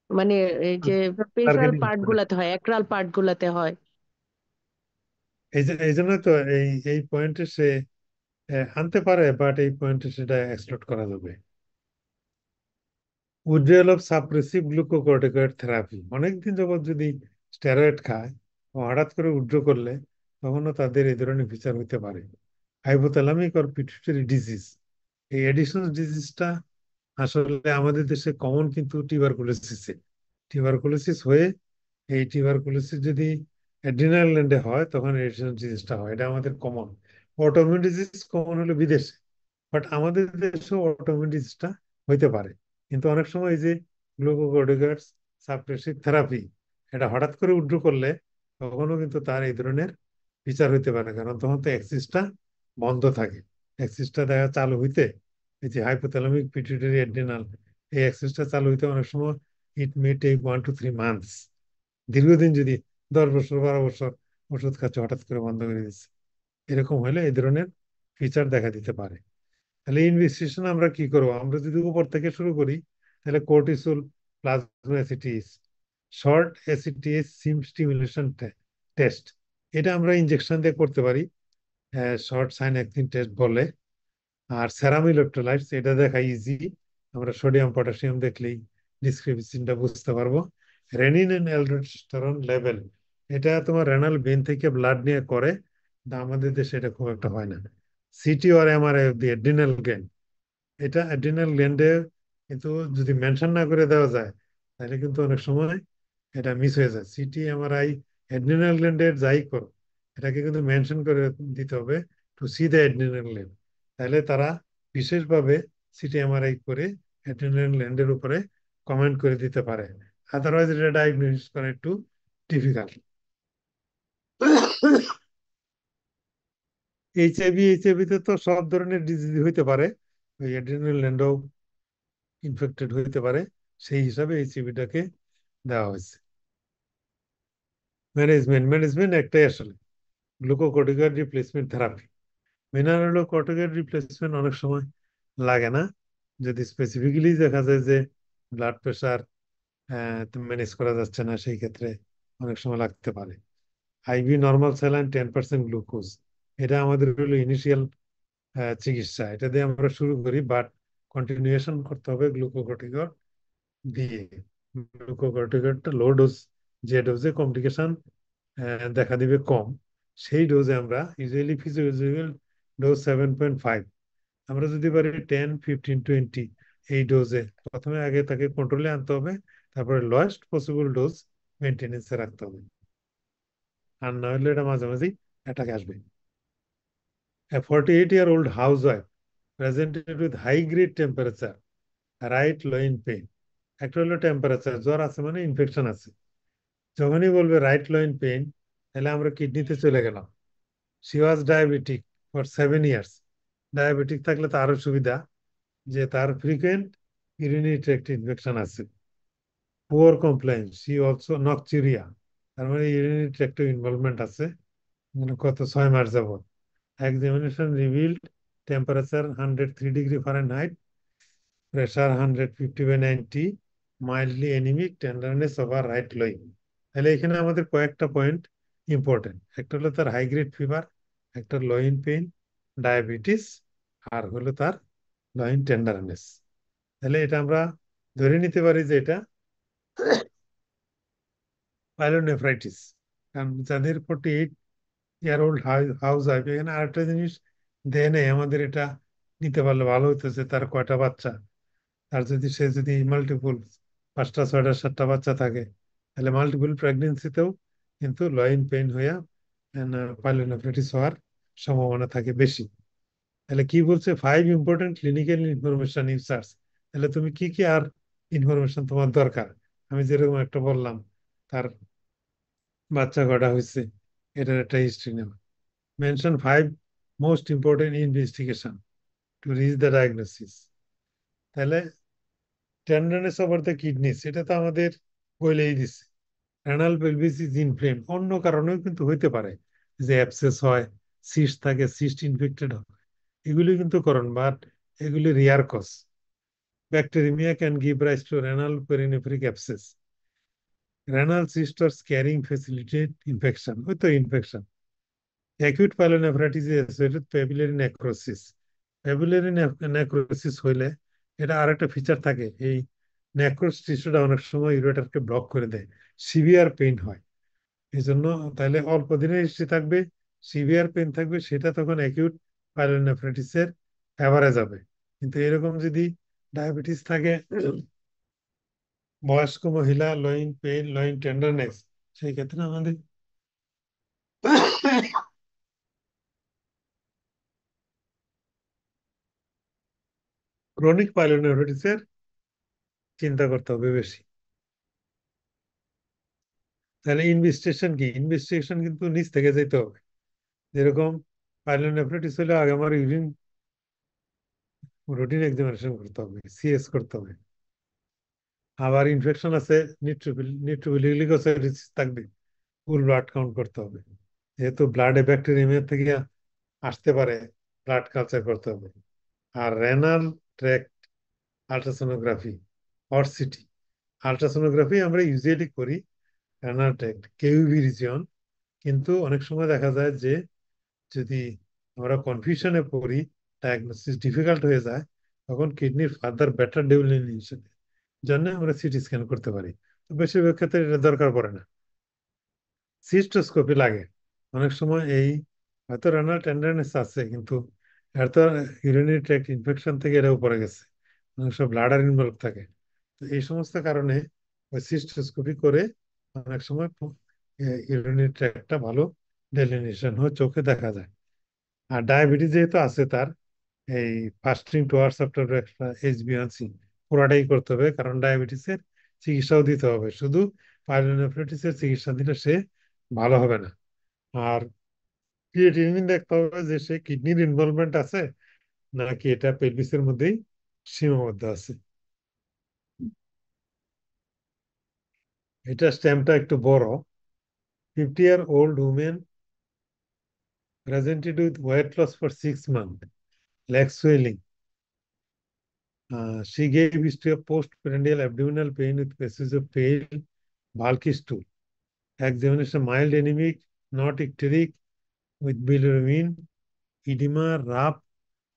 মানে এই যে পেরিফেরাল টার্গেটিং পার্ট গুলাতে হয়, অ্যাক্রাল পার্ট গুলাতে হয়। এই জন্য তো এই পয়েন্টে সে আনতে পারে, বাট এই পয়েন্টে সেটা এক্সক্লুড করা যাবে। Withdrawal of suppressive glucocorticoid therapy, অনেকদিন যাবত যদি স্টেরয়েড খায় ও হঠাৎ করে উইথড্র করলে তখনও তাদের এই ধরনের ফিচার হতে পারে। হাইপোথ্যালামিক অর পিটুইটারি ডিজিজ, এই এডিশন ডিজিজটা আসলে আমাদের দেশে কমন, কিন্তু টিউবারকুলোসিস হয়ে এই টিউবারকুলোসিস যদি অ্যাড্রিনাল গ্ল্যান্ডে হয় তখন এডিশন ডিজিজটা হয়, এটা আমাদের কমন। অটোইমিউন ডিজিজ কমন হলো বিদেশে, বাট আমাদের দেশেও অটোইমিউন ডিজিজটা হইতে পারে। কিন্তু অনেক সময় এই যে গ্লুকোকর্টিকয়েডস সাপ্রেসিভ থেরাপি, এটা হঠাৎ করে উইথড্র করলে তখনও কিন্তু তার এই ধরনের বিচার হইতে পারে, কারণ তখন তো অ্যাক্সিসটা বন্ধ থাকে। অ্যাক্সিসটা দেখা চালু হইতে, এই যে হাইপোথ্যালামিক পিটুইটারি অ্যাড্রিনাল, এই অ্যাক্সিসটা চালু হইতে অনেক সময় ইট মে টেক 1 to 3 months। দীর্ঘদিন যদি 10 বছর 12 বছর ওষুধ খাচ্ছে, হঠাৎ করে বন্ধ করে দিচ্ছে, এরকম হলে এই ধরনের ফিচার দেখা দিতে পারে। তাহলে ইনভেস্টিগেশন আমরা কি করবো? আমরা যদি উপর থেকে শুরু করি, তাহলে কর্টিসল, প্লাজমা অ্যাসিটিস, শর্ট অ্যাসিটিস সিম স্টিমুলেশন টেস্ট, এটা আমরা ইনজেকশন দিয়ে করতে পারি, শর্ট সাইন অ্যাক্টিন টেস্ট বলে। আর সেরাম ইলেকট্রোলাইটস, এটা দেখা ইজি, আমরা সোডিয়াম পটাশিয়াম দেখলেই ডিসক্রিপশনটা বুঝতে পারবো। রেনিন এন্ড অ্যালডোস্টেরন লেভেল, এটা তোমার রেনাল ভেন থেকে ব্লাড নিয়ে করে, কিন্তু আমাদের দেশে এটা খুব একটা হয় না। সিটি আর MRI of the adrenal gland, এটা অ্যাড্রিনাল গ্ল্যান্ডে কিন্তু যদি মেনশন না করে দেওয়া যায় তাহলে কিন্তু অনেক সময় এটা মিস হয়ে যায়। সিটি এমআরআই অ্যাড্রিনাল গ্ল্যান্ডের যাই করো, এটাকে কিন্তু মেনশন করে দিতে হবে to see the adrenal gland, তাহলে তারা বিশেষভাবে সিটি এমআরআই করে অ্যাড্রিনাল গ্ল্যান্ডের উপরে কমেন্ট করে দিতে পারে। আদারওয়াইজ এটা ডায়াগনোসিস করা একটু ডিফিকাল্ট। এইচআইভিতে তো সব ধরনের ডিজিজ হইতে পারে, ওই অ্যাড্রিনাল গ্ল্যান্ডও ইনফেক্টেড হইতে পারে, সেই হিসাবে এইচআইভিটাকে দেওয়া হয়েছে। ম্যানেজমেন্ট একটাই আসলে, glucocorticoid replacement therapy. Mineralocorticoid replacement অনেক সময় লাগে না, যদি স্পেসিফিক্যালি দেখা যায় যে ব্লাড প্রেশার ম্যানেজ করা যাচ্ছে না, সেই ক্ষেত্রে অনেক সময় লাগতে পারে। আইভি নর্মাল স্যালাইন 10% গ্লুকোজ, এটা আমাদের হলো ইনিশিয়াল চিকিৎসা, এটা দিয়ে আমরা শুরু করি, বাট কন্টিনিউশন করতে হবে গ্লুকোকর্টিকয়েড দিয়ে। গ্লুকোকর্টিকয়েডটা লো ডোজ, যে ডোজে কমপ্লিকেশন দেখা দিবে কম, সেই ডোজে আমরা ইউজুয়ালি ফিজিওলজিক্যাল ডোজ 7.5, আমরা যদি পারি 10, 15, 20 এই ডোজে প্রথমে আগে তাকে কন্ট্রোলে আনতে হবে, তারপরে লোয়েস্ট পসিবল ডোজ মেনটেনেন্সে রাখতে হবে, আর না হলে এটা মাঝামাঝি অ্যাটাক আসবে। A 48-year-old housewife presented with high grade temperature, right loin pain, একটা হলো টেম্পারেচার, জ্বর আছে মানে ইনফেকশন আছে, যখনই বলবে রাইট লোইন পেইন তাহলে আমরা কিডনিতে চলে গেলাম। She was diabetic for 7 years, diabetic থাকলে তো আরো সুবিধা যে তার ফ্রিকুয়েন্ট ইউরিনারি ট্র্যাক্ট ইনফেকশন আছে। পুয়ার কমপ্লায়েন্স, শি অলসো নকচুরিয়া, তার মানে ইউরিনারি ট্র্যাক্টে ইনভলভমেন্ট আছে, মানে কত 6 মাস যাবত। Examination revealed temperature 103 degree Fahrenheit, pressure 150/90, mildly anaemic, tenderness over right loin. তাহলে এখানে আমাদের কয়েকটা পয়েন্ট ইম্পর্টেন্ট, একটা হলো তার হাই গ্রেড ফিভার, একটা লোইন পেইন, ডায়াবেটিস, আর হলো তার লোইন টেন্ডারনেস। তাহলে এটা আমরা ধরে নিতে পারি যে এটা পাইলোনেফ্রাইটিস। কারণ যাদের 48-year-old হাউস ওয়াইফ, এখানে আরেকটা জিনিস দেয় নেই আমাদের, এটা নিতে পারলে ভালো হইতেছে, তার কয়টা বাচ্চা, আর যদি সে যদি মাল্টিপল 5টা 6টা 7টা বাচ্চা থাকে, তাহলে মাল্টিপল প্রেগনেন্সিতেও কিন্তু লয়েন পেইন হইয়া পাইলোনেফ্রাইটিস হওয়ার সম্ভাবনা থাকে বেশি। তাহলে কি বলছে, 5 important clinical information you search, তাহলে তুমি কি কি আর ইনফরমেশন তোমার দরকার, আমি যেরকম একটা বললাম, তার বাচ্চা কটা হয়েছে, এটার একটা হিস্ট্রি নেওয়া। Mention 5 most important investigation to reach the diagnosis. তাহলে টেন্ডারনেস ওভার দ্য কিডনিস, এটা তো আমাদের বলেই দিচ্ছে। রেনাল পেলভিস ইজ ইনফ্লেম, অন্য কারণেও কিন্তু হইতে পারে, যে অ্যাবসেস হয়, সিস্ট থাকে, সিস্ট ইনফেক্টেড হয়, এগুলি কিন্তু করণ, বাট এগুলি rare cause. Bacteraemia can give rise to renal perinephric abscess. Renal cyst আর স্ক্যারিং ফ্যাসিলিটেট ইনফেকশন, ওই তো infection. Acute pyelonephritis associated papillary necrosis, papillary necrosis হইলে এটা আরেকটা ফিচার থাকে, এই নেক্রোস টিস্যুটা অনেক সময় ইউরেটারকে ব্লক করে দেয়, সিভিয়ার পেইন হয়, এই জন্য তাহলে অল্প দিনের হিস্ট্রি থাকবে, সিভিয়ার পেন থাকবে, সেটা তখন অ্যাকিউট পাইলোনেফ্রাইটিসের ফেভারে যাবে। কিন্তু এরকম যদি ডায়াবেটিস থাকে, বয়স্ক মহিলা, লোইন পেইন, লোইন টেন্ডারনেস, সেই ক্ষেত্রে আমাদের ক্রনিক পাইলোনেফ্রাইটিসের চিন্তা করতে হবে বেশি। তাহলে ইনভেস্টিগেশন কি? ইনভেস্টিগেশন কিন্তু নিচ থেকে যেতে হবে। যেরকম পাইলোনেফ্রাইটিস হলে আগে আমার ইউরিন রুটিন এক্সামিনেশন করতে হবে, সিএস করতে হবে। আবার ইনফেকশন আছে, নিউট্রোফিলিক থাকবে, ফুল ব্লাড কাউন্ট করতে হবে। যেহেতু ব্লাডে ব্যাকটেরিয়াম থেকে আসতে পারে, ব্লাড কালচার করতে হবে। আর রেনাল ট্র্যাক্ট আল্ট্রাসোনোগ্রাফি, হট সিটি আল্ট্রাসোনোগ্রাফি আমরা ইউজুয়ালি করি রেনাল ট্র্যাক্ট কেউবি রিজিয়ন। কিন্তু অনেক সময় দেখা যায় যে যদি আমরা কনফিউশনে পড়ি, ডায়াগনোসিস ডিফিকাল্ট হয়ে যায়, তখন কিডনির ফার্দার বেটার ডেভেলপমেন্টের জন্য আমরা সিটি স্ক্যান করতে পারি। তো বেশিরভাগ ক্ষেত্রে এটা দরকার পড়ে না, সিস্টোস্কোপি লাগে। অনেক সময় এই হয়তো রেনাল টেন্ডারনেস আছে, কিন্তু এর তো ইউরিনারি ট্র্যাক্ট ইনফেকশন থেকে এটাও পড়ে গেছে, অনেক সময় ব্লাডার ইনভলভ থাকে। তো এই সমস্ত কারণে ওই সিস্টোস্কোপি করে অনেক সময় ইউরিনারি ট্র্যাক্টটা ভালো ডেলিনেশন হয়ে চোখে দেখা যায়। আর ডায়াবেটিস যেহেতু আছে তার, এই ফাস্টিং টুয়ার্ডস আফটার এইচবিএনসি পুরাটাই করতে হবে, কারণ ডায়াবেটিসের চিকিৎসাও দিতে হবে। শুধু পাইলোনেফ্রাইটিসের চিকিৎসা দিলে সে ভালো হবে না। আর ক্রিয়েটিনিন দেখতে হবে যে সে কিডনির ইনভলভমেন্ট আছে নাকি এটা পেলভিসের মধ্যেই সীমাবদ্ধ আছে। এটা স্ট্যাম্পটা একটু বড়। 50-year-old woman presented with weight loss for 6 months, leg swelling. She gave history of postprandial abdominal pain with passage of pale, bulky stool. Examination mild anemic, not icteric, with bilirubin, edema, rough,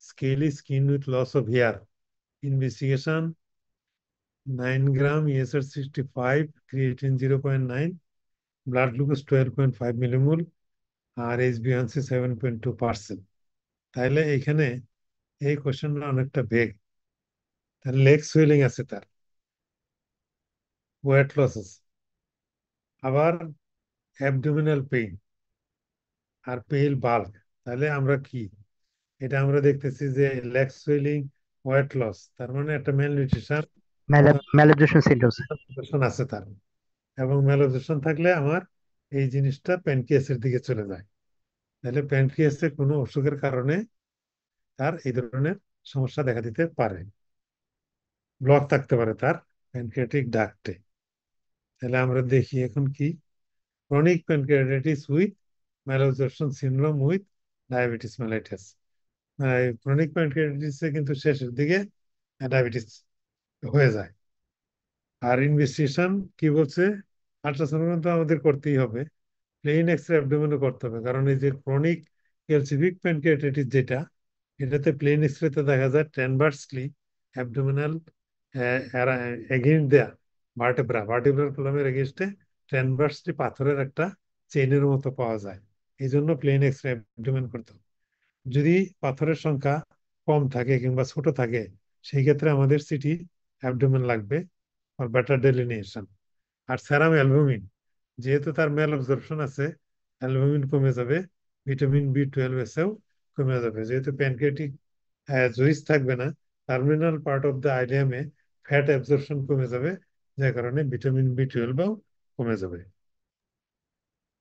scaly skin with loss of hair. Investigation 9 gram, ESR 65, creatine 0.9, blood glucose 12.5 millimole, R HbA1c 7.2%. তাহলে এখানে এই কোশ্চেনটা অনেকটা ভেগ। তাহলে লেগ সুয়েলিং আছে, তার ওয়েট লস আছে, আবার অ্যাবডোমিনাল পেইন আর পেইল বাল্ক। তাহলে আমরা কি এটা আমরা দেখতেছি যে লেগ সুয়েলিং, ওয়েট লস, তার মানে একটা ম্যালনিউট্রিশন ম্যালঅ্যাবজর্পশন সিনড্রোম আছে তার। এবং ম্যালঅ্যাবজর্পশন থাকলে আমার এই জিনিসটা প্যানক্রিয়াসের দিকে চলে যায়। তাহলে প্যানক্রিয়াসে কোনো অসুখের কারণে তার এই ধরনের সমস্যা দেখা দিতে পারে, ব্লক থাকতে পারে তার প্যানক্রিয়াটিক ডাক্টে। তাহলে আমরা দেখি এখন কি chronic pancreatitis with malabsorption syndrome with diabetes mellitus. Chronic প্যানক্রিয়াটাইটিসে কিন্তু শেষের দিকে ডায়াবেটিস হয়ে যায়। আর ইনভেস্টিগেশন কি বলছে, আল্ট্রাসাউন্ড তো আমাদের করতেই হবে, প্লেন এক্সরে অ্যাবডোমেনও করতে হবে, কারণ এই যে ক্রনিক ক্যালসিফিক প্যানক্রিয়াটাইটিস যেটা, এটাতে প্লেন এক্সরেতে দেখা যায় ট্রান্সভার্সলি অ্যাবডোমিনাল এগেইনস্ট দেয়া ভার্টিব্রাল কলামের এগেইনস্টে ট্রান্সভার্সলি পাথরের একটা চেইনের মতো পাওয়া যায়। এই জন্য প্লেন এক্সরে অ্যাবডোমেন করতে হবে। যদি পাথরের সংখ্যা কম থাকে কিংবা ছোট থাকে, সেই ক্ষেত্রে আমাদের সিটি অ্যাবডোমেন লাগবে ফর বেটার ডেলিনিয়েশন। আর সেরাম অ্যালবুমিন, যেহেতু তার ম্যাল অবজর্পশন আছে, অ্যালবুমিন কমে যাবে, ভিটামিন B12 এসেও কমে যাবে। যেহেতু প্যানক্রিয়াটিক জুইস থাকবে না, টার্মিনাল পার্ট অফ দ্য আইলিয়ামে ফ্যাট অ্যাবজর্পশন কমে যাবে, যার কারণে ভিটামিন B12ও কমে যাবে।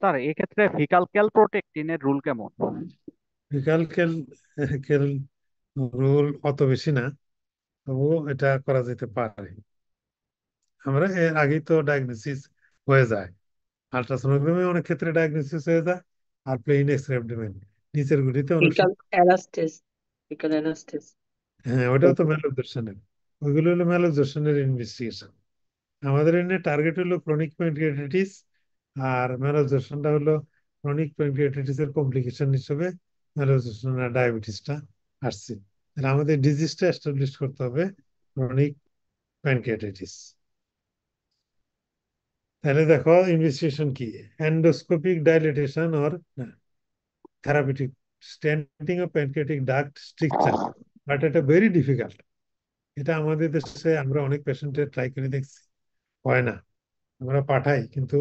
স্যার এক্ষেত্রে ফিকাল ক্যালপ্রোটেক্টিনের রুল কেমন? ফিকাল ক্যাল রোল অত বেশি না, তবুও এটা করা যেতে পারে। আমরা এর আগেই তো ডায়াগনোসিস হয়ে যায়, আলট্রাসোনোগ্রামে অনেক ক্ষেত্রে ডায়াগনোসিস হয়ে যায়, আর প্লেন এক্সরে অ্যাবডোমেন নিচের গুলিতে অনেক ফিকাল সময়। অ্যানাস্টেস ফিকাল অ্যানাস্টেস হ্যাঁ, ওটাও তো ম্যালঅবজর্পশনের, ওইগুলো হলো ম্যালঅবজর্পশনের ইনভেস্টিগেশন। আমাদের এখানে টার্গেট হলো ক্রনিক প্যানক্রিয়াটাইটিস, আর ম্যালঅবজর্পশনটা হলো ক্রনিক প্যানক্রিয়াটাইটিসের কমপ্লিকেশন হিসেবে ম্যালঅবজর্পশন আর ডায়াবেটিসটা আসছে। তাহলে আমাদের ডিজিজটা এস্টাবলিশ করতে হবে ক্রনিক প্যানক্রিয়াটাইটিস। তাহলে দেখো ইনভেস্টিগেশন কি, endoscopic dilatation or therapeutic standing of pancreatic duct stricture, but এটা ভেরি ডিফিকাল্ট। এটা আমাদের দেশে আমরা অনেক পেশেন্টের ট্রাই করে দেখছি, হয় না। আমরা পাঠাই কিন্তু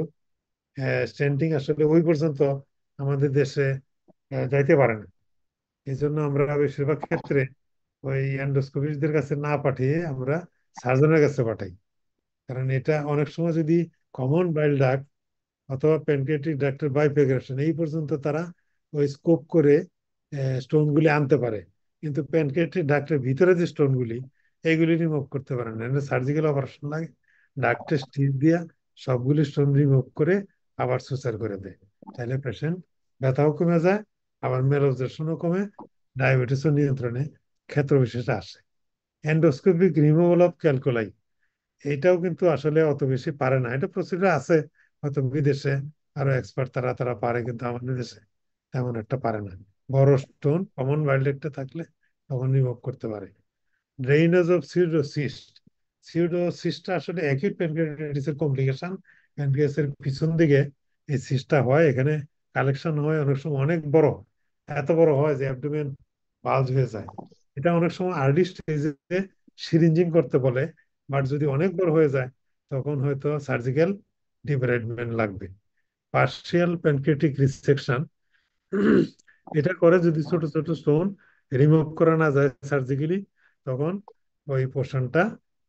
স্ট্যান্ডিং আসলে ওই পর্যন্ত আমাদের দেশে যাইতে পারে না। এই জন্য আমরা বেশিরভাগ ক্ষেত্রে ওই এন্ডোস্কোপিস্টদের কাছে না পাঠিয়ে আমরা সার্জনের কাছে পাঠাই। কারণ এটা অনেক সময় যদি কমন বাইল ডাক্ট অথবা প্যানক্রিয়াটিক ডাক্টের বাইফেগারেশন এই পর্যন্ত তারা ওই স্কোপ করে স্টোনগুলি আনতে পারে, কিন্তু প্যানক্রিয়াটিক ডাক্টের ভিতরে যে স্টোনগুলি এইগুলি রিমুভ করতে পারে না, সার্জিক্যাল অপারেশন লাগে, ডাক্টের স্টিচ দিয়া সবগুলি স্টোন রিমুভ করে আবার সুচার করে দেয়। তাহলে পেশেন্ট ব্যথাও কমে যায়, আবার মেলোজেশনও কমে, ডায়াবেটিসও নিয়ন্ত্রণে ক্ষেত্র বিশেষে আসে। এন্ডোস্কোপিক রিমুভাল অফ ক্যালকুলাই, এটাও কিন্তু আসলে অত বেশি পারে না। এটা প্রসিডিউর আছে হয়তো বিদেশে, আরো এক্সপার্ট তারা তারা পারে, কিন্তু আমাদের দেশে তেমন একটা পারে না। বড় স্টোন কমন বাইল্ডেকটা থাকলে তখন রিমুভ করতে পারে। ড্রেইনেজ অফ সিউডোসিস্ট, সিউডোসিস্টটা আসলে অ্যাকিউট প্যানক্রিয়াটাইটিসের কমপ্লিকেশন। প্যানক্রিয়াসের পিছন দিকে এই সিস্টটা হয়, এখানে কালেকশন হয়, অনেক সময় অনেক বড়, এত বড় হয় যে অ্যাবডোমেন বাল্জ হয়ে যায়। এটা অনেক সময় আর্লি স্টেজে সিরিঞ্জিং করতে বলে, বাট যদি অনেক বড় হয়ে যায় তখন হয়তো সার্জিক্যাল ডিব্রাইডমেন্ট লাগবে। পার্শিয়াল প্যানক্রিয়াটিক রিসেকশন, এটা করে যদি ছোট ছোট স্টোন রিমুভ করা না যায় সার্জিক্যালি, তখন ওই পোর্শনটা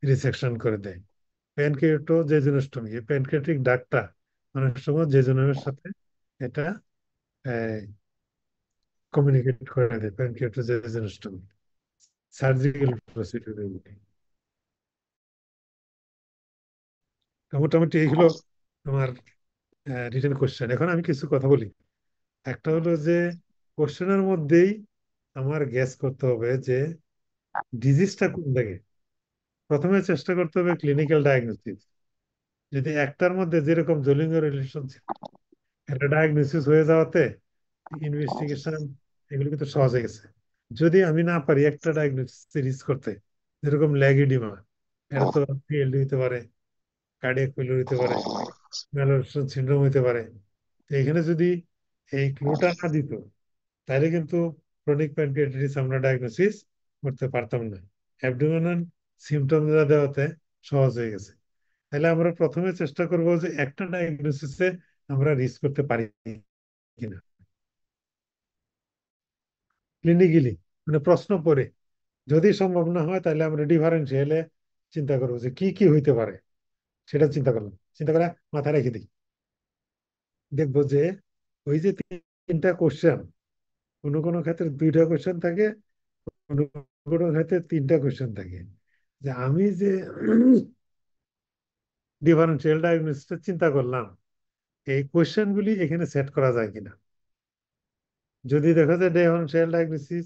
রিসেকশন করে দেয়। প্যানক্রিয়াটো জেজুনোস্টমি, এই প্যানক্রিয়াটিক ডাক্টটা অনেক সময় জেজুনামের সাথে এটা কমিউনিকেট করে দেয়, প্যানক্রিয়াটো জেজুনোস্টমি সার্জিক্যাল প্রসিডিউর এগুলি। মোটামুটি এইগুলো তোমার রিটেন কোশ্চেন। এখন আমি কিছু কথা বলি। একটা হলো যে কোশ্চেনের মধ্যেই আমার গ্যাস করতে হবে যে ডিজিজটা কোন জায়গায়। প্রথমে চেষ্টা করতে হবে ক্লিনিক্যাল ডায়াগনোসিস। যদি একটার মধ্যে যেরকম জলিঙ্গ রিলেশন ছিল, এটা ডায়াগনোসিস হয়ে যাওয়াতে ইনভেস্টিগেশন এগুলো কিন্তু সহজ হয়ে গেছে। যদি আমি না পারি একটা ডায়াগনোসিস করতে, যেরকম ল্যাগিডিমা, এটা তো পিএলডি হতে পারে, কার্ডিয়াক ফেলিউর হতে পারে, ম্যালঅ্যাবসর্পশন সিনড্রোম হতে পারে। তো এখানে যদি এই ক্লুটা না দিত, তাহলে কিন্তু ক্রনিক প্যানক্রিয়াটাইটিস আমরা ডায়াগনোসিস করতে পারতাম না। অ্যাবডোমিনাল সিমটম দেওয়াতে সহজ হয়ে গেছে। তাহলে আমরা প্রথমে চেষ্টা করব যে একটা ডায়াগনোসিসে আমরা রিস্ক করতে পারি কিনা ক্লিনিক্যালি, মানে প্রশ্ন করে। যদি সম্ভব না হয় তাহলে আমরা ডিফারেন্সিয়ালে চিন্তা করবো যে কি কি হইতে পারে, সেটা চিন্তা করলাম, চিন্তা করে মাথায় রেখে দিই। দেখবো যে ওই যে তিনটা কোশ্চেন, কোনো কোনো ক্ষেত্রে দুইটা কোশ্চেন থাকে, কোনো কোনো ক্ষেত্রে তিনটা কোশ্চেন থাকে, যে আমি যে ডিফারেন্সিয়াল ডায়াগনোসিসটা চিন্তা করলাম, এই কোশ্চেনগুলি এখানে সেট করা যায় কিনা। যদি দেখা যায় ডিফারেন্সিয়াল ডায়াগনোসিস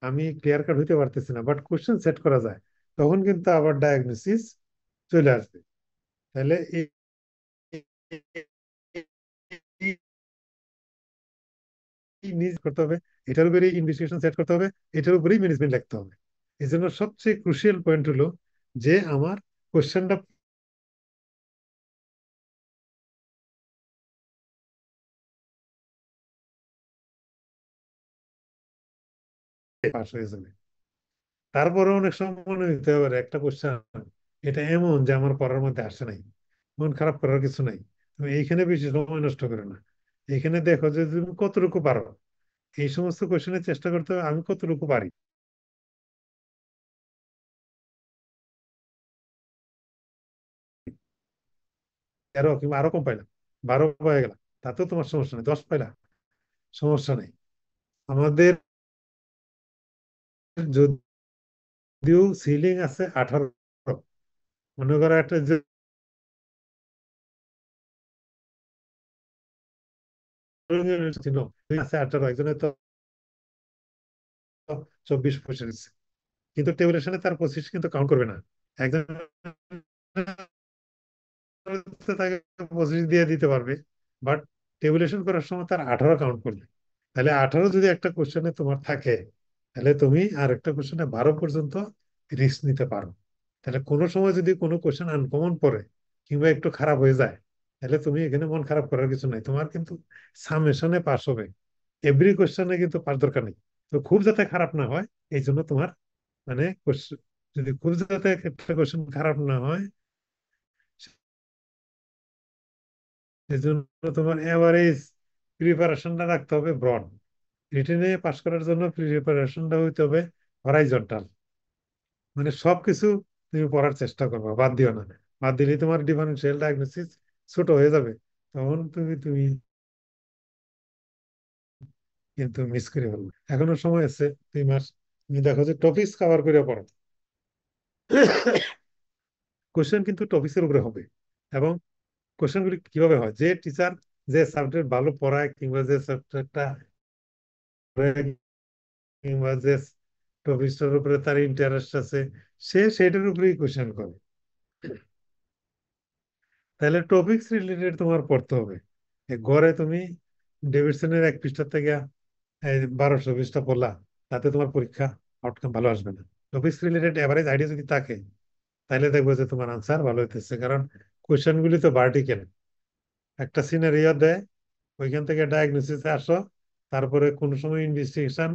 আমি ক্লিয়ার কাট হইতে পারতেছি না, বাট কোশ্চেন সেট করা যায়, তখন কিন্তু আবার ডায়াগনোসিস চলে আসবে। তাহলে নিজ করতে হবে, এটার উপরে ইনভেস্টিগেশন সেট করতে হবে, এটার উপরেই ম্যানেজমেন্ট লিখতে হবে। এই জন্য সবচেয়ে ক্রুশিয়াল পয়েন্ট হলো যে আমার কোশ্চেনটা পাস হয়ে যাবে। তারপরে অনেক সময় মনে হতে পারে একটা কোশ্চেন এটা এমন যে আমার পড়ার মধ্যে আসে নাই, মন খারাপ করার কিছু নাই, তুমি এইখানে বেশি সময় নষ্ট করো না। এখানে দেখো যে তুমি কতটুকু পারো, এই সমস্ত কোশ্চেনের চেষ্টা করতে হবে আমি কতটুকু পারি। তেরো কিংবা আরো কম পাইলাম, 12 পাই গেলাম, তাতেও তোমার সমস্যা নেই, 10 পাইলাম, সমস্যা নেই। আমাদের যদিও সিলিং আছে 18, মনে করো একটা যে ছিল আছে 18, একজনের তো 24-25 কিন্তু টেবুলেশনে তার 25 কিন্তু কাউন্ট করবে না। একজন তাকে 25 দিয়ে দিতে পারবে, বাট টেবুলেশন করার সময় তার 18 কাউন্ট করবে। তাহলে 18 যদি একটা কোশ্চেনে তোমার থাকে, তাহলে তুমি আর একটা কোশ্চেনে 12 পর্যন্ত রিস্ক নিতে পারো। তাহলে কোনো সময় যদি কোনো কোশ্চেন আনকমন পড়ে কিংবা একটু খারাপ হয়ে যায়, তাহলে তুমি এখানে মন খারাপ করার কিছু নাই, তোমার কিন্তু সামেশনে পাস হবে, এভরি কোশ্চেনে কিন্তু পাস দরকার নেই। তো খুব যাতে খারাপ না হয় এই জন্য তোমার মানে যদি খুব যাতে একটা কোশ্চেন খারাপ না হয় এই জন্য তোমার এভারেজ প্রিপারেশনটা রাখতে হবে ব্রড। রিটেনে পাস করার জন্য প্রিপারেশনটা হইতে হবে হরাইজন্টাল, মানে সবকিছু তুমি পড়ার চেষ্টা করবা, বাদ দিও না। বাদ দিলে তোমার ডিফারেন্সিয়াল ডায়াগনোসিস ছোট হয়ে যাবে, তখন তুমি তুমি কিন্তু মিস করে ফেলবে। এখনো সময় আছে 2 মাস, তুমি দেখো যে টপিকস কভার করে পড়ো। কোশ্চেন কিন্তু টপিক্সের উপরে হবে, এবং কোশ্চেনগুলি কিভাবে হয়, যে টিচার যে সাবজেক্ট ভালো পড়ায় কিংবা যে সাবজেক্টটা কিংবা যে টপিকসটার উপরে তার ইন্টারেস্ট আছে সে সেটার উপরেই কোশ্চেন করে। তাহলে টপিকস রিলেটেড তোমার পড়তে হবে। গড়ে তুমি ডেভিডসনের 1 পৃষ্ঠা থেকে 1200 পৃষ্ঠা পড়লা, তাতে তোমার পরীক্ষা আউটকাম ভালো আসবে না। টপিকস রিলেটেড এভারেজ আইডিয়া যদি থাকে তাহলে দেখবো যে তোমার আনসার ভালো হইতেছে, কারণ কোশ্চেন গুলি তো ভার্টিক্যাল। একটা সিনারিও দেয়, ওইখান থেকে ডায়াগনোসিসে আসো, তারপরে কোনো সময় ইনভেস্টিগেশন,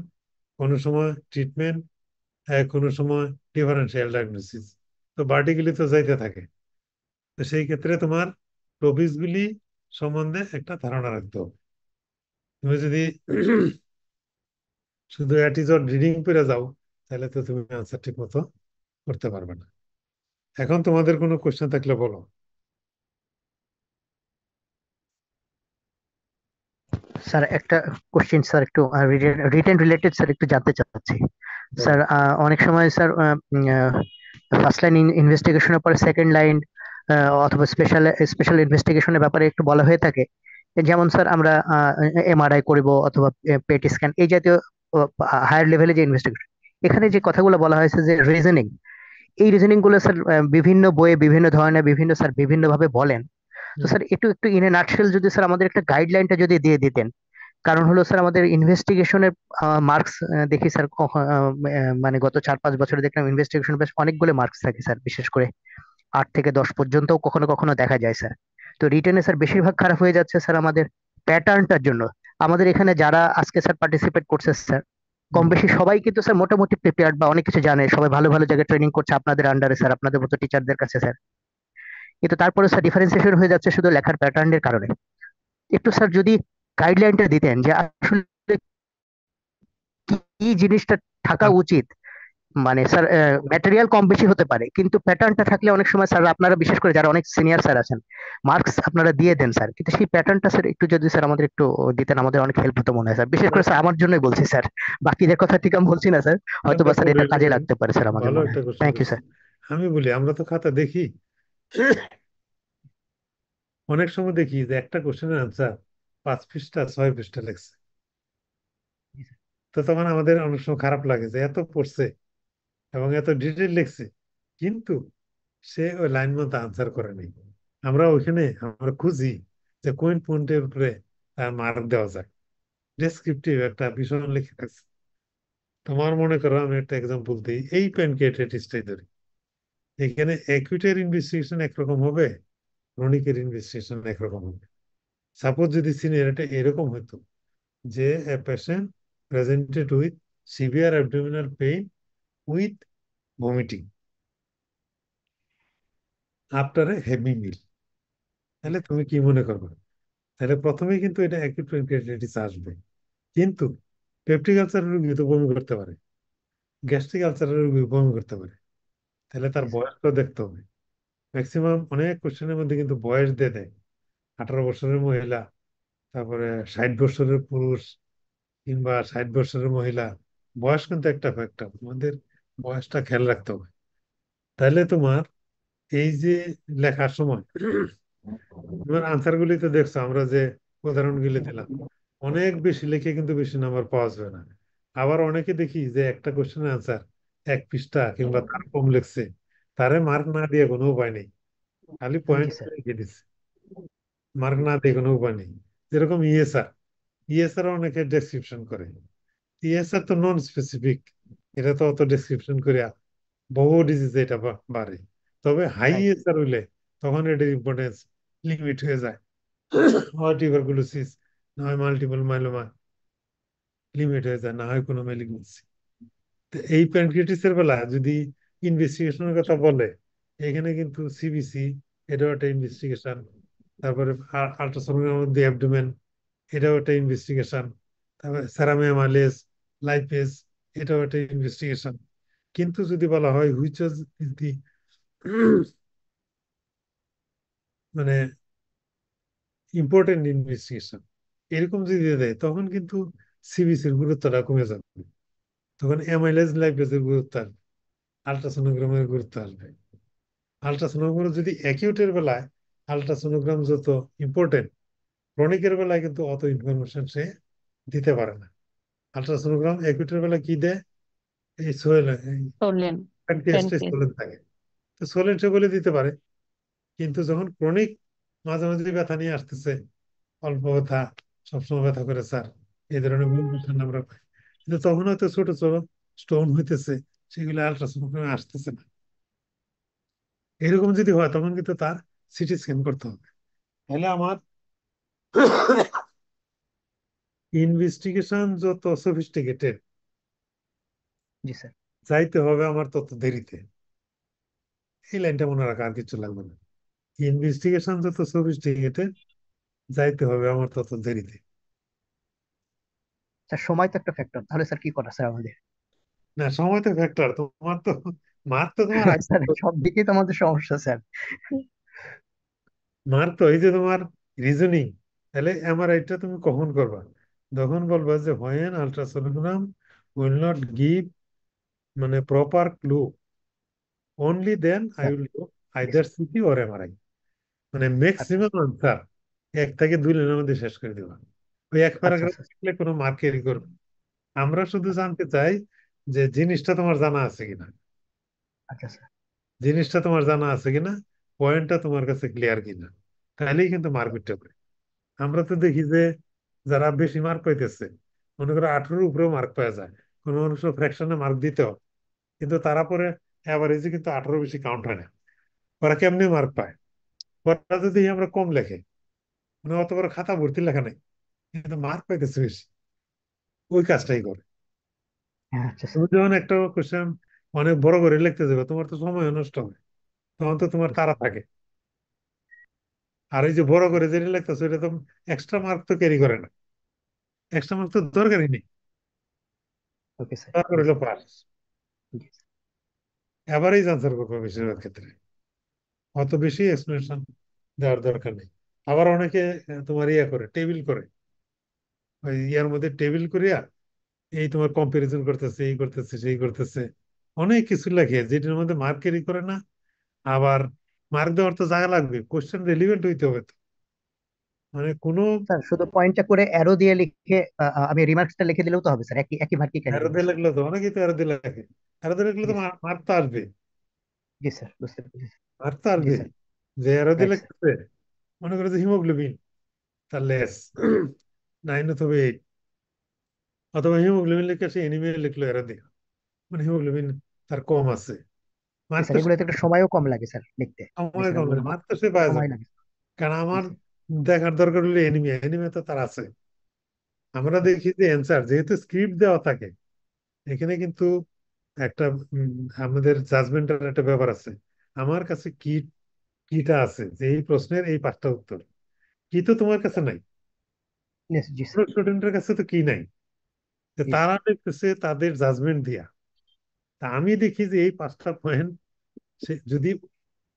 কোনো সময় ট্রিটমেন্ট, কোনো সময় ডিফারেন্সিয়াল ডায়াগনোসিস। তো ভার্টিক্যালি তো যাইতে থাকে। তো সেই ক্ষেত্রে তোমার টপিকস গুলি সম্বন্ধে একটা ধারণা রাখতে হবে। তুমি যদি শুধু অ্যাটিটিউড রিডিং করে যাও তাহলে তো তুমি আনসার ঠিক মতো করতে পারবে না। এখন তোমাদের কোনো কোশ্চেন থাকলে বলো। স্যার একটা কোশ্চেন স্যার, একটু রিটেন রিলেটেড স্যার, একটু জানতে চাচ্ছি স্যার। অনেক সময় স্যার ফার্স্ট লাইন ইনভেস্টিগেশনের পরে সেকেন্ড লাইন অথবা স্পেশাল স্পেশাল ইনভেস্টিগেশনের ব্যাপারে একটু বলা হয়ে থাকে। যেমন স্যার আমরা এমআরআই করব অথবা পেট স্ক্যান, এই জাতীয় হায়ার লেভেলে যে ইনভেস্টিগেশন, এখানে যে কথাগুলো বলা হয়েছে যে রিজনিং, এই রিজনিং গুলো স্যার বিভিন্ন বইয়ে বিভিন্ন ধরনের বিভিন্ন স্যার বিভিন্ন ভাবে বলেন। তো স্যার একটু একটু ইন এ নাটশেল যদি স্যার আমাদের একটা গাইডলাইনটা যদি দিয়ে দিতেন। কারণ হলো স্যার আমাদের ইনভেস্টিগেশনের মার্কস দেখি স্যার, মানে গত 4-5 বছরে দেখলাম ইনভেস্টিগেশন বেশ অনেকগুলো মার্কস থাকে স্যার, বিশেষ করে 8 থেকে 10 পর্যন্ত কখনো কখনো দেখা যায় স্যার। তো রিটেনে স্যার বেশিরভাগ খারাপ হয়ে যাচ্ছে স্যার আমাদের প্যাটার্নটার জন্য। আমাদের এখানে যারা আজকে স্যার পার্টিসিপেট করছে স্যার, কম বেশি সবাই কিন্তু স্যার মোটামুটি প্রিপেয়ার্ড বা অনেক কিছু জানে, সবাই ভালো ভালো জায়গায় ট্রেনিং করছে আপনাদের আন্ডারে স্যার, আপনাদের মতো টিচারদের কাছে স্যার। কিন্তু তারপরে স্যার ডিফারেন্সিয়েশন হয়ে যাচ্ছে শুধু লেখার প্যাটার্নের কারণে। একটু স্যার যদি গাইডলাইনটা দিতেন যে আসলে কি জিনিসটা থাকা উচিত। মানে স্যার ম্যাটেরিয়াল কম বেশি হতে পারে, কিন্তু প্যাটার্নটা থাকলে অনেক সময় স্যার, আপনারা বিশেষ করে যারা অনেক সিনিয়র স্যার আছেন, মার্কস আপনারা দিয়ে দেন স্যার, কিন্তু সেই প্যাটার্নটা স্যার একটু যদি স্যার আমাদের একটু দিতেন, আমাদের অনেক হেল্প হতো মনে হয় স্যার। বিশেষ করে স্যার আমার জন্যই বলছি স্যার, বাকিদের কথা ঠিক আমি বলছি না স্যার, হয়তো বা স্যার এটা কাজে লাগতে পারে স্যার আমাদের ভালো মনে একটা হয়। কোশ্চেন থ্যাংক ইউ করছো। স্যার। আমি বলি আমরা তো খাতা দেখি, অনেক সময় দেখি যে একটা কোশ্চেনের আনসার 5 পৃষ্ঠা 6 পৃষ্ঠা লেখছে। তো তখন আমাদের অনেক সময় খারাপ লাগে যে এত পড়ছে এবং এত ডিটেল লিখছে, কিন্তু সে ওই লাইন মতো আনসার করে নাই। আমরা ওইখানে আমরা খুঁজি যে কোন পয়েন্টের উপরে তার মার্ক দেওয়া যায়, ডেসক্রিপটিভ একটা ভীষণ লিখে রাখছে। তোমার মনে করো আমি একটা এক্সাম্পল দিই, এই প্যানক্রিয়াটাইটিসটাই ধরি। এখানে অ্যাকুটের ইনভেস্টিগেশন একরকম হবে, ক্রনিকের ইনভেস্টিগেশন একরকম হবে। সাপোজ যদি সিনারিওটা এরকম হতো যে a patient presented with severe abdominal pain with vomiting after a heavy meal, তাহলে তুমি কি মনে করবে? তাহলে প্রথমেই কিন্তু এটা অ্যাকিউট প্যানক্রিয়াটাইটিস আসবে। কিন্তু পেপটিক আলসারের রোগী তো বমি করতে পারে, গ্যাস্ট্রিক আলসারের রোগী বমি করতে পারে, তাহলে তার বয়সটা দেখতে হবে। ম্যাক্সিমাম অনেক কোশ্চেনের মধ্যে কিন্তু বয়স দিয়ে দেয়, 18 বছরের মহিলা, তারপরে 60 বছরের পুরুষ কিংবা 60 বছরের মহিলা, বয়স কিন্তু একটা ফ্যাক্টর, তোমাদের বয়সটা খেয়াল রাখতে হবে। তাহলে তোমার এই যে লেখার সময় তোমার আনসার গুলি তো দেখছো, আমরা যে উদাহরণগুলি দিলাম, অনেক বেশি লিখে কিন্তু বেশি নাম্বার পাওয়া যাবে না। আবার অনেকে দেখি যে একটা কোশ্চেনের আনসার 1 পৃষ্ঠা কিংবা তার কম লিখছে, তারে মার্ক না দিয়ে কোনো উপায় নেই, খালি জি পয়েন্ট স্যার। লিখে দিচ্ছে, মার্ক না দিয়ে কোনো উপায় নেই। যেরকম ইএসআর, ইএসআর অনেকে ডেসক্রিপশন করে, ইএসআর তো নন স্পেসিফিক, এটা তো অত ডেসক্রিপশন করে বহু ডিজিজে এটা বাড়ে। তবে হাই রাইট। ইএসআর হইলে তখন এটার ইম্পর্টেন্স লিমিট হয়ে যায়, হয় টিউবারকুলোসিস, না হয় মাল্টিপল মাইলোমা লিমিট হয়ে যায়, না হয় কোনো ম্যালিগনেন্সি। তো এই প্যানক্রিয়াটিসের বেলা যদি ইনভেস্টিগেশনের কথা বলে, এখানে কিন্তু সিবিসি এটাও একটা ইনভেস্টিগেশন, তারপরে আল্ট্রাসোনোগ্রাম অফ দি অ্যাবডোমেন এটাও একটা ইনভেস্টিগেশন, তারপরে সেরামিয়াম আইলেস, লাইপেস এটাও একটা ইনভেস্টিগেশন। কিন্তু যদি বলা হয় হুইচ ইজ দি মানে ইম্পর্টেন্ট ইনভেস্টিগেশন, এরকম যদি দেয় তখন কিন্তু সিবিসির গুরুত্বটা কমে যাবে, তখন অ্যামাইলেজ লাইপেসের গুরুত্ব আসবে, আল্ট্রাসোনোগ্রামের গুরুত্ব আসবে। আল্ট্রাসোনোগ্রাম যদি অ্যাকিউটের বেলায় আল্ট্রাসোনোগ্রাম যত ইম্পর্টেন্ট, ক্রনিকের বেলায় কিন্তু অত ইনফরমেশন সে দিতে পারে না। আল্ট্রাসোনোগ্রাম অ্যাকিউটের বেলায় কি দেয়, এই সোয়েল, সোলেন প্যানক্রিয়াসটা প্যানক্রিয়াস। সোলেন থাকে, তো সোলেন সে বলে দিতে পারে। কিন্তু যখন ক্রনিক মাঝে মাঝে ব্যথা নিয়ে আসতেছে, অল্প ব্যথা, সবসময় ব্যথা করে স্যার, এই ধরনের ইনফেকশন আমরা পাই, কিন্তু তখন হয়তো ছোট ছোট স্টোন হইতেছে, সেগুলো আল্ট্রাসোনোগ্রামে আসতেছে না। এরকম যদি হয় তখন কিন্তু তার সিটি স্ক্যান করতে হবে। তাহলে আমার ইনভেস্টিগেশন যত সফিস্টিকেটেড, জি স্যার। যাইতে হবে আমার তত দেরিতে। এই লাইনটা মনে রাখা, আর কিছু লাগবে না। ইনভেস্টিগেশন যত সফিস্টিকেটেড, যাইতে হবে আমার তত দেরিতে। স্যার সময় তো একটা ফ্যাক্টর, তাহলে স্যার কি করা স্যার আমাদের? না, সময় তো ফ্যাক্টর, তোমার তো মার তো তোমার স্যার সব দিকেই তো আমাদের সমস্যা স্যার। মার তো এই যে তোমার রিজনিং। তাহলে এমআরআইটা তুমি কখন করবা? যখন বলবা যে when ultrasonogram will not give মানে proper clue, only then I sir will do জি either sir. CT or MRI. মানে আচ্ছা ম্যাক্সিমাম আনসার 1 থেকে 2 লাইনের মধ্যে শেষ করে দেবা। ওই এক আচ্ছা প্যারাগ্রাফ আচ্ছা লিখলে কোনো মার্কেরই করবে। আমরা শুধু জানতে চাই যে জিনিসটা তোমার জানা আছে কিনা, আচ্ছা স্যার। জিনিসটা তোমার জানা আছে কিনা, পয়েন্টটা তোমার কাছে ক্লিয়ার কিনা, তাহলেই কিন্তু মার্কেটটা হবে। আমরা তো দেখি যে যারা বেশি মার্ক পাইতেছে, মনে করো 18-র উপরেও মার্ক পাওয়া যায়, কোনো মানুষ ফ্র্যাকশনে মার্ক দিতেও, কিন্তু তারা পরে অ্যাভারেজে কিন্তু 18 বেশি কাউন্ট হয় না। ওরা কেমনি মার্ক পায়? ওরা যদি আমরা কম লেখে, মানে অত বড় খাতা ভর্তি লেখা নেই, কিন্তু মার্ক পাইতেছে বেশি, ওই কাজটাই করে। হ্যাঁ আচ্ছা তুমি স্যার। যখন একটা কোশ্চেন অনেক বড় করে লিখতে যাবে, তোমার তো সময় নষ্ট হবে, তখন তো তোমার তাড়া থাকে। আর এই যে বড় করে যেটা লিখতেছো, এটা তো এক্সট্রা মার্ক তো ক্যারি করে না, এক্সট্রা মার্ক তো দরকারই নেই, ওকে স্যার। দরকার জি হলো স্যার। পাস। জি স্যার। এভারেজ আনসার করবো বেশিরভাগ ক্ষেত্রে, অত বেশি এক্সপ্লেনেশন দেওয়ার দরকার নেই। আবার অনেকে তোমার ইয়ে করে, টেবিল করে, ওই ইয়ার মধ্যে টেবিল করিয়া এই তোমার কম্পারিজন করতেছে, এই করতেছে, সেই করতেছে, অনেক কিছু লেখে যেটার মধ্যে মার্ক ক্যারি করে না। আবার মার্ক দেওয়ার তো জায়গা লাগবে, কোশ্চেন রেলিভেন্ট হইতে হবে তো, মানে কোনো স্যার শুধু পয়েন্টটা করে অ্যারো দিয়ে লিখে আমি রিমার্কসটা লিখে দিলেও তো হবে স্যার, একই একই মার্কই ক্যারি এরো করবে দিয়ে স্যার। লাগলে তো অনেকেই তো এরো দিয়ে লেখে, এরো দিয়ে লিখলে জি তো স্যার। মার্ক তো আসবে, জি স্যার বুঝতে পেরেছি। মার্ক তো জি আসবে। স্যার। যে এরো দিয়ে রাইট স্যার। লিখতেছে, মনে করে যে হিমোগ্লোবিন তার লেস 9 অথবা 8, অথবা হিমোগ্লোবিন লিখে সে এনিমিয়া লিখলো এরো দিয়ে, মানে হিমোগ্লোবিন তার কম আছে, জি মার্ক তো স্যার, এগুলোতে একটু সময়ও কম লাগে স্যার লিখতে। জি সময় স্যার কম ওগুলো লাগে, মার্ক তো সে পাওয়া সময় যাবে। লাগে। কারণ জি আমার স্যার। দেখার দরকার হলো এনিমিয়া, এনিমিয়া তো তার আছে। আমরা আচ্ছা দেখি যে অ্যান্সার যেহেতু স্ক্রিপ্ট দেওয়া থাকে, এখানে কিন্তু একটা আমাদের জাজমেন্টের একটা ব্যাপার আছে। আমার কাছে কিটা আছে যে এই প্রশ্নের এই 5টা উত্তর, কি তো তোমার কাছে নাই, জি কোনো স্যার। স্টুডেন্টের কাছে তো কি নাই, যে জি তারা স্যার। দেখতেছে তাদের জাজমেন্ট দিয়া। তা আমি দেখি যে এই 5টা পয়েন্ট, সে যদি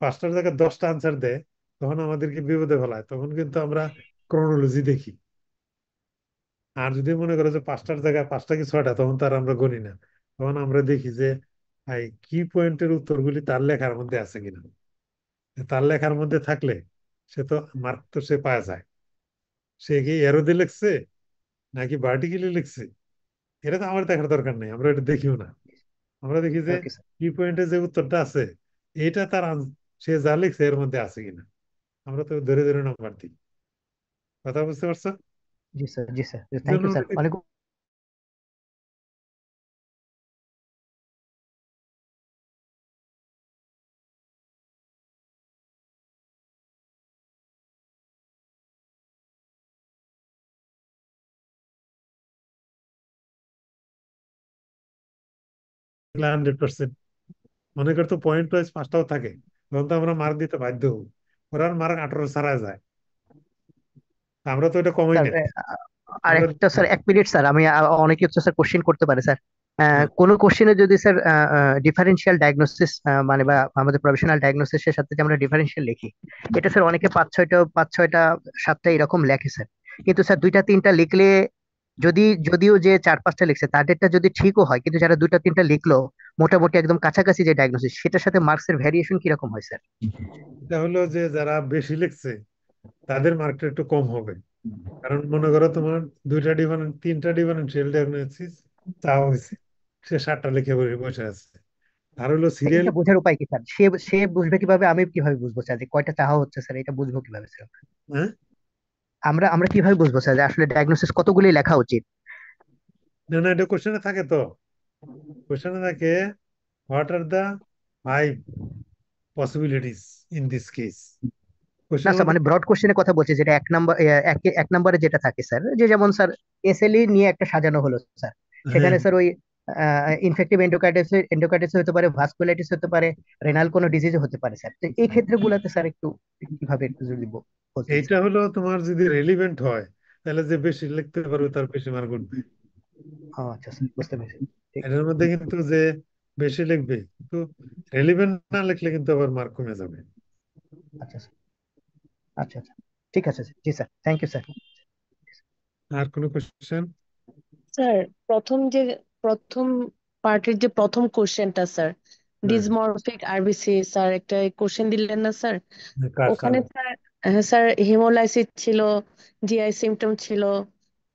5টার জায়গায় 10টা আনসার দেয়, তখন আমাদেরকে বিপদে ফেলায়, তখন কিন্তু আমরা ক্রোনোলজি দেখি। আর যদি মনে করো যে 5টার জায়গায় 5টা কি 6টা, তখন তার আমরা গণি না, তখন আমরা দেখি যে এই কি পয়েন্টের উত্তরগুলি তার লেখার মধ্যে আছে কিনা। তার লেখার মধ্যে থাকলে সে তো মার্ক তো সে পাওয়া যায়। সে কি এরো দিয়ে লিখছে নাকি ভার্টিক্যালি লিখছে, এটা তো আমার দেখার দরকার নেই, আমরা এটা দেখিও না। আমরা দেখি যে ওকে স্যার। কি পয়েন্টে যে উত্তরটা আছে, এটা তার সে যা লিখছে এর মধ্যে আছে কিনা, আমরা তো ধরে ধরে নাম্বার দিই। কথা বুঝতে পারছো? জি স্যার। জি স্যার। এই থ্যাংক জন্য ইউ স্যার অনেক 100%। মনে করতো পয়েন্ট ওয়াইজ 5টাও থাকে, তখন তো আমরা মার্ক দিতে বাধ্য হব। ওরা মার্ক 18 ছাড়া যায়, আমরা তো এটা কমাই স্যার না। আমরা আরেকটা স্যার, 1 মিনিট স্যার, আমি অনেকে হচ্ছে স্যার কোশ্চেন করতে পারে স্যার। হ্যাঁ, কোন কোশ্চেনে যদি স্যার ডিফারেন্সিয়াল ডায়াগনোসিস মানে বা আমাদের প্রফেশনাল ডায়াগনোসিসের সাথে যে আমরা ডিফারেন্সিয়াল লিখি, এটা স্যার অনেকে 5-6টা 7টা এরকম লেখে স্যার। কিন্তু স্যার 2টা 3টা লিখলে, যদিও যে 4-5টা লিখছে তাদেরটা যদি ঠিকও হয়, কিন্তু যারা 2টা 3টা লিখলো মোটামুটি একদম কাছাকাছি যে ডায়াগনোসিস, সেটার সাথে মার্কসের ভ্যারিয়েশন কিরকম হয় স্যার? এটা হলো যে যারা বেশি লিখছে তাদের মার্কটা একটু কম হবে। কারণ মনে করো তোমার 3টা ডিফারেন্সিয়াল ডায়াগনোসিস চাওয়া হয়েছে, সে 7টা লিখে বসে আছে। আর হলো সিরিয়াল। এটা বোঝার উপায় কি স্যার? সে সে বুঝবে কিভাবে, আমি কিভাবে বুঝবো স্যার যে কয়টা চাওয়া হচ্ছে স্যার? এটা বুঝবো কিভাবে স্যার? হ্যাঁ, আমরা আমরা কিভাবে বুঝবো স্যার যে আসলে ডায়াগনোসিস কতগুলি লেখা উচিত? না না, এটা কোশ্চেনে থাকে তো। কোশ্চেনে থাকে, what are the 5 possibilities in this case. না কোশ্চেনের স্যার, মধ্যে মানে ব্রড কোশ্চেনে কথা বলছি, যেটা 1 নম্বর, এক নম্বরে যেটা থাকে স্যার, যে যেমন স্যার এসএলই নিয়ে একটা সাজানো হলো স্যার, হ্যাঁ, সেখানে স্যার ওই ইনফেক্টিভ এন্ডোকার্ডিটিস হতে পারে, ভাস্কুলাইটিস হতে পারে, রেনাল কোনো ডিজিজ হতে পারে স্যার। তো এই ক্ষেত্রগুলোতে স্যার একটু কিভাবে একটু যদি বলতেন এইটা স্যার। হলো তোমার যদি রেলিভেন্ট হয়, তাহলে যে বেশি লিখতে পারবে তার বেশি মার্ক উঠবে। ও আচ্ছা স্যার, বুঝতে পেরেছি। ঠিক আছে। এটার মধ্যে কিন্তু যে বেশি লিখবে, কিন্তু রেলিভেন্ট না লিখলে কিন্তু আবার মার্ক কমে যাবে। আচ্ছা স্যার, আচ্ছা আচ্ছা, ঠিক আছে স্যার। জি স্যার, থ্যাংক ইউ স্যার। আর কোনো কোশ্চেন? স্যার প্রথম পার্টের যে প্রথম কোশ্চেনটা স্যার, হ্যাঁ, ডিসমরফিক আরবিসি, স্যার একটা কোশ্চেন দিলেন না স্যার? কার ওখানে সাল? স্যার, হ্যাঁ স্যার, হিমোলাইসিস ছিল, জিআই সিমটম ছিল,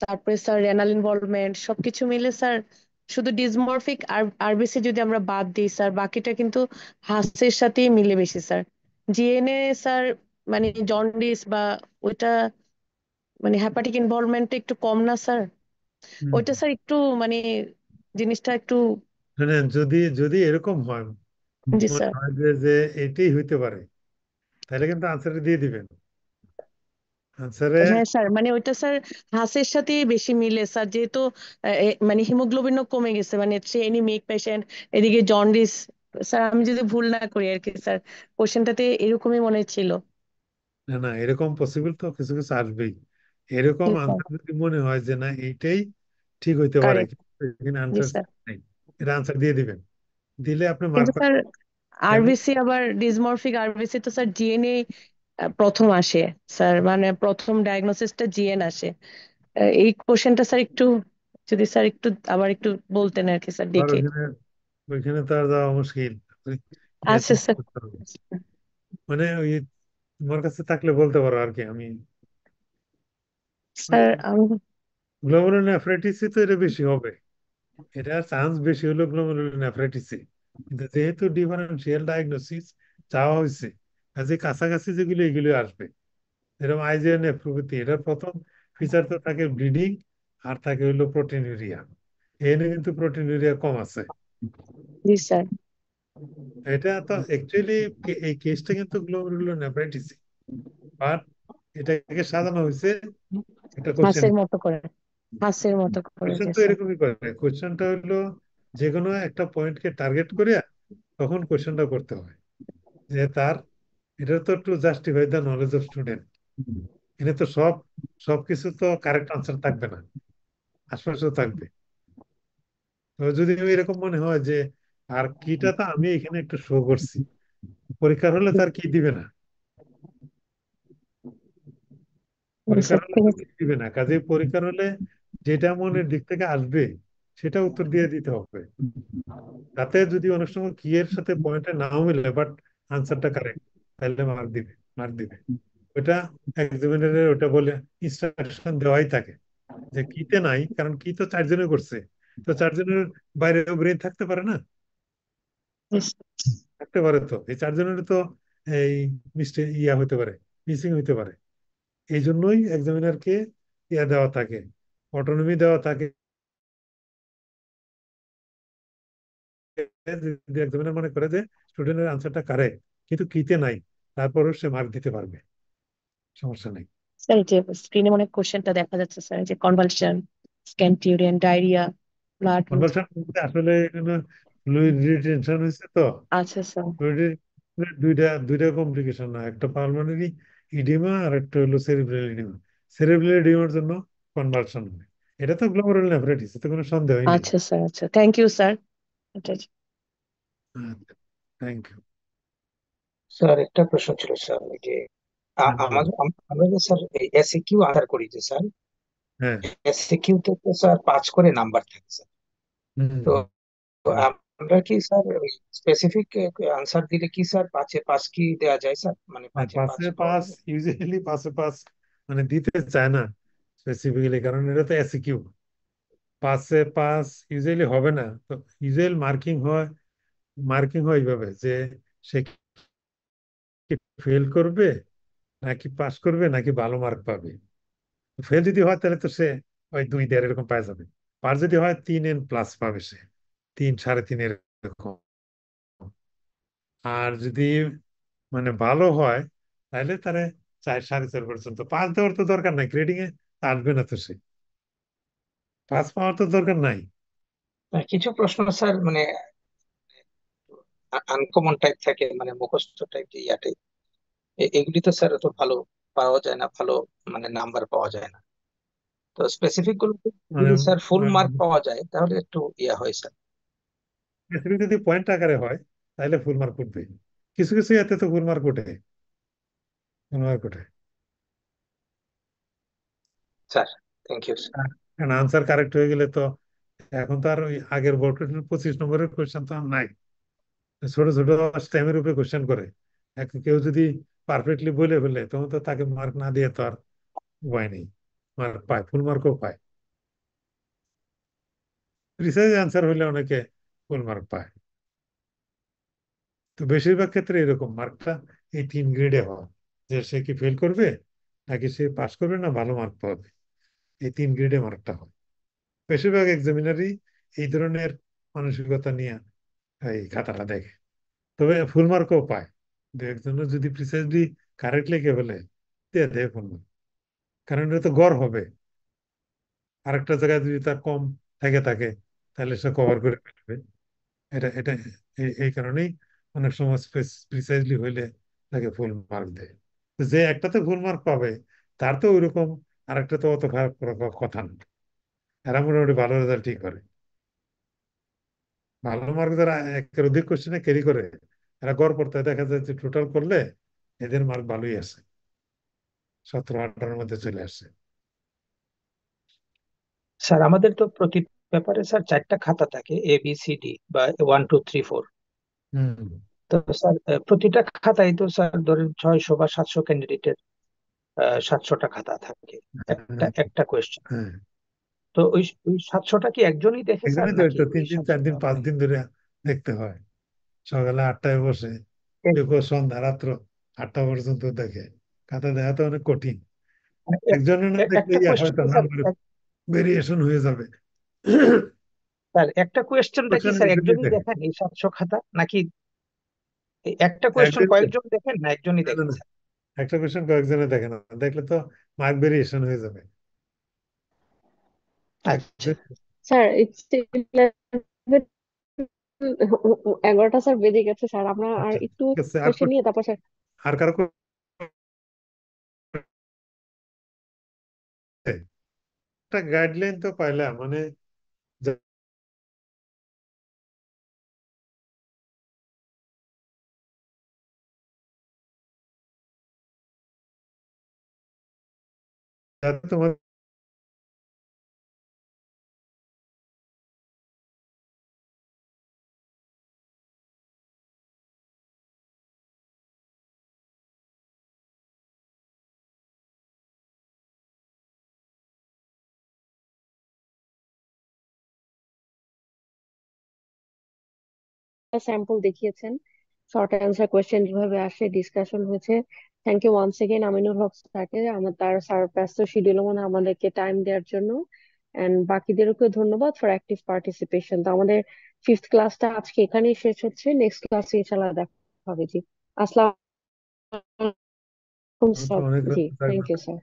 তারপরে স্যার রেনাল ইনভলভমেন্ট, সবকিছু মিলে স্যার শুধু ডিসমরফিক আরবিসি যদি আমরা বাদ দিই স্যার, বাকিটা কিন্তু হাসের সাথেই মিলে বেশি স্যার। জিএনএ স্যার মানে জন্ডিস বা ওইটা মানে হ্যাপাটিক ইনভলভমেন্টটা একটু কম না স্যার? হুম। ওইটা স্যার একটু মানে জিনিসটা একটু। মানে যদি যদি এরকম হয়, জি মনে স্যার। হয় যে এটাই হইতে পারে, তাহলে কিন্তু আনসারে দিয়ে দিবেন। আনসারে হ্যাঁ স্যার, মানে ওইটা স্যার হাঁসের সাথে বেশি মিলে স্যার, যেহেতু মানে হিমোগ্লোবিনও কমে গেছে, মানে সে এনিমিক পেশেন্ট, এদিকে জন্ডিস। স্যার আমি যদি ভুল না করি আর কি স্যার, কোশ্চেনটাতে এরকমই মনে ছিল। না না, এরকম পসিবল তো কিছু কিছু আসবেই। এরকম জি স্যার। আনসার যদি মনে হয় যে না এইটাই ঠিক হইতে পারে, কারেক্ট। কিন্তু এখানে জি আনসার স্যার। নাই, এটা আনসার দিয়ে দিবেন। দিলে আপনি মার্ক কিন্তু স্যার পাবেন। এবং আরবিসি আবার ডিসমরফিক আরবিসি তো স্যার জিএনএ প্রথম আসে স্যার, মানে প্রথম ডায়াগনোসিসটা জিএন আসে। এই কোশ্চেনটা স্যার একটু যদি স্যার একটু আবার একটু বলতেন আর কি স্যার আর দেখে। ওইখানে ওইখানে তো আর যাওয়া মুশকিল। আচ্ছা চিন্তা স্যার। করতে হবে। মানে ওই তোমার কাছে থাকলে বলতে পারো আর কি। আমি স্যার আমি। গ্লোমেরুলোনেফ্রাইটিসে তো এটা বেশি হবে, এটার চান্স বেশি হলো গ্লোমেরুলোনেফ্রাইটিসে। কিন্তু যেহেতু ডিফারেন্সিয়াল ডায়াগনোসিস চাওয়া হয়েছে, কাজে কাছাকাছি যেগুলো এগুলো আসবে। যেরকম আইজিএন নেফ্রোপ্যাথি, এটার প্রথম ফিচার তো থাকে ব্লিডিং, আর থাকে হলো প্রোটিনুরিয়া। এখানে কিন্তু প্রোটিনুরিয়া কম আছে। জি স্যার। এটা তো অ্যাকচুয়ালি এই কেসটা কিন্তু গ্লোমেরুলোনেফ্রাইটিস, বাট এটাকে সাজানো হয়েছে একটা কোশ্চেন। হাঁসের মতো করে, হাঁসের মতো করে, কোশ্চেন জি তো স্যার। এরকমই করে। কোশ্চেনটা হলো যে কোনো একটা পয়েন্টকে টার্গেট করিয়া তখন কোশ্চেনটা করতে হয়, যে তার এটা তো to justify the knowledge of student. এখানে তো সবকিছু তো কারেক্ট আনসার থাকবে না, আশপাশেও থাকবে। তো যদি এরকম মনে হয় যে আর কিটা তো আমি এখানে একটু শো করছি, পরীক্ষার হলে তার কি দিবে না, জি পরীক্ষার স্যার, হলে ঠিক তো আছে। কি দিবে না। কাজেই পরীক্ষার হলে যেটা মনের দিক থেকে আসবে সেটা উত্তর দিয়ে দিতে হবে। তাতে যদি অনেক সময় কি এর সাথে পয়েন্টে নাও মিলে, বাট আনসারটা কারেক্ট, তাহলে মার্ক দিবে। ওটা এক্সামিনারের ওটা বলে ইনস্ট্রাকশন দেওয়াই থাকে, যে কিতে নাই, কারণ কি তো 4 জনে করছে। তো 4 জনের বাইরে ব্রেন থাকতে পারে না? জি স্যার। থাকতে পারে, তো এই 4 জনের তো এই মিস্টেক ইয়া হতে পারে, মিসিং হইতে পারে। এই জন্যই এক্সামিনারকে ইয়া দেওয়া থাকে, অটোনমি দেওয়া থাকে। যদি এক্সামিনার মনে করে যে স্টুডেন্টের আনসারটা কারেক্ট কিন্তু কিতে নাই, তারপরও সে মার্ক দিতে পারবে, সমস্যা নেই। স্যার এই যে স্ক্রিনে অনেক কোশ্চেনটা দেখা যাচ্ছে স্যার, যে কনভালশন, স্ক্যান্টিউরিয়ান, ডায়রিয়া, ব্লাড লুজ। কনভার্সন আসলে ফ্লুইড রিটেনশন হয়েছে তো। আচ্ছা স্যার। ফ্লুইড দুইটা দুইটা কমপ্লিকেশন হয়, একটা পালমোনারি ইডিমা আর একটা হলো সেরিব্রাল ইডিমা। সেরিব্রাল ইডিমার জন্য কনভার্সন হয়। এটা তো গ্লোমেরুলার নেফ্রাইটিস, এতে কোনো সন্দেহই নেই। আচ্ছা স্যার, আচ্ছা, থ্যাংক ইউ স্যার। আচ্ছা। Thank you. স্যার একটা প্রশ্ন ছিল স্যার, ওই যে আমরা যে স্যার এই এসিকিউ আনসার করি যে স্যার, হ্যাঁ। এসিকিউ তে তো স্যার 5 করে নাম্বার থাকে স্যার। তো আমরা কি স্যার স্পেসিফিক আনসার দিলে কি স্যার 5-এ 5 কি দেওয়া যায় স্যার, মানে 5-এ 5 পাঁচে পাওয়া পাস যায়? ইউজুয়ালি পাঁচে পাস মানে দিতে চায় না স্পেসিফিক্যালি, কারণ এটা তো এসিকিউ। পাঁচে পাস ইউজুয়ালি হবে না, তো ইউজুয়াল মার্কিং হয় এইভাবে যে সে কি ফেল করবে নাকি পাস করবে নাকি ভালো মার্ক পাবে। ফেল যদি হয় তাহলে তো সে ওই 2-1.5 এরকম পাওয়া যাবে। পাস যদি হয় 3N+ পাবে সে, 3, 3.5 এরকম। আর যদি মানে ভালো হয় তাহলে তারা 4, 4.5 পর্যন্ত। পাস দেওয়ার তো দরকার নাই, গ্রেডিং এ আসবে না তো সে, পাস পাওয়ার তো দরকার নাই। কিছু প্রশ্ন স্যার মানে আনকমন টাইপ থাকে, মানে মুখস্থ টাইপ ইয়াতে, এগুলি তো স্যার তো ভালো পাওয়া যায় না, ভালো মানে নাম্বার পাওয়া যায় না। তো স্পেসিফিক গুলো মানে যদি স্যার ফুল মার্ক পাওয়া যায় তাহলে একটু ইয়া হয় স্যার। specific যদি পয়েন্ট আকারে হয় তাহলে ফুল মার্ক উঠবে। কিছু কিছু এতে তো ফুল মার্ক ওঠে, ফুল মার্ক ওঠে। Sir thank you sir. কারণ আনসার কারেক্ট হয়ে গেলে তো এখন তো আর ওই আগের বোর্ড 25 নম্বরের কোয়েশ্চেন তো আর নাই। ছোট ছোট স্টেমের উপরে কোয়েশ্চেন করে, কেউ যদি পারফেক্টলি বলে ফেলে তখন তো তাকে মার্ক না দিয়ে তো আর উপায় নেই, মার্ক পায়, ফুল মার্কও পায়। প্রিসাইজ অ্যান্সার হলে অনেকে ফুল মার্ক পায়। তো বেশিরভাগ ক্ষেত্রে এরকম মার্কটা এই 3 গ্রেডে হয়, যে সে কি ফেল করবে নাকি সে পাস করবে না ভালো মার্ক পাবে, এই 3 গ্রেডে মার্কটা হয়। বেশিরভাগ এক্সামিনারই এই ধরনের মানসিকতা নিয়ে এই খাতাটা দেখে। তবে ফুল মার্কও পায়, দু একজনের যদি প্রিসাইজলি কারেক্ট লিখে ফেলে দিয়ে দেয় ফুল মার্ক, কারণ এটা তো গড় হবে। আরেকটা জায়গায় যদি তার কম থেকে থাকে তাহলে সে কভার করে ফেলবে। এটা এটা এই কারণেই অনেক সময় প্রিসাইজলি হইলে তাকে ফুল মার্ক দেয়। তো যে একটাতে ফুল মার্ক পাবে তার তো ওইরকম আরেকটা তো অত খারাপ করার কথা না। এরা মোটামুটি ভালো রেজাল্টই করে। ভালো মার্ক যারা একের অধিক কোশ্চেনে ক্যারি করে এরা গড় পড়তে দেখা যায় যে টোটাল করলে এদের মার্ক ভালোই আছে, 17-18-এর মধ্যে চলে আসছে। স্যার আমাদের তো প্রতি পেপারে স্যার 4টা খাতা থাকে, ABCD বা 1 2 3 4। হম। তো স্যার প্রতিটা খাতায় তো স্যার ধরেন 600 বা 700 ক্যান্ডিডেটের 700টা খাতা থাকে, একটা একটা কোয়েশ্চেন। হ্যাঁ, তো ওই 700টা কি একজনই দেখে স্যার, একজনই তো নাকি তো ওই 3 দিন 4 দিন 700টা 5 মানে দিন ধরে দেখতে হয়। সকালে 8টায় বসে দেখো সন্ধ্যা রাত্র 8টা পর্যন্ত দেখে। খাতা দেখা তো অনেক কঠিন। মানে একজনের না দেখলে একটা হয়তো কোয়েশ্চেন স্যার, নাম্বার ভেরিয়েশন হয়ে যাবে। স্যার একটা কোয়েশ্চেনটা কি কোশ্চেন স্যার একজনই একজনই দেখে, দেখেন এই 700 খাতা, নাকি এই একটা কোয়েশ্চেন একজনই দেখে। কয়েকজন দেখেন, না একজনই না না দেখেন না, স্যার? একটা কোশ্চেন কয়েকজনে দেখে না, দেখলে তো মার্ক ভেরিয়েশন হয়ে যাবে। আচ্ছা স্যার ইটস 11টা স্যার বেজে গেছে স্যার, আমরা আর আচ্ছা একটু ঠিক আছে। কোশ্চেন নিয়ে তারপর স্যার। আর কারো একটা গাইডলাইন তো পাইলাম, মানে যাতে তোমার স্যাম্পল দেখিয়েছেন, শর্ট অ্যান্সার কোয়েশ্চেন যেভাবে আসে, ডিসকাশন হয়েছে। Thank you once again Aminul Haque স্যারকে, তার স্যার ব্যস্ত শিডিউল মানে আমাদেরকে টাইম দেওয়ার জন্য। এন্ড বাকিদেরকে ধন্যবাদ ফর অ্যাক্টিভ পার্টিসিপেশন। তো আমাদের ফিফথ ক্লাসটা আজকে এখানেই শেষ হচ্ছে, নেক্সট ক্লাসে ইনশাল্লাহ দেখা হবে। জি, আসসালামু আলাইকুম তো স্যার। অনেক জি, রকম থ্যাংক থাকবে। You sir.